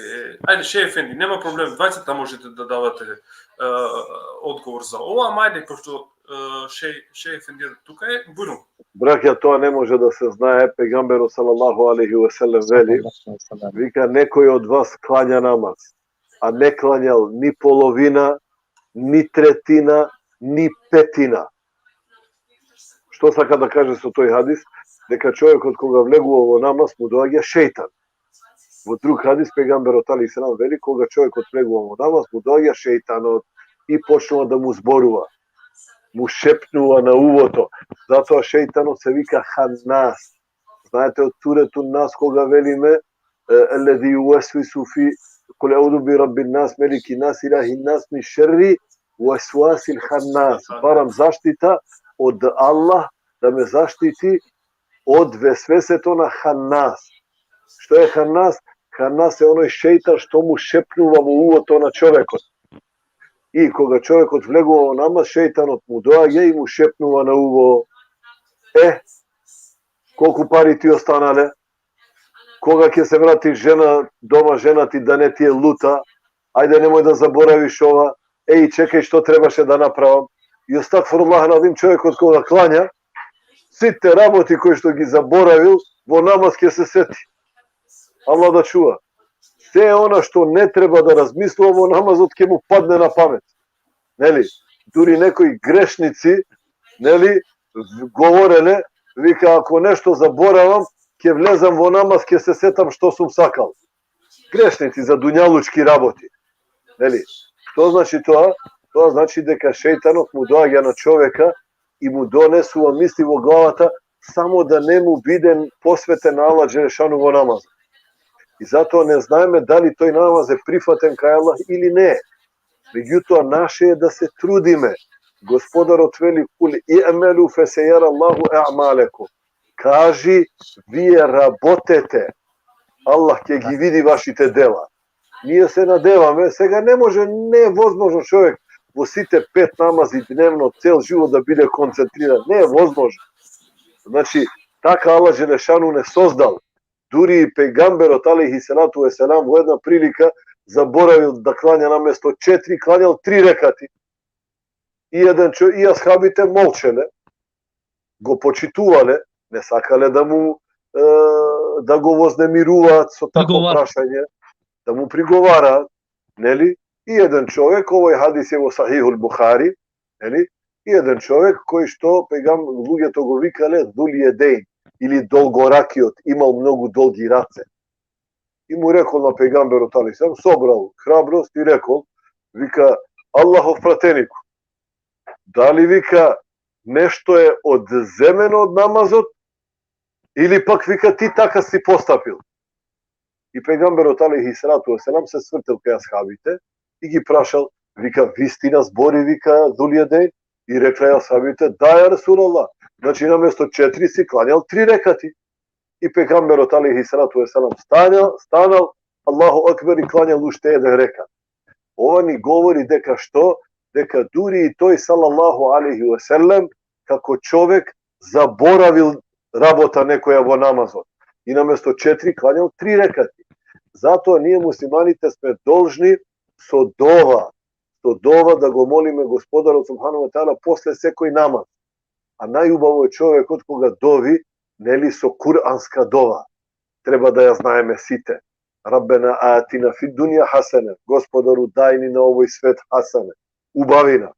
Ајде ше ефенди, нема проблем, двајцата можете да давате одговор за ова, ама ајде пошто ше ефендијата тука е, бујно. Браќа, тоа не може да се знае. Пегамберот салалаху алейхи ве селем вели, вика, некој од вас клања намаз, а не клањал ни половина, ни третина, ни петина. Што сака да каже со тој хадис? Дека човекот кога влегува во намаз му доаѓа шејтан. Во друг хадис пегамберот алейхи селам вели, кога човекот влегува во намаз му доаѓа шејтанот и почнува да му зборува. Му шепнува на увото. Затоа шејтанот се вика Ханнас. Знаете од сурето Нас кога велиме еледи ювесвису фи кул ауду би раббин нас мелики нас илахи нас мин шерри уесвасил ханнас. Барам заштита од Аллах да ме заштити од весвесето на Ханнас. Што е Ханнас? Ханнас е оној шејтан што му шепнува во увото на човекот. И кога човекот влегува во намаз, шејтанот му доаѓа и му шепнува на уво. Колку пари ти останале? Кога ќе се врати жена дома, жена ти да не ти е лута? Ајде немој да заборавиш ова. Чекај што требаше да направам. И остагфируллах надим, човекот кога клања, сите работи кои што ги заборавил, во намаз ќе се сети. Аллах да чува. Се она што не треба да размислува во намазот ќе му падне на памет. Нели? Дури некои грешници, нели, говореле, вика, ако нешто заборавам, ќе влезам во намаз, ќе се сетам што сум сакал. Грешници за дуњалучки работи. Нели? Што значи тоа? Тоа значи дека шејтанот му доаѓа на човека и му донесува мисли во главата само да не му биде посветен на Аллах Джелешану во намазот. И затоа не знаеме дали тој намаз е прифатен кај Аллах или не. Меѓутоа наше е да се трудиме. Господарот вели кул и'мелу фесејара Аллаху е'малекум. Кажи, вие работете. Аллах ќе ги види вашите дела. Ние се надеваме, сега не е возможно човек во сите 5 намази дневно цел живот да биде концентриран. Не е возможно. Значи, така Аллах Джелешану не создал. Дури и пегамберот алейхи селату ве селам во една прилика заборавил да клања наместо 4, клањал 3 рекати. И асхабите молчеле, го почитувале, не сакале да му да го вознемируваат со такво прашање, да му приговараат, нели? И еден човек, овој хадис е во Сахихул Бухари, нели? И еден човек кој што луѓето го викале Дулједейн или долгоракиот, имал многу долги раце. И му рекол на пегамберот алейхи, собрал храброст и рекол, вика, Аллахов пратенику, дали вика нешто е одземено од намазот или пак вика ти така си постапил? И пегамберот алейхи салату ве селам се свртел кај асхабите и ги прашал, вика, вистина збори, вика Дулједейн? И рекле асхабите, да ја Расулаллах. Значи наместо 4 си клањал 3 рекати. И пегамберот алейхи салату ве селам станал, Аллаху акбар и клањал уште еден рекат. Ова ни говори дека што? Дека дури и тој салаллаху алейхи ве селем како човек заборавил работа некоја во намазот. И наместо 4 клањал 3 рекати. Затоа ние муслиманите сме должни со дова да го молиме Господарот субхану ва таала после секој намаз. А најубаво е човекот кога дови, нели, со куранска дова. Треба да ја знаеме сите. Раббена атина фи дуња хасана. Господару дај ни на овој свет хасана. Убавина,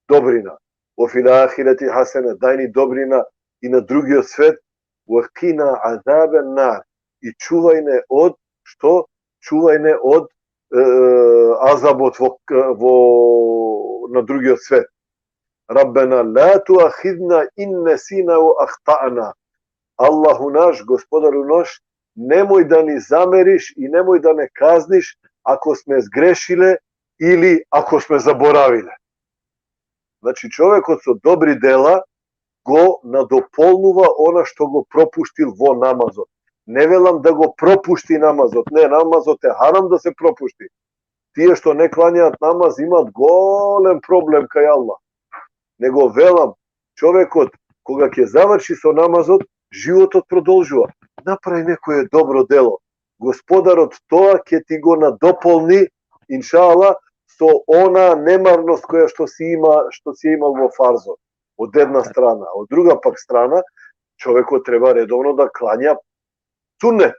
добрина. Во фил ахирати хасана, дај ни добрина и на другиот свет. Во кина азабен нар. И чувај не од што? Чувај не од азабот на другиот свет. Раббена ла туахидна ин несина во ахта'на. Аллаху наш, Господару наш, немој да ни замериш и немој да не казниш ако сме сгрешиле или ако сме заборавиле. Znači човекот со добри дела го надополнува она што го пропуштил во намазот. Не велам да го пропушти намазот. Не, намазот е харам да се пропушти. Тие што не кланјаат намаз имаат голем проблем кај Аллах. Него велам, човекот кога ќе заврши со намазот, животот продолжува. Направи некое добро дело. Господарот тоа ќе ти го надополни, иншаалла, со она немарност која што си имал во фарзот. Од една страна. Од друга пак страна, човекот треба редовно да клања суннет.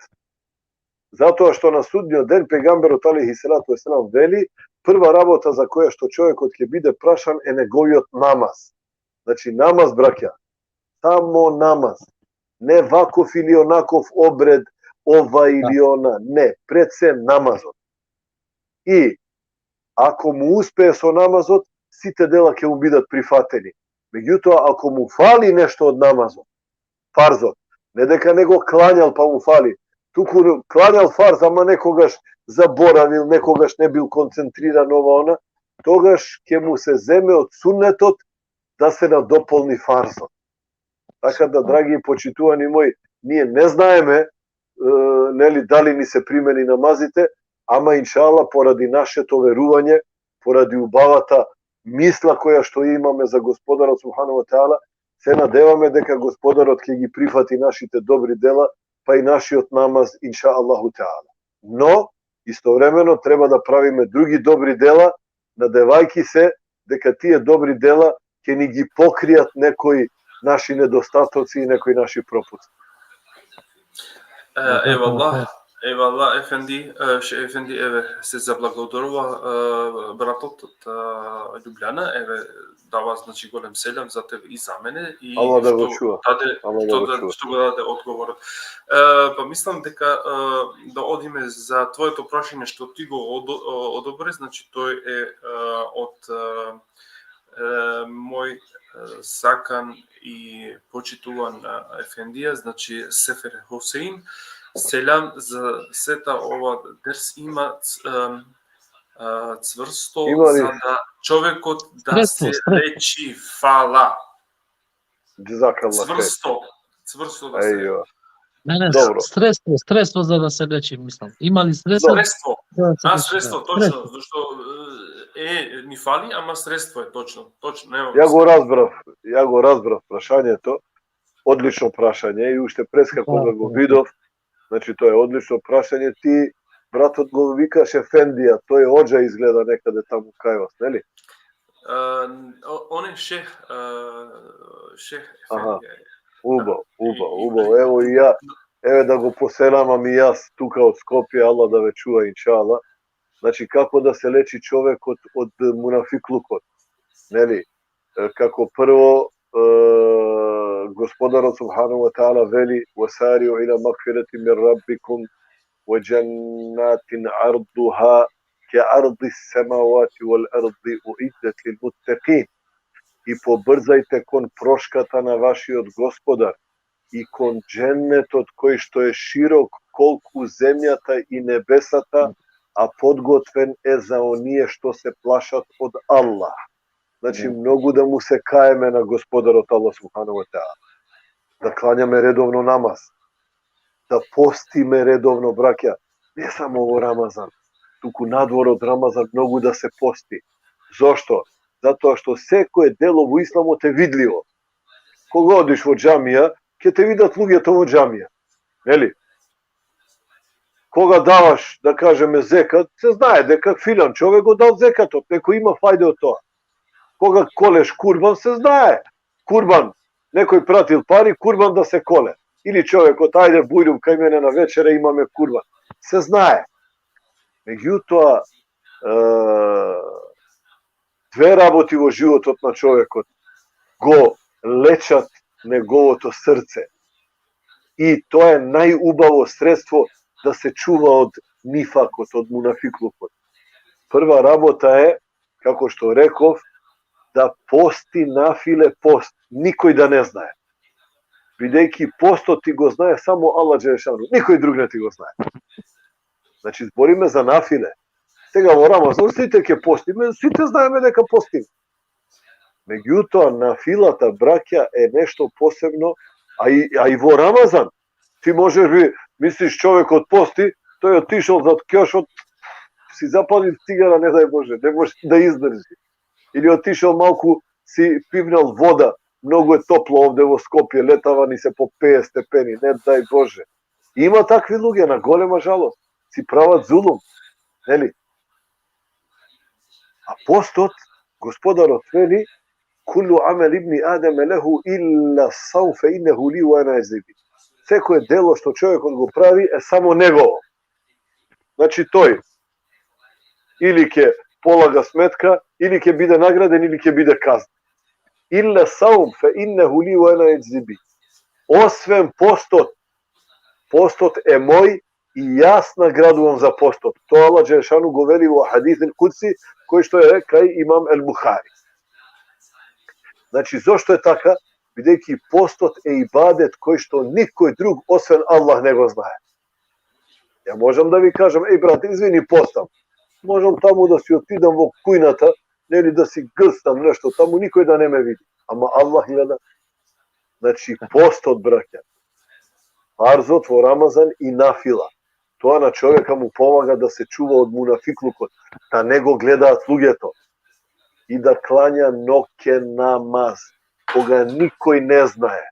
Затоа што на судниот ден пегамберот алейхи селату веселам вели, прва работа за која што човекот ќе биде прашан е неговиот намаз. Значи намаз, браќа, само намаз. Не ваков или онаков обред, ова или она, не, пред се намазот. И ако му успее со намазот, сите дела ќе му бидат прифатени. Меѓутоа, ако му фали нешто од намазот, фарзот, не дека не го клањал па му фали, туку клањал фарз, ама некогаш заборавил, некогаш не бил концентриран ова она, тогаш ќе му се земе од суннетот да се надополни фарзот. Така да, драги и почитувани мои, ние не знаеме нели дали ни се примени намазите, ама иншаалла поради нашето верување, поради убавата мисла која што имаме за Господарот субханаху ва теала, се надеваме дека Господарот ќе ги прифати нашите добри дела, па и нашиот намаз иншааллаху теала. Но истовремено треба да правиме други добри дела, надевајки се дека тие добри дела ќе ни ги покријат некои наши недостатоци и некои наши пропусти. Евалла, Ефенди, еве се заблагодарува братот од Љубљана, еве дава значи голем селам за тебе и за мене и Аллах да го чува. Што го даде одговорот. Па мислам дека да одиме за твоето прашање што ти го одобри, значи тој е од мој сакан и почитуван Ефендија, значи Сефер Хусейн. Селам за сета ова дерс има цврсто за да човекот да се речи фала. Цврсто да се. Не, средство за да се речи, мислам. Има ли средство? Средство, точно, зашто ни фали, ама средство е точно. Ја го разбрав прашањето. Одлично прашање и уште преска кога го видов. Значи тоа е одлично прашање. Ти братот го викаш Ефендија, тој оџа изгледа некаде таму кај вас, нели? Он е шех Ефендија. Убаво. Ево и ја, еве да го поселамам и јас тука од Скопје, Аллах да ве чува иншаалла. Значи како да се лечи човекот од мунафиклукот, нели? Како прво Господарот субханаху ва теала вели: "Васариу иля магфирати мин раббикум ва џаннатин ардуха кеарди семавати вал арди уиддат лил муттақин." И побрзајте кон прошката на вашиот Господар и кон дженнетот кој што е широк колку земјата и небесата, а подготвен е за оние што се плашат од Аллах. Значи, многу да му се каеме на Господарот Аллах субханаху ва теала. Да клањаме редовно намаз. Да постиме редовно, браќа. Не само во Рамазан. Туку надвор од Рамазан многу да се пости. Зошто? Затоа што секое дело во исламот е видливо. Кога одиш во џамија, ќе те видат луѓето во џамија. Нели? Кога даваш, да кажеме, зекат, се знае дека филан човек го дал зекатот, некој има фајде од тоа. Кога колеш курбан, се знае. Курбан, некој пратил пари, курбан да се коле. Или човекот, ајде бујрум кај мене на вечера, имаме курбан. Се знае. Меѓутоа, две работи во животот на човекот го лечат неговото срце. И тоа е најубаво средство да се чува од нифакот, од мунафиклукот. Прва работа е, како што реков, да пости нафиле пост. Никој да не знае. Бидејќи постот ти го знае само Аллах џелешану. Никој друг не ти го знае. Значи, збориме за нафиле. Сега во Рамазан сите ќе постиме, сите знаеме дека постиме. Međutim, na filata brakja je nešto posebno, a i vo Ramazan. Ti možeš misliš čovjek od posti, to je otišao za kjošot, si zapali cigara, ne daj Bože, ne može da izdrži. Ili otišao malku, si pivnal voda, mnogo je toplo ovdje u Skopje, letavani se po 5 stepeni, ne daj Bože. Ima takvi luge, na golema žalost. Si pravac zulum, neli? A postot, gospodar otveli, kullu amel ibni Ademe lehu illa saufe innehu li u ana ezibi. Sveko je delo što čovjek go pravi je samo njegovo. Znači to je. Ili ke polaga smetka, ili ke bide nagraden, ili ke bide kaznen. Illa saufe innehu li u ana ezibi. Osvem postot je moj i ja nagradujem za postot. To Allah Đelešanu govori u hadithin Kudsi, koji što je rekao imam El Buhari. Znači, zašto je taka? Videki postot je ibadet koji što nikoj drug osven Allah nego znaje. Ja možem da vi kažem, ej brate, izvini postam. Možem tamo da si otidam vok kujnata, ili da si grstam nešto, tamo nikoj da ne me vidi. Ama Allah gleda. Znači, postot, braća. Farzot vo Ramazan i nafila. To na čovjeka mu pomaga da se čuva od munafiklukot, da nego gleda slugeto i da klanja noke namaz, koga nikoj ne znaje,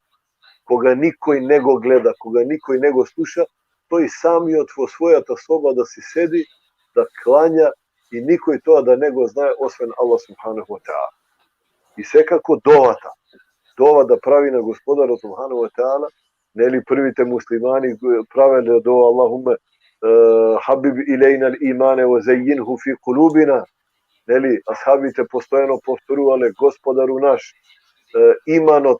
koga nikoj nego gleda, koga nikoj nego sluša, to i sami od svojata soba da si sedi, da klanja i nikoj to da nego znaje osven Allah subhanahu wa ta'ala. I svekako dova da pravi na gospodaru subhanahu wa ta'ala, ne li prvite muslimani pravili do Allahumme habib ilejna l'imane wa zajinhu fi kulubina, ne li ashabite postojeno povtoruvale gospodaru naš imanot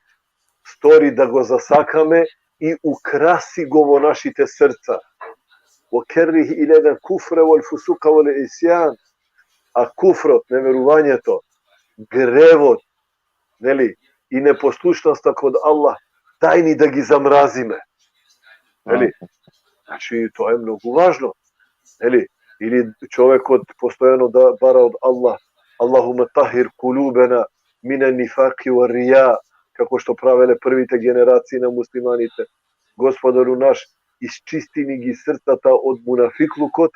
stori da go zasakame i ukrasi govo našite srca. Wa kerrih ilejna kufre wal fusuka wal isyan, a kufrot, neveruvanje to, grevot, ne li, i neposlušnost kod Allah, tajni da gi zamrazime. Eli, znači, to je mnogo važno. Eli, ili čovjek postojano da bara od Allah, Allahumma tahir kulubena mine nifaki wa rija, kako što pravele prvite generacije na muslimanite. Gospodaru naš, isčisti mi gi srcata od munafiklukot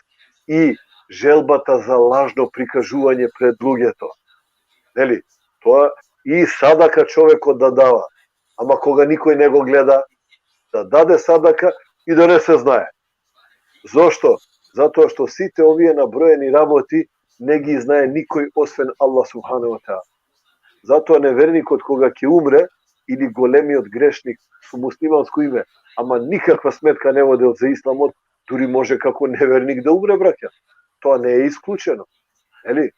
i želbata za lažno prikažuvanje pred drugeto. Eli, to i sadaka čovjek da dava. Ama koga nikoj nego gleda, da dade sadaka i da ne se znaje. Zašto? Zato što svi te ovije nabrojeni raboti ne gi znaje nikoj osven Allah subhanahu wa ta'ala. Zato nevernik od koga ke umre ili golemi od grešnik su muslimansko ime, ama nikakva smetka ne vode od za islam od, duri može kako nevernik da umre, braća. To ne je isključeno. Eli,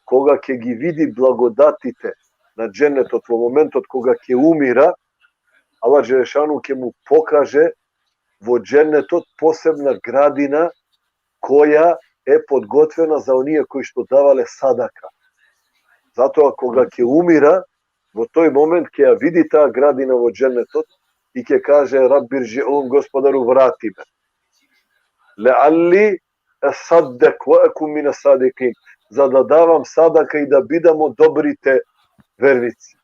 koga ke gi vidi blagodatite na džennet od momenta od koga ke umira, Allah Đelešanu ke mu pokaže vo džennetot posebna gradina koja je podgotvena za onije koji što davale sadaka. Zato koga ke umira, vo toj moment ke ja vidi ta gradina vo džennetot i ke kaže Rabbir ži'un, gospodaru vrati me. Le'alli saddek wa akum mina sadikin, za da davam sadaka i da bidamo dobrite vernici.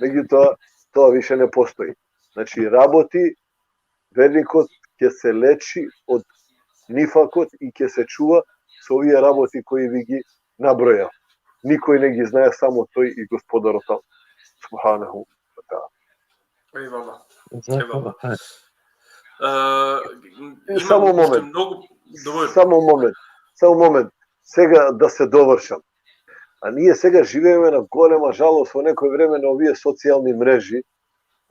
Međutim, to više ne postoji. Znači, raboti, vernikot ke se leči od nifakot i ke se čuva s ovije raboti koji vi gi nabroja. Nikoj ne gi znaje, samo to i gospodar tam. Subhanahu wa ta'ala. Eyvallah. Jazakallah khair. Samo moment. Сега да се довршам. А ние сега живееме на голема жалост во некој време на овие социјални мрежи.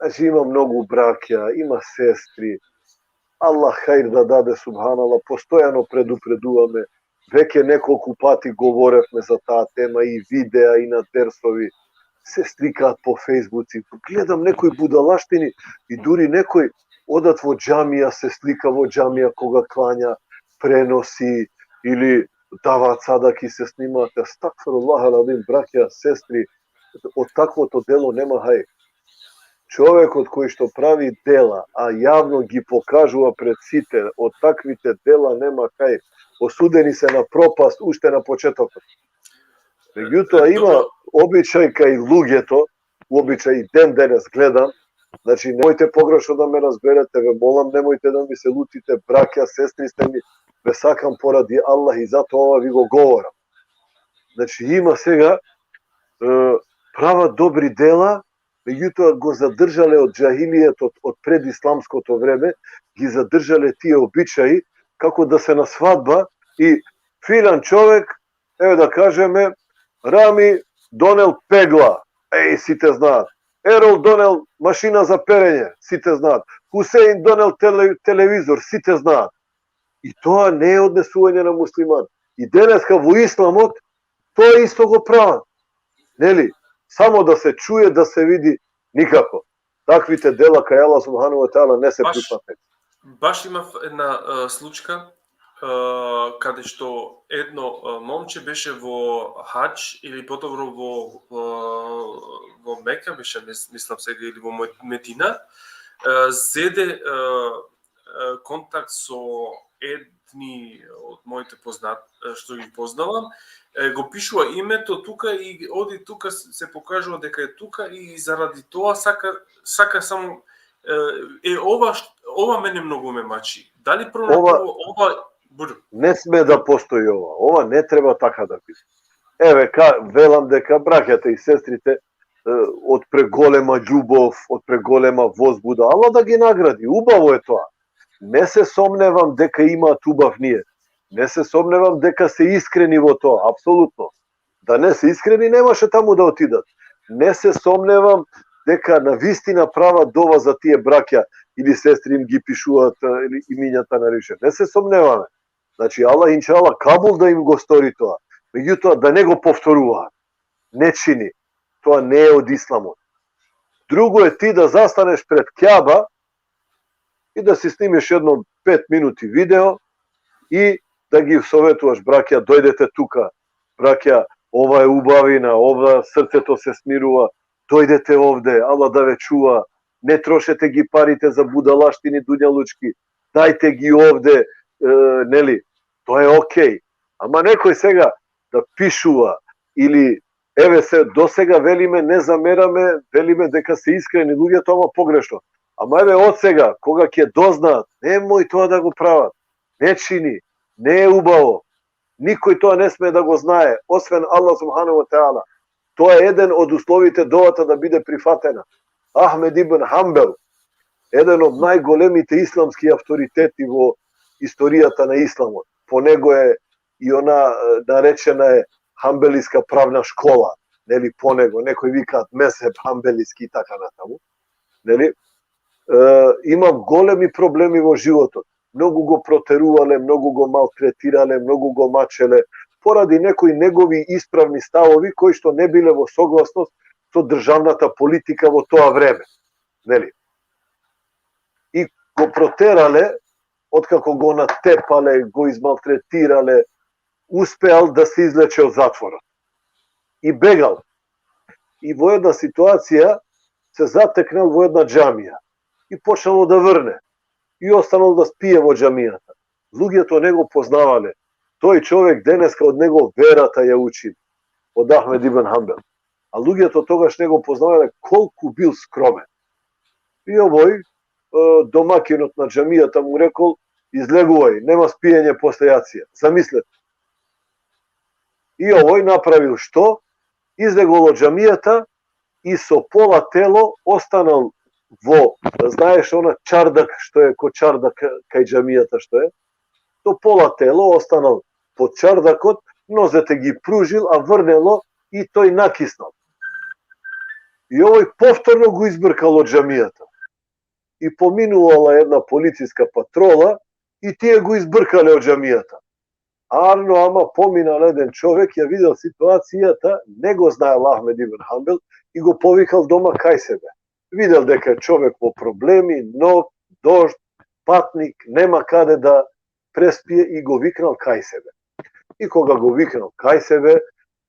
Значи има многу браќа, има сестри. Allah хајр да даде, субханалlah, постојано предупредуваме. Веќе неколку пати говоревме за таа тема и видеа и на дерсови. Се сликаат по фейсбуци. Гледам некои будалаштини и дури некој одат во џамија, се слика во џамија кога клања, преноси или даваат садаки, се снимаат. Астагфируллах алазим, браќа, сестри, од таквото дело нема хај. Човекот кој што прави дела, а јавно ги покажува пред сите, од таквите дела нема хај. Осудени се на пропаст уште на почетокот. Меѓутоа има обичај кај луѓето, обичај и ден денес гледам, значи немојте погрешно да ме разберете, ве молам, немојте да ми се лутите, браќа, сестри сте ми, ве сакам поради Аллах и затоа ова ви го говорам. Значи има сега права добри дела, меѓутоа го задржале од џахилијето, од предисламското време, ги задржале тие обичаи, како да се на свадба и финан човек, еве да кажеме, Рами донел пегла, сите знаат. Ерол донел машина за перење, сите знаат. Хусеин донел телевизор, сите знаат. И тоа не е однесување на муслиман. И денеска во исламот, тоа исто го прават. Нели? Само да се чуе, да се види, никако. Таквите дела кај Аллах субхану ва таала не се прифатени. Баш имав една случка, каде што едно момче беше во хадж или потовро во Мека, беше, мислам сега, или во Медина, зеде контакт со едни од моите што ги познавам, го пишува името тука и оди тука се покажува дека е тука и заради тоа сака само ова мене многу ме мачи. Дали ова не сме да постои ова. Ова не треба така да биде. Еве, велам дека браќата и сестрите од преголема љубов, од преголема возбуда, Аллах да ги награди. Убаво е тоа. Не се сомневам дека имаат убав ние. Не се сомневам дека се искрени во тоа, апсолутно. Да не се искрени, немаше таму да отидат. Не се сомневам дека на вистина прават дова за тие браќа или сестри им ги пишуваат или имињата на Рише. Не се сомневаме. Значи, Аллах иншалла кабул да им го стори тоа. Меѓутоа, да не го повторуваат. Не чини. Тоа не е од исламот. Друго е ти да застанеш пред Кјаба и да си снимеш едно 5 минути видео и да ги советуваш, браќа, дојдете тука. Браќа, ова е убавина, ова срцето се смирува. Дојдете овде, Аллах да ве чува. Не трошете ги парите за будалаштини дуњалучки. Дајте ги овде, нели? Тоа е окей. Ама некој сега да пишува или еве се до сега велиме не замераме, велиме дека се искрени луѓето, ама погрешно. Ама еве од сега, кога ќе дознаат, немој тоа да го прават. Не чини, не е убаво. Никој тоа не сме да го знае, освен Аллах субхану ва таала. Тоа е еден од условите довата да биде прифатена. Ахмед ибн Хамбел, еден од најголемите исламски авторитети во историјата на исламот. По него е и она наречена е хамбелиска правна школа, нели, по него, некои викаат мезхеб хамбелиски и така натаму, нели, има големи проблеми во животот. Многу го протерувале, многу го малтретирале, многу го мачеле, поради некои негови исправни ставови кои што не биле во согласност со државната политика во тоа време, нели. И го протерале, откако го натепале, го измалтретирале, успеал да се излече од затворот. И бегал. И во една ситуација се затекнал во една џамија. И почнало да врне. И останал да спие во џамијата. Луѓето не го познавале. Тој човек денеска од него верата ја учи. Од Ахмед ибн Хамбел. А луѓето тогаш не го познавале колку бил скромен. И овој, домакинот на џамијата му рекол, излегувај, нема спиење после јација. Замислете. И овој направил што? Излегол од џамијата и со пола тело останал во, знаеш, она чардак што е ко чардак кај џамијата што е, со пола тело останал под чардакот, нозете ги пружил, а врнело и тој накиснал. И овој повторно го избркал од џамијата. И поминувала една полициска патрола и тие го избркале од џамијата. Арно, ама поминал еден човек, ја видел ситуацијата, не го знаел Ахмед ибн Хамбел и го повикал дома кај себе. Видел дека е човек во проблеми, ног, дожд, патник, нема каде да преспие и го викнал кај себе. И кога го викнал кај себе,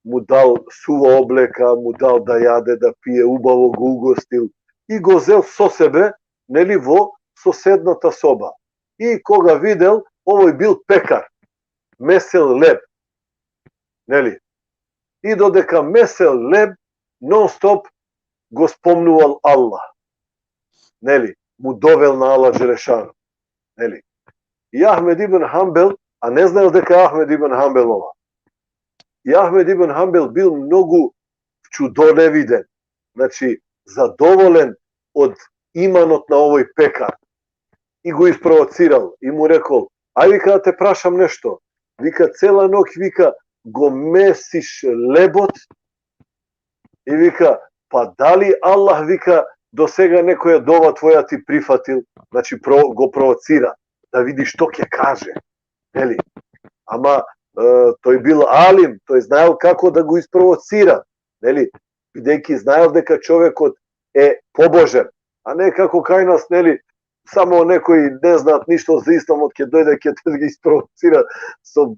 му дал сува облека, му дал да јаде, да пие, убаво го угостил и го зел со себе, нели, во соседната соба. И кога видел, овој бил пекар, месел леб, нели? И i dodeka mesel leb non stop го спомнувал Allah. Нели, му довел на Allah Джелешану. Нели. И Ахмед ибн Хамбел, а не знаел дека Ахмед ибн Хамбел ова. И Ахмед ибн Хамбел бил многу чудоневиден, значи задоволен од иманот на овој пекар. И го испровоцирал и му рекол: ај, вика, да те прашам нешто. Вика, цела ноќ, вика, го месиш лебот и вика, па дали Аллах, вика, до сега некоја дова твоја ти прифатил? Значи го провоцира да види што ќе каже. Нели? Ама тој бил алим, тој знаел како да го испровоцира. Нели? Бидејќи знаел дека човекот е побожен, а не како кај нас, нели, само некои не знаат ништо за исламот, ќе дојде, ќе те ги испровоцира со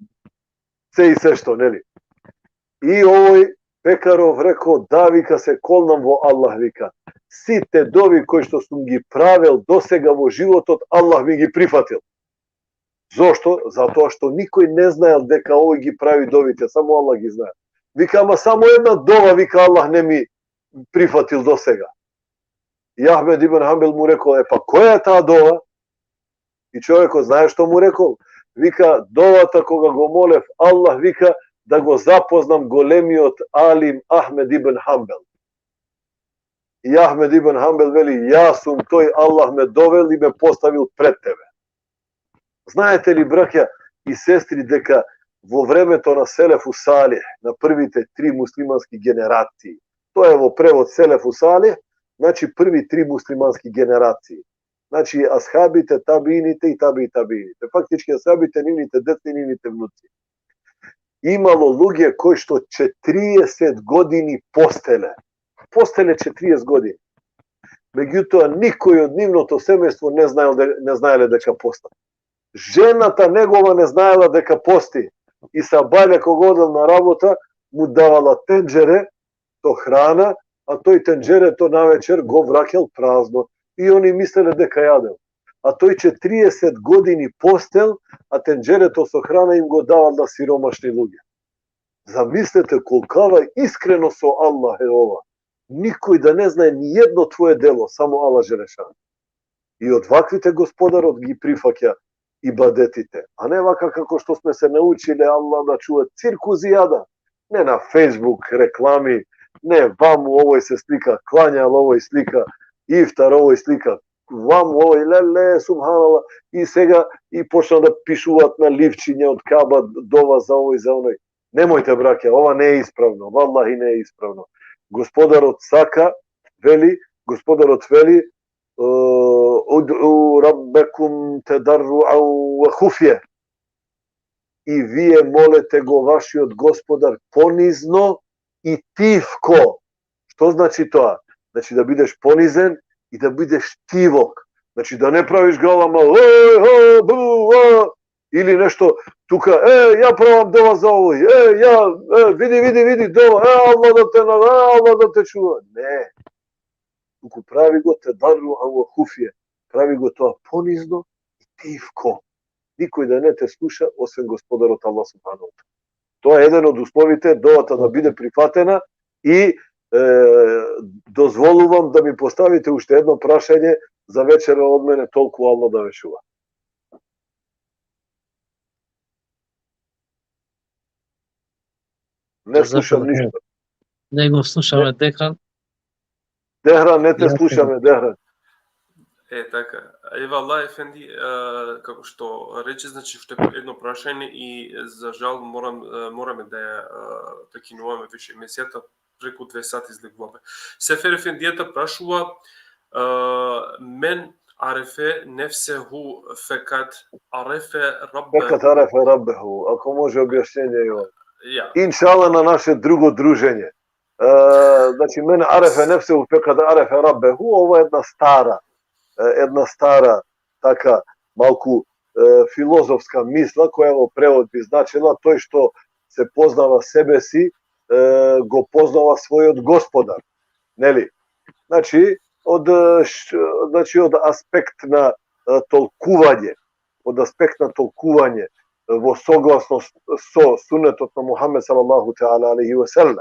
се и се што, нели? И овој пекаров рекол: да, вика, се колнам во Аллах, вика, сите дови кои што сум ги правил досега во животот, Аллах ми ги прифатил. Зошто? Затоа што никој не знаел дека овој ги прави довите, само Аллах ги знае. Вика, ама само една дова, вика, Аллах не ми прифатил досега. И Ахмед ибн Хамбел му рекол: па која е таа дова? И човекот знае што му рекол? Вика, довата кога го молев Аллах, вика, да го запознам големиот алим Ахмед ибн Хамбел. И Ахмед ибн Хамбел вели: јас сум тој, Аллах ме довел и ме поставил пред тебе. Знаете ли, браќа и сестри, дека во времето на Селефу Салих, на првите 3 муслимански генерации, тоа е во превод Селефу Салих, значи први 3 муслимански генерации. Значи асхабите, табиините и табиините. Фактички асхабите, нивните деца и нивните внуци. Имало луѓе кои што 40 години постеле. Постеле 40 години. Меѓутоа никој од нивното семејство не знаеле дека постат. Жената негова не знаела дека пости. И сабајле кога одел на работа, му давала тенџере, то храна, а тој тенџерето навечер го враќал празно. И они мислеле дека јадел. А тој 40 години постел, а тенџерето со храна им го давал на сиромашни луѓе. Замислете колкава искрено со Аллах е ова. Никој да не знае ни едно твое дело, само Аллах Желешан. И од ваквите Господарот ги прифаќа ибадетите. А не вака како што сме се научиле Аллах да чува циркузијада. Не на Фейсбук реклами, не ваму овој се слика, клањал овој слика, ифтар овој слика, ваму овој леле, субханала, и сега и почна да пишуваат на ливчиња од Каба дова за овој за оној. Немојте, браќа, ова не е исправно, валлахи не е исправно. Господарот сака, вели, Господарот вели: уд'у раббекум тедарруан ва хуфје. И вие молете го вашиот Господар понизно и тивко. Што значи тоа? Значи да бидеш понизен и да бидеш тивок. Значи да не правиш галама, или нешто тука, ја правам дова за овој, види дова, Аллах да те чува. Не. Туку прави го тедарруан ва хуфје. Прави го тоа понизно и тивко. Никој да не те слуша, освен Господарот Аллах субхану. Тоа е еден од условите довата да биде прифатена и дозволувам да ми поставите уште едно прашање за вечера од мене, толку Аллах да ве чува. Не слушам ништо. Не го слушаме, Дехран. Дехран, не те слушаме, Дехран. Така. Ева Аллах ефенди, како што рече, значи уште едно прашање и за жал мораме да ја прекинуваме више емисијата, преку 2 сати излегуваме. Сефер ефендијата прашува: мен арефе нефсеху фекат арефе раббеху. Фекат арефе раббеху, ако може објаснење и ова. Ja. Иншала на наше друго дружење. Значи, мен арефе нефсеху фекат арефе раббеху, ова е една стара така малку филозофска мисла која во превод би значила тој што се познава себе си, го познава својот Господар. Нели? Значи, од аспект на толкување, во согласност со сунетот на Мухамед салаллаху теала алейхи ве селем,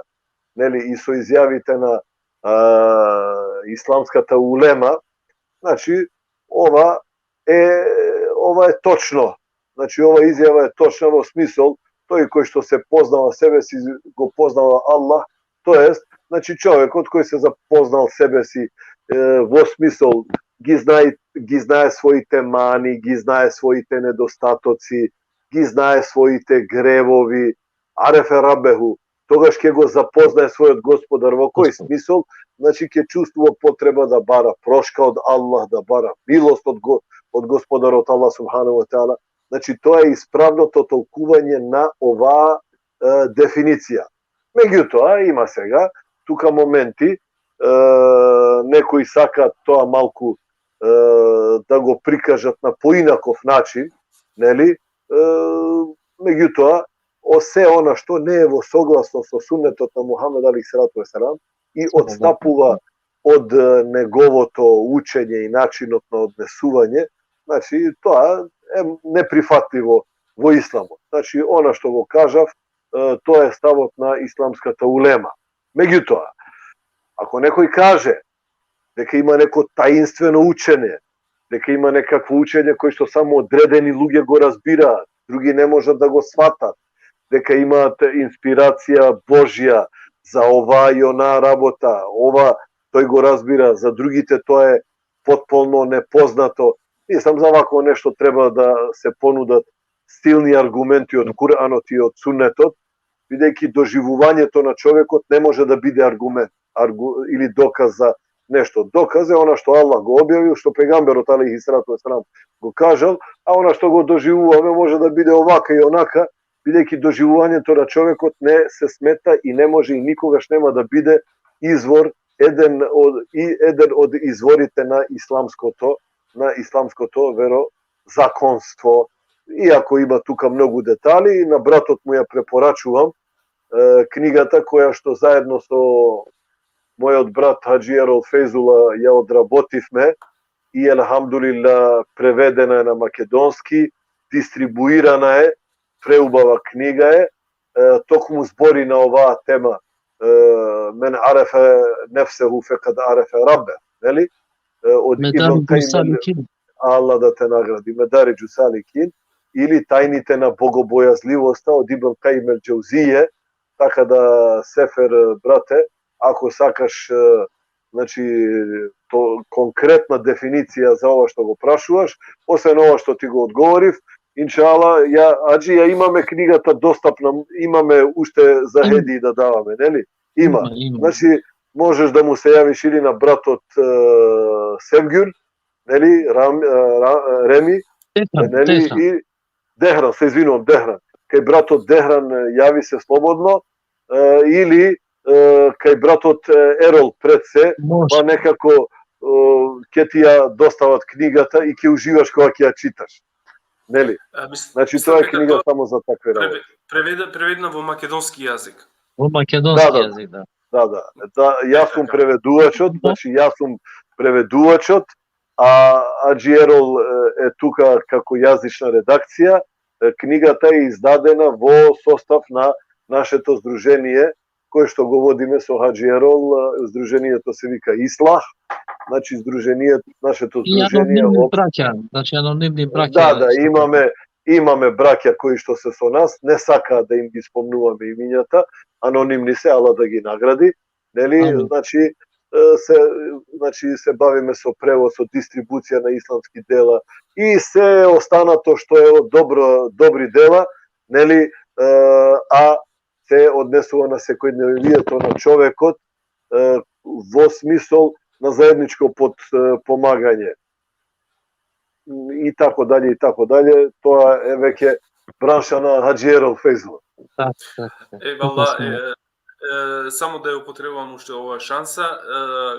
нели, и со изјавите на исламската улема, значи ова е точно. Значи ова изјава е точна во смисол тој кој што се познава себе си го познава Аллах, тоест значи човекот кој се запознал себе си во смисол ги знае своите мани, ги знае своите недостатоци, ги знае своите гревови, арефе рабеху, тогаш ќе го запознае својот Господар. Во кој смисол? Значи ќе чувствува потреба да бара прошка од Аллах, да бара милост од Господарот Аллах субханаху ва теала. Значи тоа е исправното толкување на оваа дефиниција. Меѓутоа има сега тука моменти, некои сакаат тоа малку да го прикажат на поинаков начин, нели? Меѓутоа, се она што не е во согласност со суннетот на Мухамед алейхиссалату весселам и одстапува од неговото учење и начинот на однесување, значи тоа е неприфатливо во исламот. Значи, она што го кажав, тоа е ставот на исламската улема. Меѓутоа, ако некој каже дека има неко таинствено учење, дека има некакво учење кој што само одредени луѓе го разбираат, други не можат да го сватат, дека имаат инспирација Божја за оваа и онаа работа, ова тој го разбира, за другите тоа е потполно непознато. Мислам, за вакво нешто треба да се понудат силни аргументи од Куранот и од Суннетот, бидејќи доживувањето на човекот не може да биде аргумент или доказ за нешто. Доказ е она што Аллах го објавил, што пегамберот алейхиссалату весселам го кажал, а она што го доживуваме може да биде овака и онака, бидејќи доживувањето на човекот не се смета и не може и никогаш нема да биде извор, еден од изворите на исламското верозаконство. Иако има тука многу детали, на братот му ја препорачувам книгата која што заедно со мојот брат Хаджи Ерол Фейзула ја одработивме и елхамдулилла преведена е на македонски, дистрибуирана е, преубава книга е, токму збори на оваа тема мен арефе нефсеху фекад арефе раббе, нели? Од Ибн Кајим, Аллах да те награди, Медариџу саликин, или тајните на богобојазливоста од Ибн Кајим ел Џаузије, така да сефер, брате, ако сакаш, значи, конкретна дефиниција за ова што го прашуваш, освен ова што ти го одговорив, иншаала, Аџи, ја имаме книгата достапна, имаме уште за хеди да даваме, нели? Има. Значи, можеш да му се јавиш или на братот Семгюр, нели, Реми, нели, и Дехран, се извинувам, Дехран. Кај братот Дехран јави се слободно, или кај братот Ерол пред се, па некако ќе ти ја достават книгата и ќе уживаш кога ќе ја читаш. Нели? Значи тоа е книга само за такви работи. Преведена во македонски јазик. Во македонски јазик, да. Да, јас сум преведувачот, значи јас сум преведувачот, а Аџи Ерол е тука како јазична редакција. Книгата е издадена во состав на нашето здружение, кое што го водиме со Хаджи Ерол, здруженијето се вика Ислах, значи нашето здружение... Значи анонимни браќа. Да, имаме браќа кои што се со нас, не сакаат да им ги спомнуваме имињата, анонимни се, ала да ги награди, нели, значи се бавиме со превоз, со дистрибуција на исламски дела и се останато што е од добри дела, нели, а се однесува на секојдневието на човекот во смисол на заедничко подпомагање. И така дале, тоа е веќе бранша на Хаджи Ерол Фейзула. Само да ја употребувам уште оваа шанса,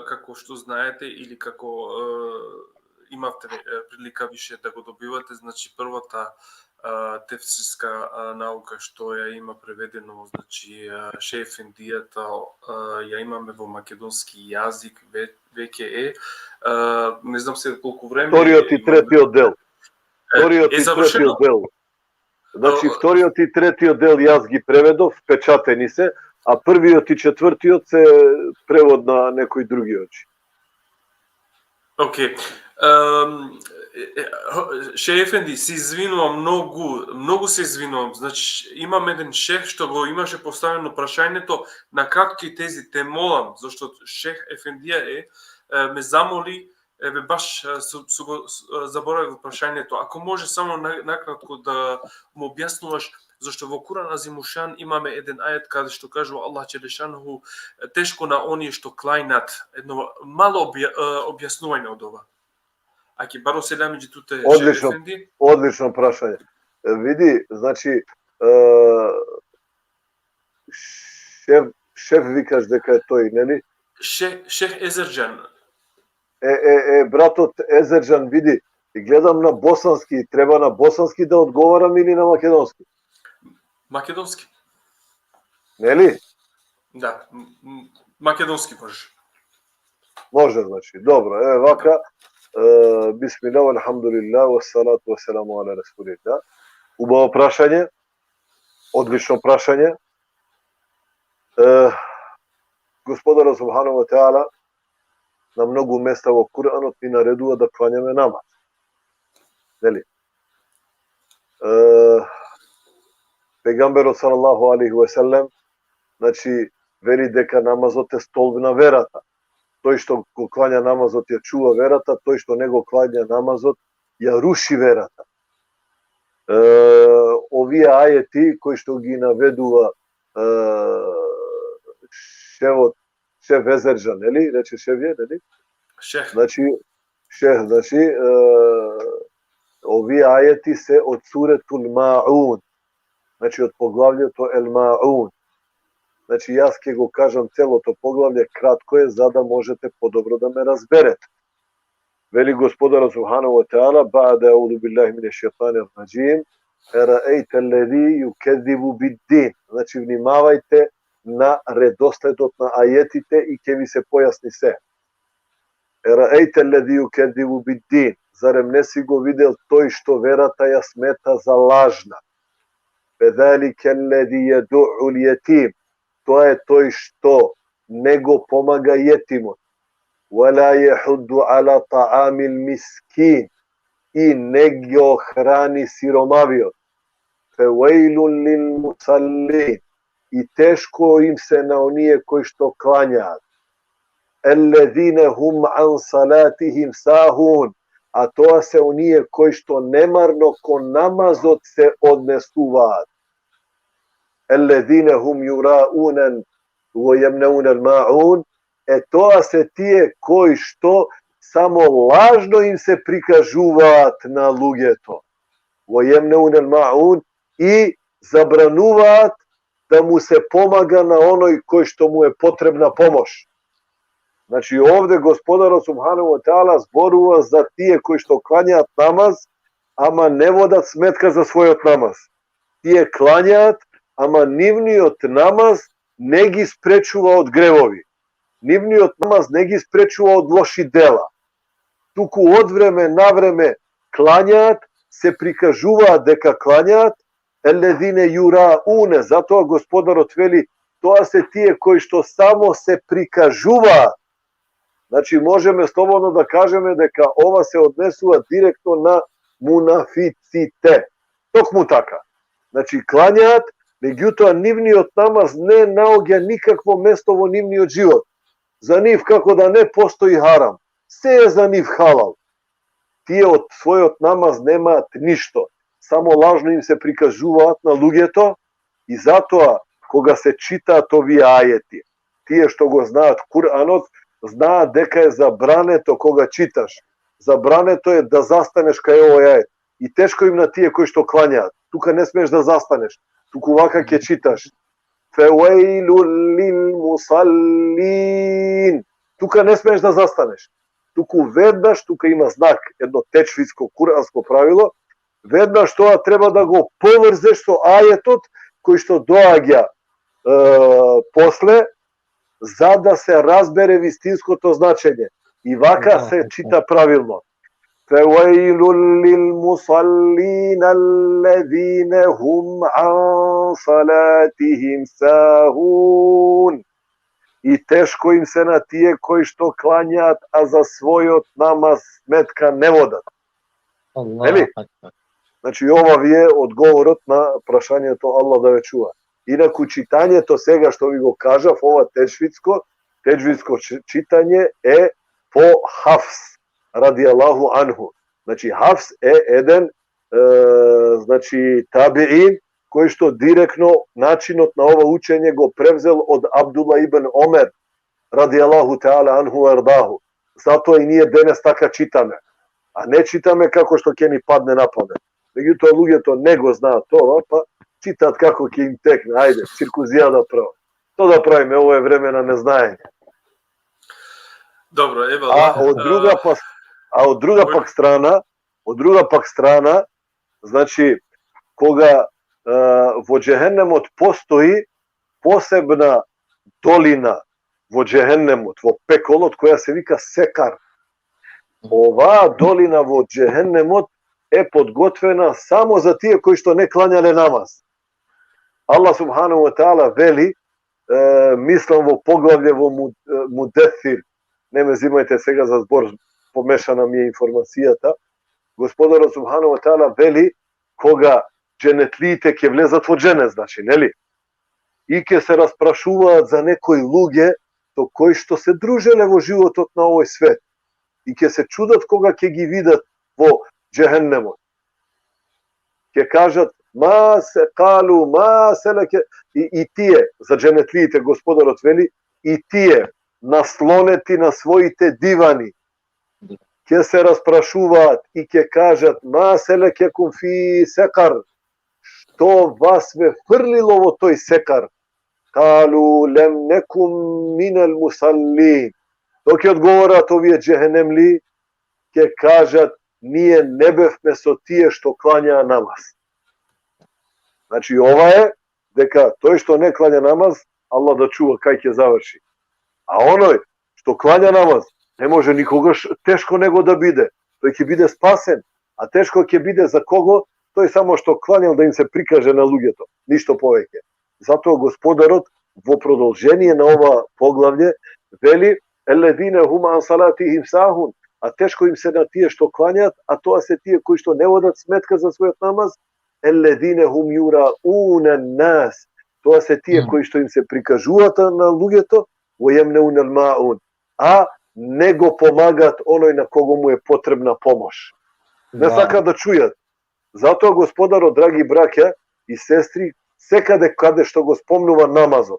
како што знаете или како имавте прилика више да го добивате, значи првата тефсирска наука што ја има преведено, значи Шефендијата, ја имаме во македонски јазик, веќе е, не знам се колку време. Вториот и третиот дел. Е завршено? Значи, вториот и третиот дел јас ги преведов, печатени се, а првиот и четвртиот се превод на некои други очи. Окей. Шех Ефенди, се извинувам многу се извинувам. Значи, имам еден шех што го имаше поставено прашањето, на кратки тези те молам, зашто шех Ефендија ме замоли, баш го заборавив прашањето. Ако може само накратко да му објаснуваш, зашто во Куран Азимушан имаме еден ајет каде што кажува Аллах Џелешанху тешко на оние што клајнат. Едно мало објаснување од ова. Аки баро се лямиџи туте Одлично, Ефенди? Одлично прашање. Види, значи, шеф викаш дека е тој, нели? Шех Езерџан. Братот Езерџан, види, и гледам на босански, треба на босански да одговарам или на македонски? Македонски. Нели? Да, македонски може. Може, значи. Добро, вака. Бисмилlah, алхамдулилlah, вассалату вассаламу аля расулилlah. Убаво прашање, одлично прашање. Господарот субханаху ва теала на многу места во Куранот ни наредува да клањаме намаз. Нели? Пегамберот салаллаху алейхи ва селем, значи, вели дека намазот е столб на верата. Тој што го клања намазот ја чува верата, тој што не го клања намазот ја руши верата. Овие ајети кои што ги наведува шеф Езерџан, нели? Рече шеф, нели? Шех. Значи, овие ајети се од суретул Маун. Значи, од поглавјето Ел Маун. Значи, јас ќе го кажам целото поглавје, кратко е, за да можете подобро да ме разберете. Вели Господарот субханаху ва теала, ба'да аузу биллахи минеш шејтанир раџим, ераејте аллази јукеззибу биддин. Значи, внимавајте на редоследот на ајетите и ќе ви се појасни се. Ераејте аллази јукеззибу биддин. Зарем не си го видел тој што верата ја смета за лажна? Федалике аллази јаду'у л-јатим. Тоа е тој што не го помага јетимот. Вала јехудду ала таамил мискин. И не го храни сиромавиот. Февејлун лил мусаллин. И тешко им се на оние кои што клањаат. Еллезине хум ан салатихим сахун. А тоа се оние кои што немарно кон намазот се однесуваат. Еллезине хум јураунен во јемнеунел маун. Тоа се тие кои што само лажно им се прикажуваат на луѓето. Во јемнеунел маун и забрануваат да му се помага на оној кој што му е потребна помош. Значи овде Господарот субханаху ва теала зборува за тие кои што клањаат намаз, ама не водат сметка за својот намаз. Тие клањаат, ама нивниот намаз не ги спречува од гревови. Нивниот намаз не ги спречува од лоши дела. Туку од време на време клањаат, се прикажуваат дека клањаат, елезине јурауне, затоа Господарот вели, тоа се тие кои што само се прикажуваат. Значи можеме слободно да кажеме дека ова се однесува директно на мунафиците. Токму така. Значи клањаат, меѓутоа нивниот намаз не наоѓа никакво место во нивниот живот. За нив како да не постои харам. Се е за нив халал. Тие од својот намаз немаат ништо. Само лажно им се прикажуваат на луѓето и затоа кога се читаат овие ајети, тие што го знаат Куранот, знаат дека е забрането кога читаш. Забрането е да застанеш кај овој ајет. И тешко им на тие кои што клањаат. Тука не смеш да застанеш. Туку вака ќе читаш. Февејлун лил мусаллин. Тука не смеш да застанеш. Туку веднаш, тука има знак, едно течвитско куранско правило, веднаш тоа треба да го поврзеш со ајетот кој што доаѓа после, за да се разбере вистинското значење. И вака се чита правилно. فَوَيْلٌ لِلْمُصَلِّينَ الَّذِينَ هُمْ عَنْ صَلَاتِهِمْ سَاهُونَ. I teško im se na tije koji što klanjat, a za svoj namaz smetka ne vodat. Allah akbar. Znači ova je odgovor na prašanje to Allah da ve čuva. Inaku čitanje to svega što vi go kažav, ova teđvidsko čitanje je po Hafs radijallahu anhu. Znači Hafs je jedan znači tabi'in koji što direktno načinot na ovo učenje go prevzel od Abdullah ibn Omer radijallahu ta'ala anhu ardahu. Zato i nije danas taka čitame. A ne čitame kako što ke ni padne na pamet. Međutim, ljudje to nego zna to, pa čitat kako ke im tekne. Ajde, cirkuzija da pravo. To da pravime, ovo je vremena neznajanja. Dobro, evo. Od druga pak strana, znači, koga vo džehennemot postoji posebna dolina vo džehennemot, vo pekolot, koja se vika Sekar. Ova dolina vo džehennemot je podgotvena samo za tije koji što ne klanjale namaz. Allah subhanahu wa ta'ala veli, mislim vo poglavlje vo Mudethir, ne me zimajte svega za zbor, pomešana mi je informacijata, gospodara subhanahu wa ta'ala veli koga dženetlite ke vlezat vo džene, znači, neli? I ke se rasprašuvat za nekoj luge, to koji što se družele vo životot na ovoj svet. I ke se čudat koga ke gi vidat vo džehennemu. Ke kažat, ma se kalu, ma se leke, i tije, za dženetlite gospodar veli, i tije nasloneti na svojite divani. Ke se rasprašuvat i ke kažat, ma se leke kum fi sekar, što vas me frlilo vo toj sekar. Kalu lem nekum minel musallin. Dok je odgovorat ovije džehennemli, ke kažat, nije nebef meso tije što klanja namaz. Znači ova je, deka to što ne klanja namaz, Allah da čuva kaj ke završi. A onoj što klanja namaz, ne može nikoga teško nego da bide. To je ke bide spasen, a teško ke bide za kogo, to je samo što klanjam da im se prikaže na lugeto, ništo poveke. Zato gospodarot vo prodolženije na ova poglavlje veli Eledine hum an salatihim sahun, a teško im se na tije što klanjat, a to se tije koji što ne vodat smetka za svoj namaz, Eledine hum jura unen nas, to se tije koji što im se prikažuvata na lugeto, vojemne unel ma'un, a nego pomagat onoj na kogo mu je potrebna pomoć. Ne saka da čujat. Zato gospodaro, dragi brake i sestri, sekade kade što go spomnuva namazo,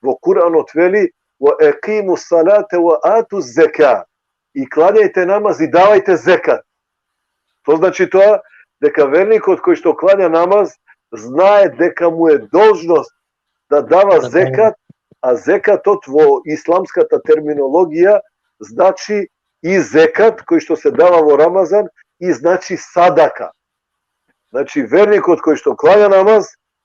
vo Kur'an otveli wa eqimu salate wa atu zeka, i klanjajte namaz i davajte zekat. To znači to, deka vernik od koji što klanja namaz, znaje deka mu je dužnost da dava zekat, a zekat to tvo islamska ta terminologija znači i zekat koji što se dava vo Ramazan i znači sadaka. Znači vernik od koji što klanja namaz,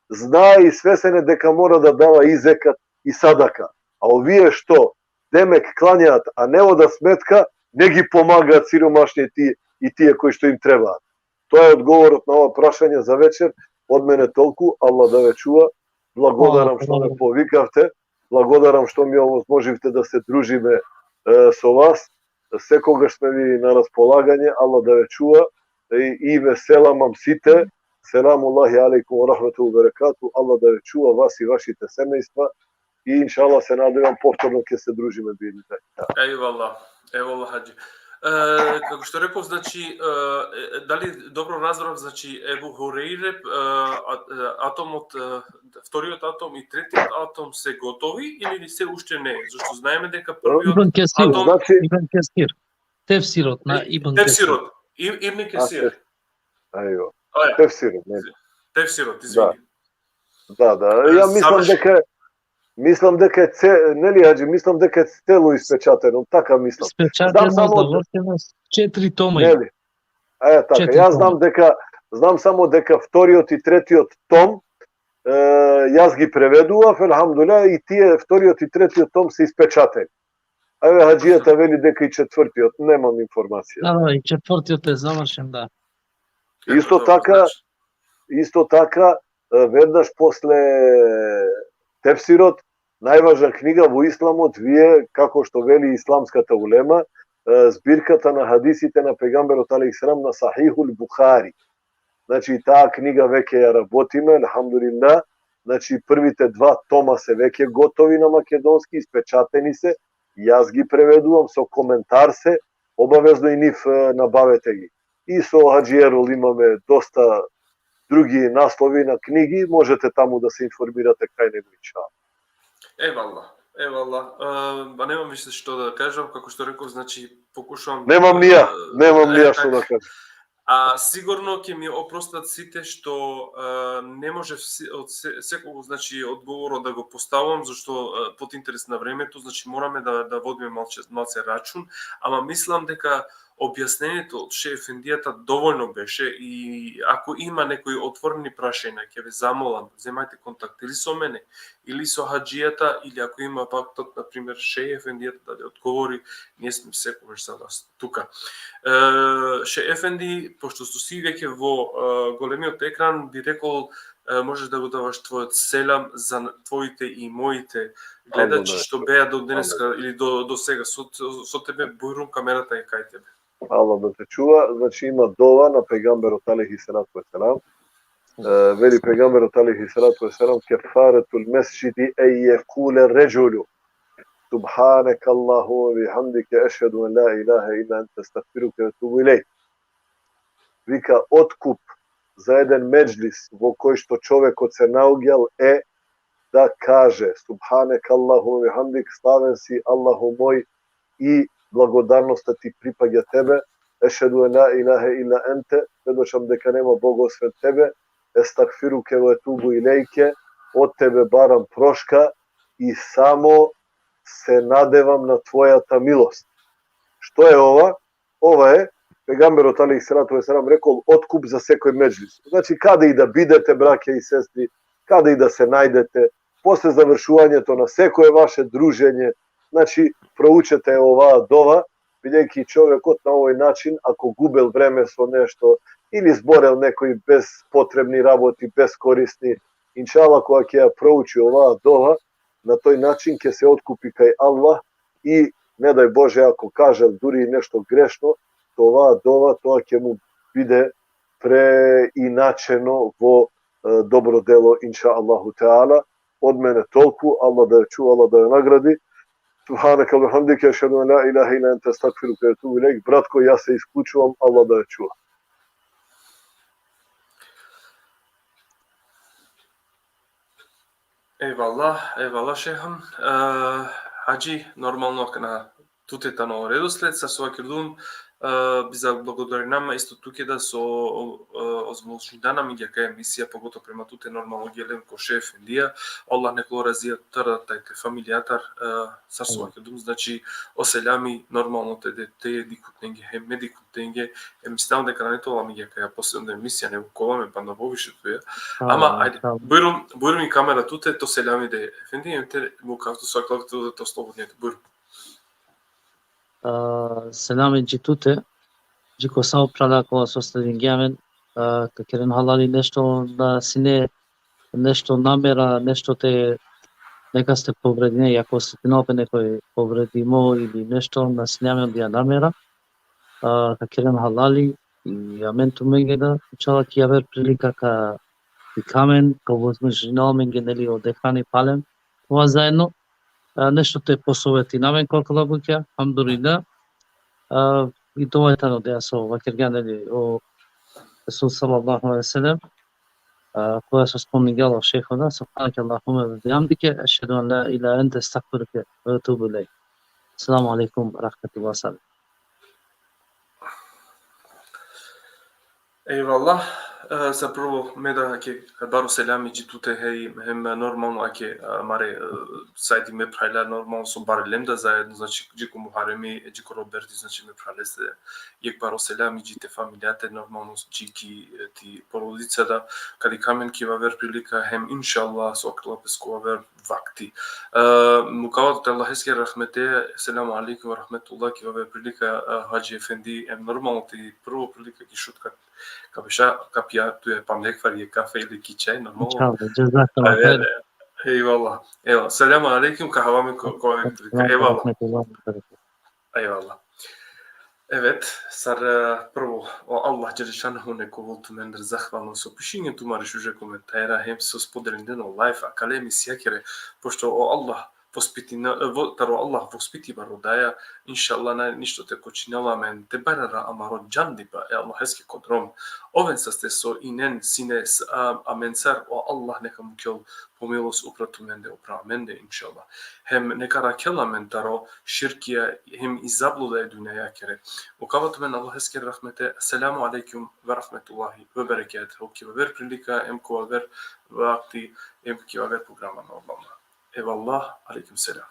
zna i svesene deka mora da dava i zekat i sadaka. A ovije što demek klanjat, a ne oda smetka, negi pomagat siromašnje i tije koji što im treba. To je odgovor na ova prašanja za večer. Od mene toliko, Allah da ve čuva. Blagodaram što me povikavte, blagodaram što mi ovo možete da se družime so vas. Sve koga što vi na raspolaganje, Allah da ve čuva. I veselam vam site. Selamu Allahi alaikum wa rahmatullahi wa barakatuh. Allah da ve čuva vas i vašite semejstva. I inša Allah se nadam povtorno ke se družime bili. Evo Allah hađi. Kako što rekao, znači, da li dobro разбрав, znači, Ebu Hureyre, atom od, вториот атом и третиот атом се готови или се уште не? Зашто знаеме дека првиот атом... Ибн Кесир. Тефсирот на Ибн Кесир. Тефсирот. Ибн Кесир. Ајо. Тефсирот, не. Тефсирот, извини. Да. Ја мислам дека нели Хаджи, мислам дека е цело испечатено, така мислам. Испечатено завршено с 4 тома. Нели? Така, јас знам само дека вториот и третиот том јас ги преведував, елхамдулилlah, и тие вториот и третиот том се испечатени. Еве хаджијата вели дека и четвртиот, немам информација. Да, и четвртиот е завршен, да. Исто Добро, така, значи. Исто така, веднаш после тефсирот, најважна книга во исламот, вие, како што вели исламската улема, збирката на хадисите на пегамберот алейхи селам на Сахихул Бухари. Значи, таа книга веќе ја работиме, алхамдулилlah. Значи, првите два тома се веќе готови на македонски, испечатени се, јас ги преведувам со коментар се, обавезно и нив набавете ги. И со Хаджи Ерол имаме доста други наслови на книги, можете таму да се информирате кај него иншалла. Евалла. Ба немам више што да кажам, како што реков, значи покушувам. Немам ни ја што да кажам. А сигурно ќе ми опростат сите што не може од секој значи одговорот да го поставам, зашто под интерес на времето, значи мораме да водиме малце рачун, ама мислам дека објаснението од Шеј Ефендијата доволно беше и ако има некои отворени прашања, ќе ве замолам, земајте контакт или со мене, или со хаджијата, или ако има пактот, на пример, Шеј Ефендијата да ви одговори, ние сме секогаш за вас тука. Шеј Ефенди, пошто су си веќе во големиот екран, би рекол, можеш да го даваш твојот селам за твоите и моите гледачи што беа до денеска или до сега со тебе. Бујрум, камерата е кај тебе. Аллах да те чува. Значи има дова на пегамберот алейхи селату веселам. Вели пегамберот алейхи селату веселам: кефаретул месџиди ен јекуле реџулу субханека Аллахуме бихамдике ешхеду ен ла илаха ила енте естагфируке ва етубу илејк. Вика, откуп за еден меджлис во кој што човекот се наоѓал е да каже субханека Аллахуме бихамдик, славен си Аллаху мој и благодарноста ти припаѓа тебе, ешхеду ен ла илаха ила енте, сведочам дека нема Бог освен тебе, естагфируке ва етубу илејке, од тебе барам прошка и само се надевам на твојата милост. Што е ова? Ова е пегамберот алейхи селату веселам рекол откуп за секој меджлис. Значи каде и да бидете, браќа и сестри, каде и да се најдете, после завршувањето на секое ваше дружење, значи проучете оваа дова, бидејќи човекот на овој начин, ако губел време со нешто или зборел некои безпотребни работи, безкорисни, иншалла кога ќе ја проучи оваа дова, на тој начин ќе се откупи кај Аллах и не дај Боже ако кажел дури нешто грешно, то оваа дова тоа ќе му биде преиначено во добро дело иншааллаху теала. Од мене толку, Аллах да ја чува, Аллах да ја награди. Субханека ва бихамдика, ашхеду ан ла илаха ила енте, естагфируке ва етубу илејк. Братко, јас се исклучувам, Аллах да ја чува. Евалла шехам. Хаджи, нормално на тутета на редослед, са соакирдум, би за благодаринама исто туке да со озволжидана ми дека емисија, погото према туте нормално гелем ко Шеј Ефендија, Аллах некој разија таратајте фамилијатар, са соакирдум, значи оселями нормално те дикутенге, медикутенге, мислам дека на тоа ми дека ја последна емисија не го коваме па на вовишето ја. Ама ајде, бујрум и камера туте, то селями де Ефендија, те му както сакалкто да то слободните бујрум. Selam Citute, Ciko samo prala ko sostavim gjamen, ka keren halali nešto da si nešto namera, nešto te neka ste povredine, ako se ti opet nekoj povredimo ili nešto, da si njamem dija namera, ka keren halali i amen tu mengeda, čala ki javer prilika ka i kamen, ka возможно менгенели одехани палем, това заедно. Нещо те посовети намен колку лабуќа, хамдулилlah. И тоа е тано да со вакергјанели о Расул салаллаху алейхи ве селем, која се спомнигала шехона, субханaka Allahumma ва бихамдика, ашхеду ан ла илаха енте, естагфируке ва етубу илејк. Ассаламу алейкум ва рахметуллахи ва баракатуҳу. Eyvallah. За прво меда ќе бару селами джитуте хем нормално аке маре сајди ме прајла нормално со бар лемда заедно, значи джико Мухареми, джико Роберти, значи ме пралесте јек бару селами джите фамилијате нормално джики ти породицата, каде камен ки вавер прилика хем иншаллах со Аклапескова вер vakti. Mukavat Allah eske rahmete, selamu alaikum wa rahmetullah, ki ove prilika Hađi Efendi, normalno ti prvo prilika ki šut kap ja tu je pamlekvar je kafe ili ki čaj, normalno. İnşallah. Cezakallah Evet, hayır. eyvallah. Eyvallah. Selamu alaikum, kahvami kovamek prilika. Eyvallah. Rahmetullah. Eyvallah. Evet, sar prvo o Allah Đelešanohu neko voltu mender zahvalno so pišinje tu mariš uže komentara, hem so spodelen den o live, a kale emisija, kere, pošto o Allah pospiti, taro Allah pospiti barodaja, inša Allah na ništo te kočinala men te barara amaro džandiba, Allah eske kodrom. Oven sa ste so inen sines amensar o Allah neka mu kjol pomilos upratu mende uprava mende, inša Allah. Hem nekara kjela men taro širkija, hem izabluda je dunja kere. Ukavat men Allah esker rahmete, selamu alaikum ve rahmetullahi ve berekatuhu, ki ver prilika, em ko ver vakti, em ki ver programa normalno. Eyvallah, aleyküm selam.